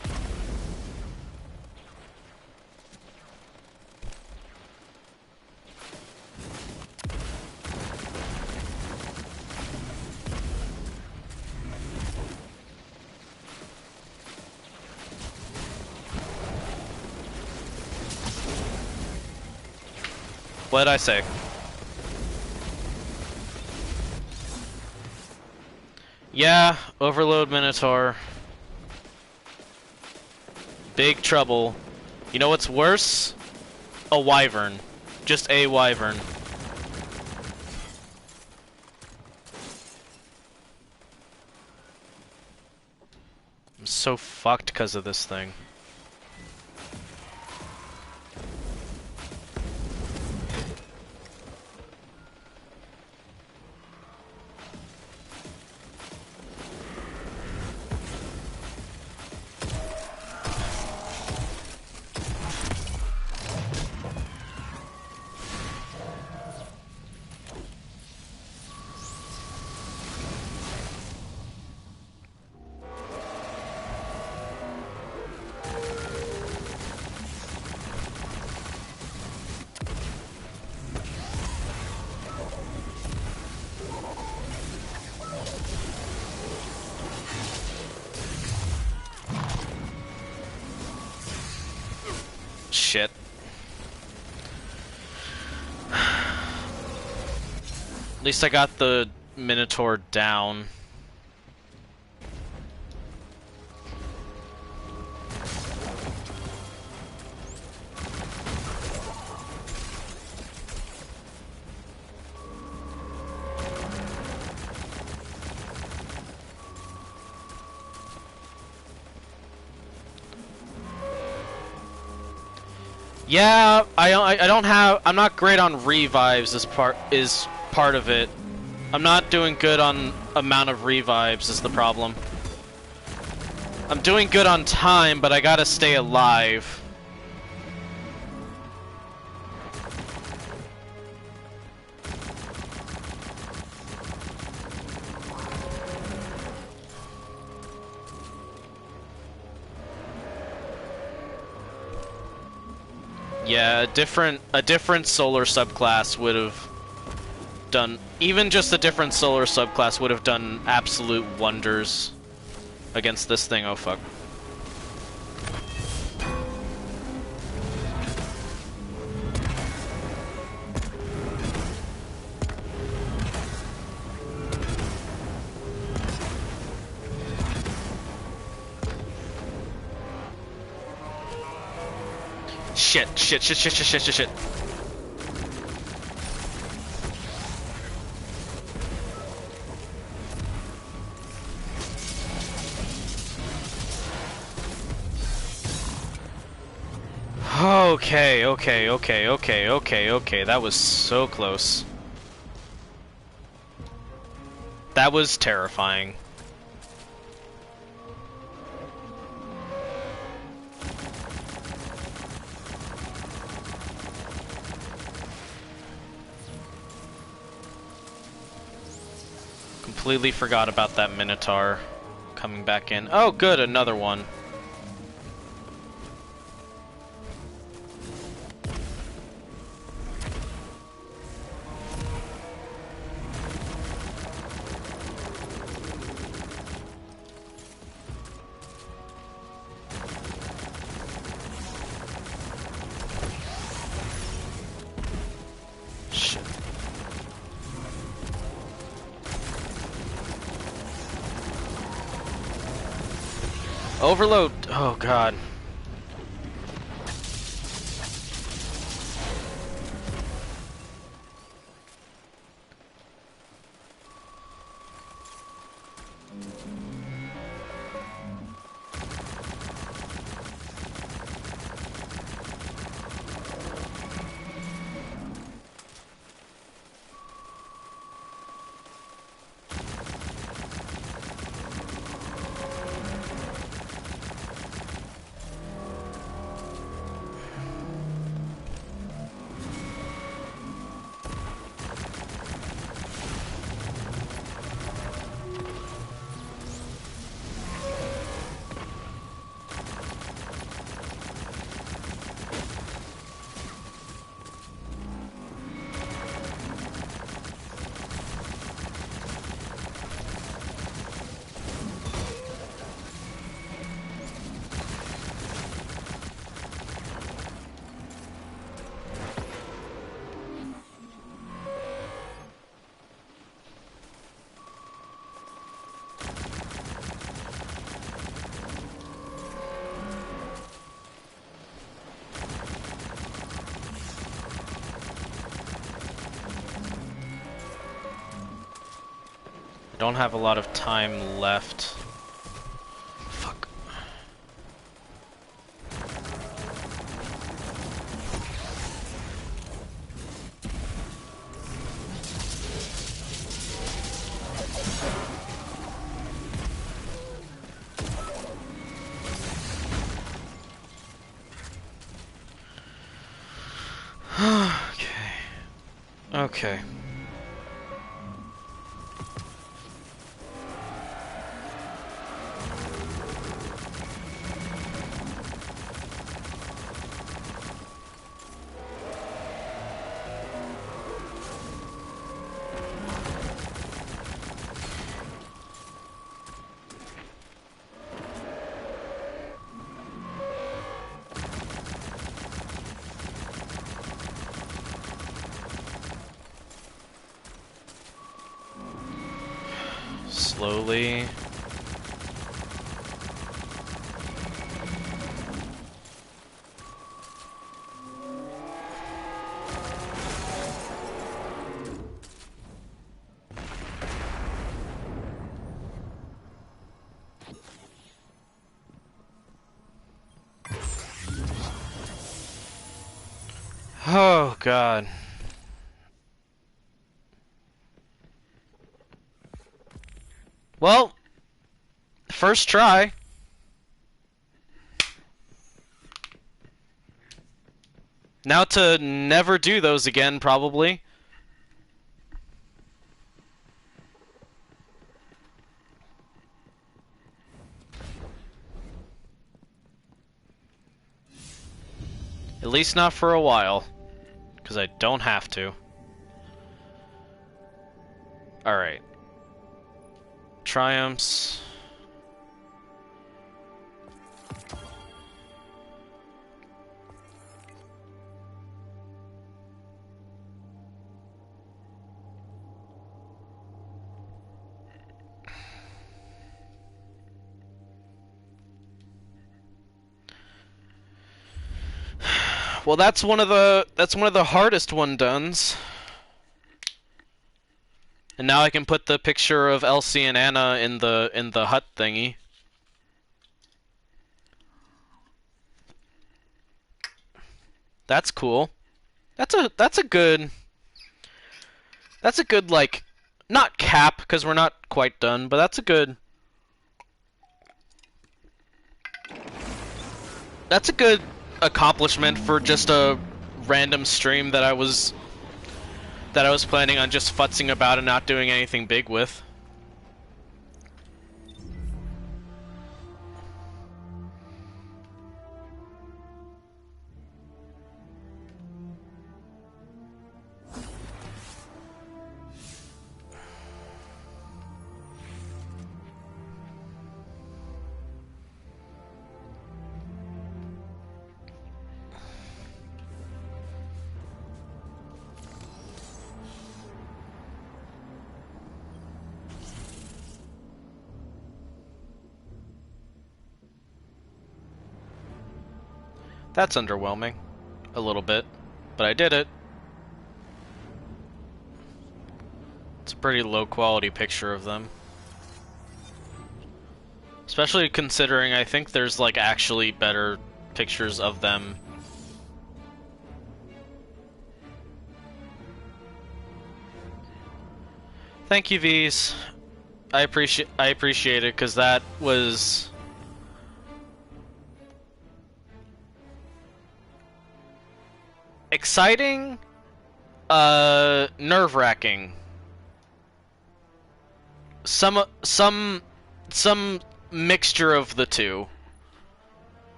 What did I say? Yeah, Overload Minotaur. Big trouble. You know what's worse? A wyvern. Just a wyvern. I'm so fucked because of this thing. Shit. At least I got the Minotaur down. Yeah, I don't have. I'm not great on revives. Is part of it. I'm not doing good on amount of revives. Is the problem. I'm doing good on time, but I gotta stay alive. Yeah, a different solar subclass would have done, even just a different solar subclass would have done absolute wonders against this thing. Oh fuck. Shit. Okay. That was so close. That was terrifying. Completely forgot about that Minotaur coming back in. Oh, good, another one. Shit. Overload. Oh god. I don't have a lot of time left. Fuck. Okay. slowly. Oh, God. Well, first try. Now to never do those again, probably. At least not for a while. Because I don't have to. Alright. Triumphs. Well, that's one of the hardest one dones. And now I can put the picture of Elsie and Anna in the hut thingy. That's cool. That's a good like not cap because we're not quite done, but that's a good accomplishment for just a random stream that I was planning on just futzing about and not doing anything big with. That's underwhelming. A little bit. But I did it. It's a pretty low quality picture of them. Especially considering I think there's like actually better pictures of them. Thank you, V's. I appreciate it because that was exciting, nerve-wracking. Some mixture of the two.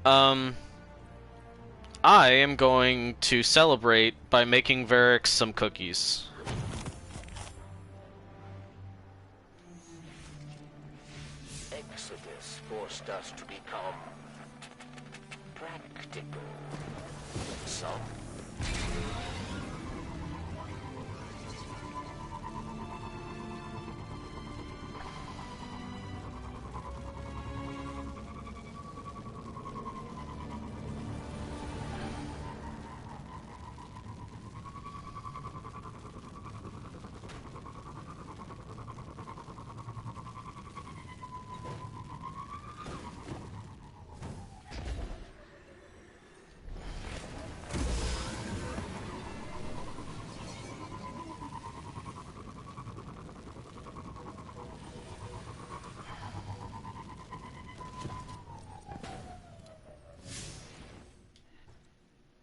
I am going to celebrate by making Varix some cookies. Exodus forced us to become practical. Some.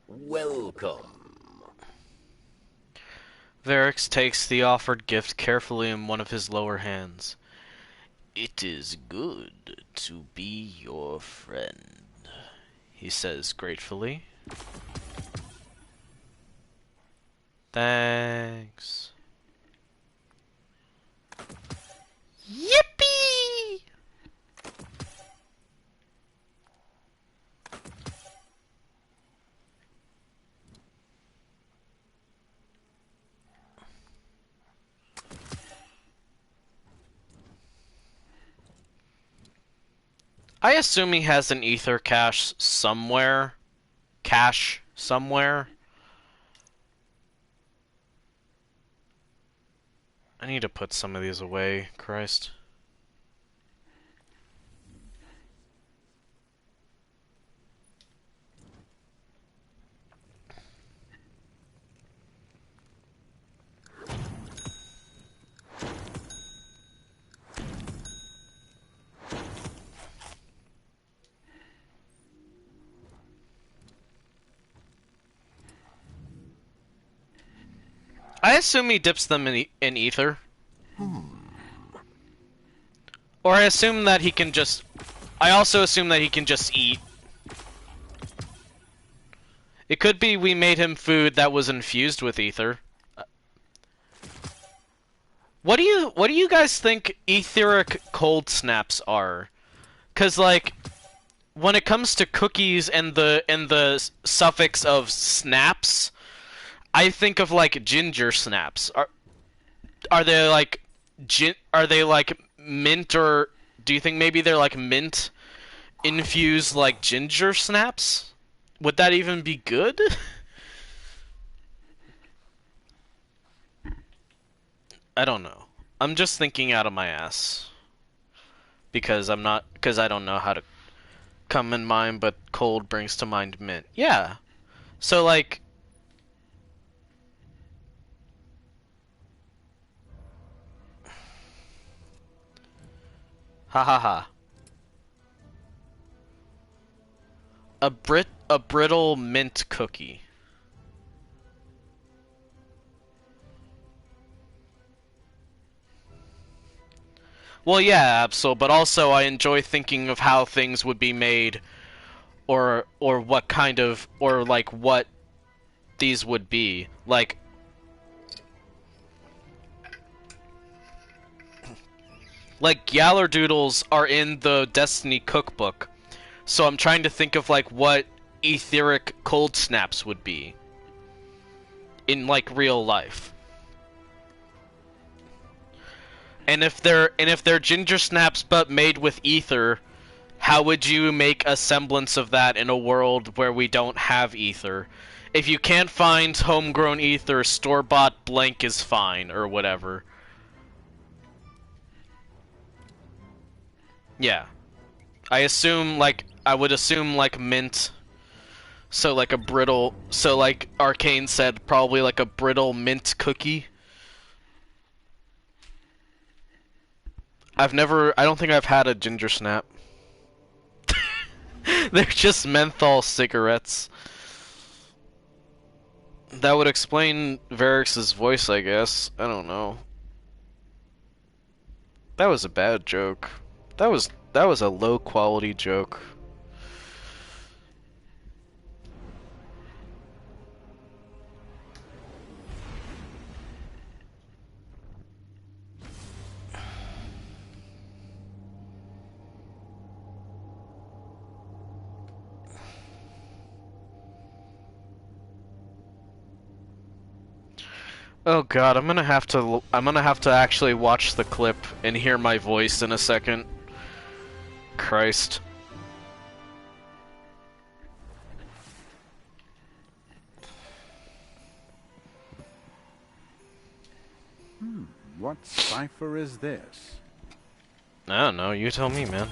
Welcome. Varix takes the offered gift carefully in one of his lower hands. It is good to be your friend, he says gratefully. Thanks. Yippee! I assume he has an ether cache somewhere. Cache somewhere. I need to put some of these away, Christ. I assume he dips them in ether. Or I assume that he can just... I also assume that he can just eat. It could be we made him food that was infused with ether. What do you guys think etheric cold snaps are? 'Cause like when it comes to cookies and the suffix of snaps, I think of like ginger snaps. Are they like mint, or do you think maybe they're like mint infused like ginger snaps? Would that even be good? I don't know. I'm just thinking out of my ass. Because I don't know how to come in mind, but cold brings to mind mint. Yeah. So like ha ha ha. A brittle mint cookie. Well, yeah, Absol, but also I enjoy thinking of how things would be made, or what kind of, or like what these would be. Like Yallardoodles are in the Destiny cookbook, so I'm trying to think of like what etheric cold snaps would be in like real life. And if they're ginger snaps but made with ether, how would you make a semblance of that in a world where we don't have ether? If you can't find homegrown ether, store-bought blank is fine, or whatever. Yeah. I would assume like mint. So like a brittle, so like Arcane said, probably like a brittle mint cookie. I don't think I've had a ginger snap. They're just menthol cigarettes. That would explain Varix's voice, I guess. I don't know. That was a bad joke. That was a low quality joke. Oh god, I'm gonna have to actually watch the clip and hear my voice in a second. Christ. What cipher is this? I don't know, you tell me, man.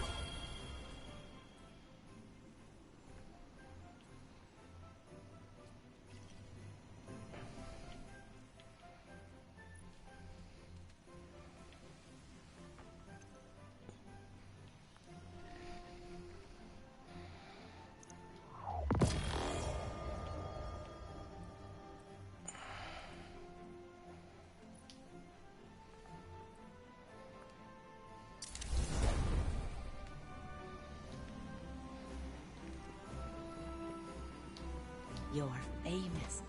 You're famous,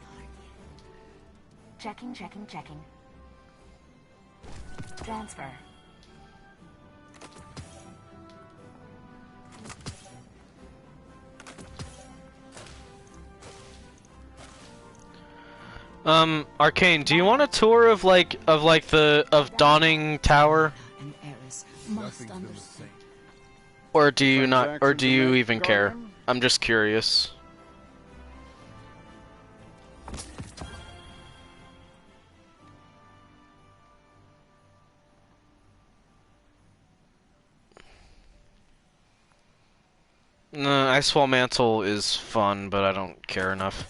Guardian. Checking. Transfer. Arcane, do you want a tour of Dawning Tower? Nothing's ever the same. Or do you not, or Transactions do you are made, even care? Guardian? I'm just curious. No, Icewall Mantle is fun, but I don't care enough.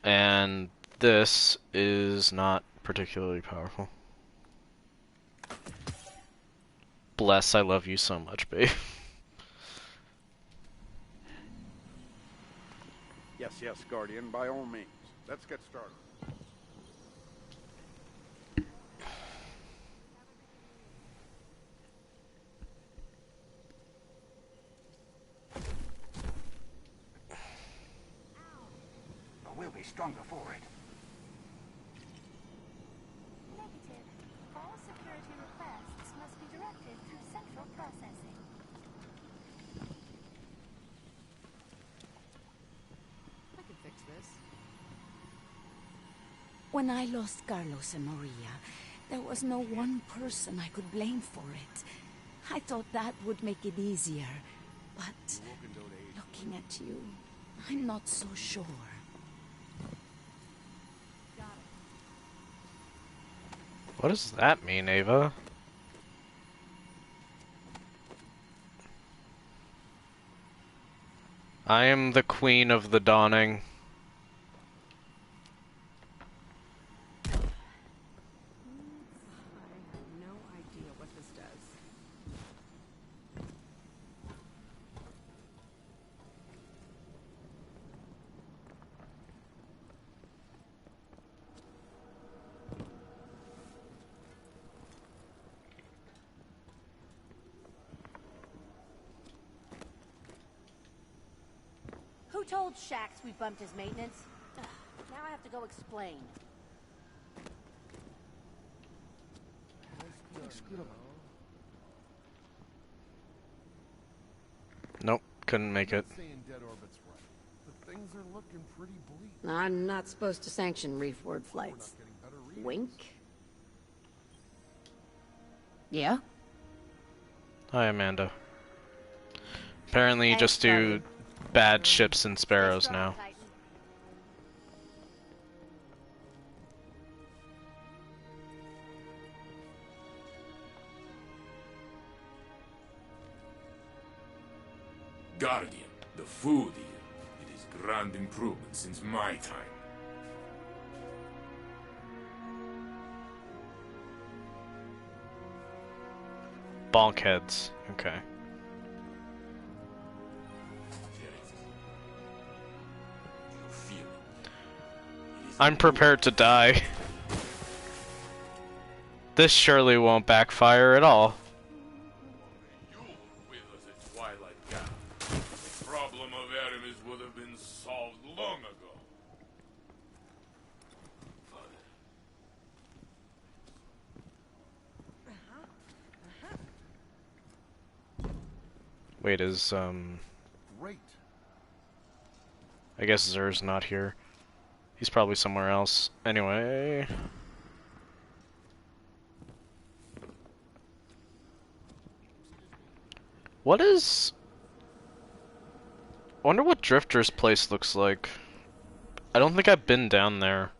And this is not particularly powerful. Bless, I love you so much, babe. Yes, yes, Guardian, by all means. Let's get started. But we'll be stronger for it. Negative. All security requests must be directed through central processing. I can fix this. When I lost Carlos and Maria, there was no one person I could blame for it. I thought that would make it easier. But looking at you, I'm not so sure. What does that mean, Ava? I am the queen of the dawning. Who told Shax we bumped his maintenance? Ugh, now I have to go explain. Nope, couldn't make it. I'm not supposed to sanction reef-ward flights. Wink? Yeah? Hi, Amanda. Apparently you Thanks, just do bad ships and sparrows now. Guardian, the food here. It is grand improvement since my time. Bonkheads. Okay. I'm prepared to die. This surely won't backfire at all. The problem of Aramis would have been solved long ago. Wait, is Great. I guess Zer's not here. He's probably somewhere else. Anyway. What is... I wonder what Drifter's place looks like. I don't think I've been down there.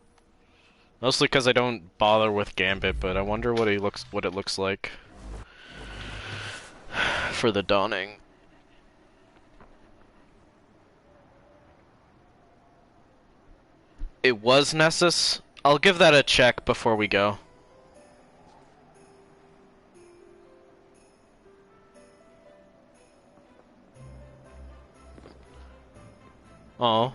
Mostly because I don't bother with Gambit, but I wonder what it looks like for the Dawning. It was Nessus. I'll give that a check before we go. Oh.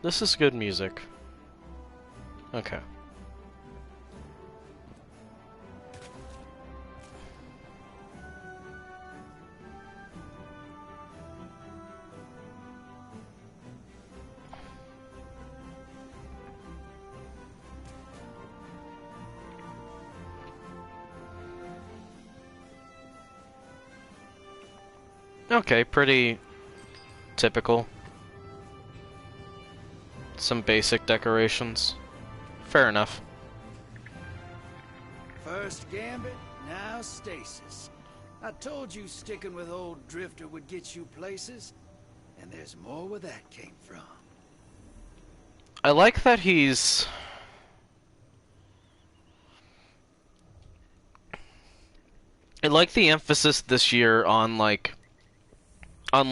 This is good music. Okay. Okay, pretty typical. Some basic decorations. Fair enough. First Gambit, now Stasis. I told you sticking with old Drifter would get you places, and there's more where that came from. I like that he's... I like the emphasis this year on like a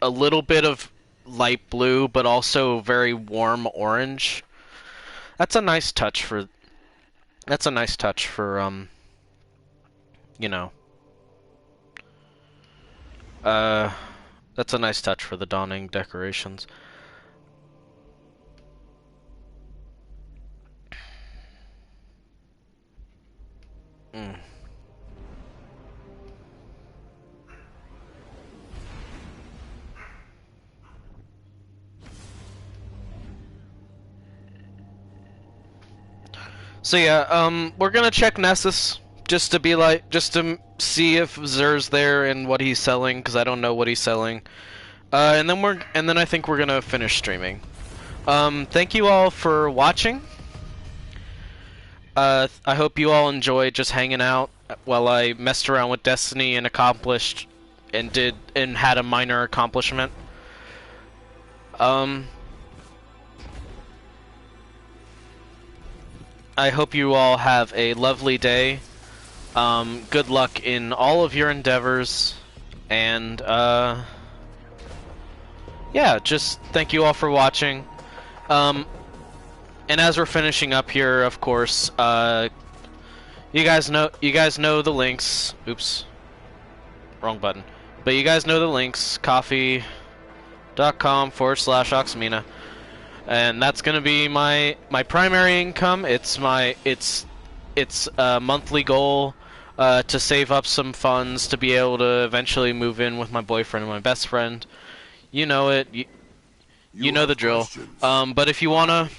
little bit of light blue, but also very warm orange. That's a nice touch for. That's a nice touch for you know. That's a nice touch for the dawning decorations. So yeah, we're gonna check Nessus just to see if Xur's there and what he's selling, because I don't know what he's selling. And then I think we're gonna finish streaming. Thank you all for watching. I hope you all enjoyed just hanging out while I messed around with Destiny and accomplished and had a minor accomplishment. I hope you all have a lovely day. Good luck in all of your endeavors, and yeah, just thank you all for watching. And as we're finishing up here, of course, you guys know the links. Oops, wrong button. But you guys know the links. Ko-fi.com/Oxmina. And that's gonna be my primary income. It's a monthly goal to save up some funds to be able to eventually move in with my boyfriend and my best friend. You know it. You know the drill. But if you wanna,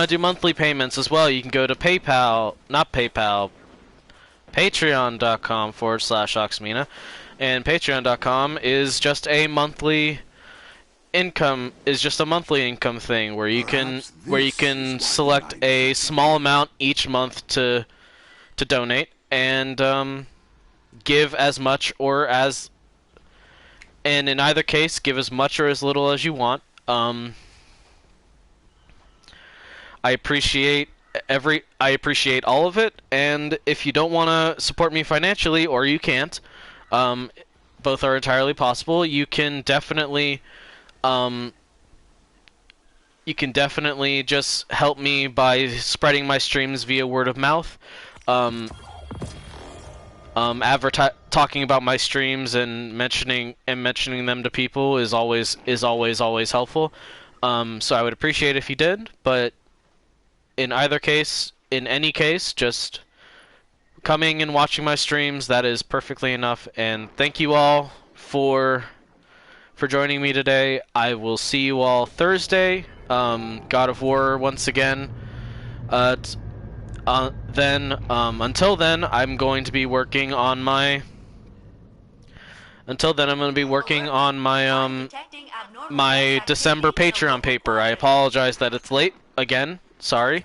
do monthly payments as well, you can go to Patreon.com/Oxmina, and Patreon.com is just a monthly income thing where you can select a small amount each month to donate, and give as much or as, and in either case give as much or as little as you want. I appreciate all of it, and if you don't want to support me financially, or you can't, both are entirely possible, you can definitely just help me by spreading my streams via word of mouth. Talking about my streams and mentioning them to people is always helpful. So I would appreciate it if you did, but in any case, just coming and watching my streams, that is perfectly enough. And thank you all for joining me today. I will see you all Thursday. God of War once again. Until then, I'm going to be working on my. My December Patreon paper. I apologize that it's late again. Sorry,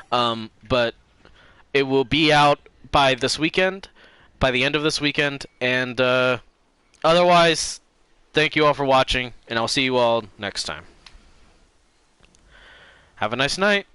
but it will be out by this weekend, by the end of this weekend, and otherwise. Thank you all for watching, and I'll see you all next time. Have a nice night.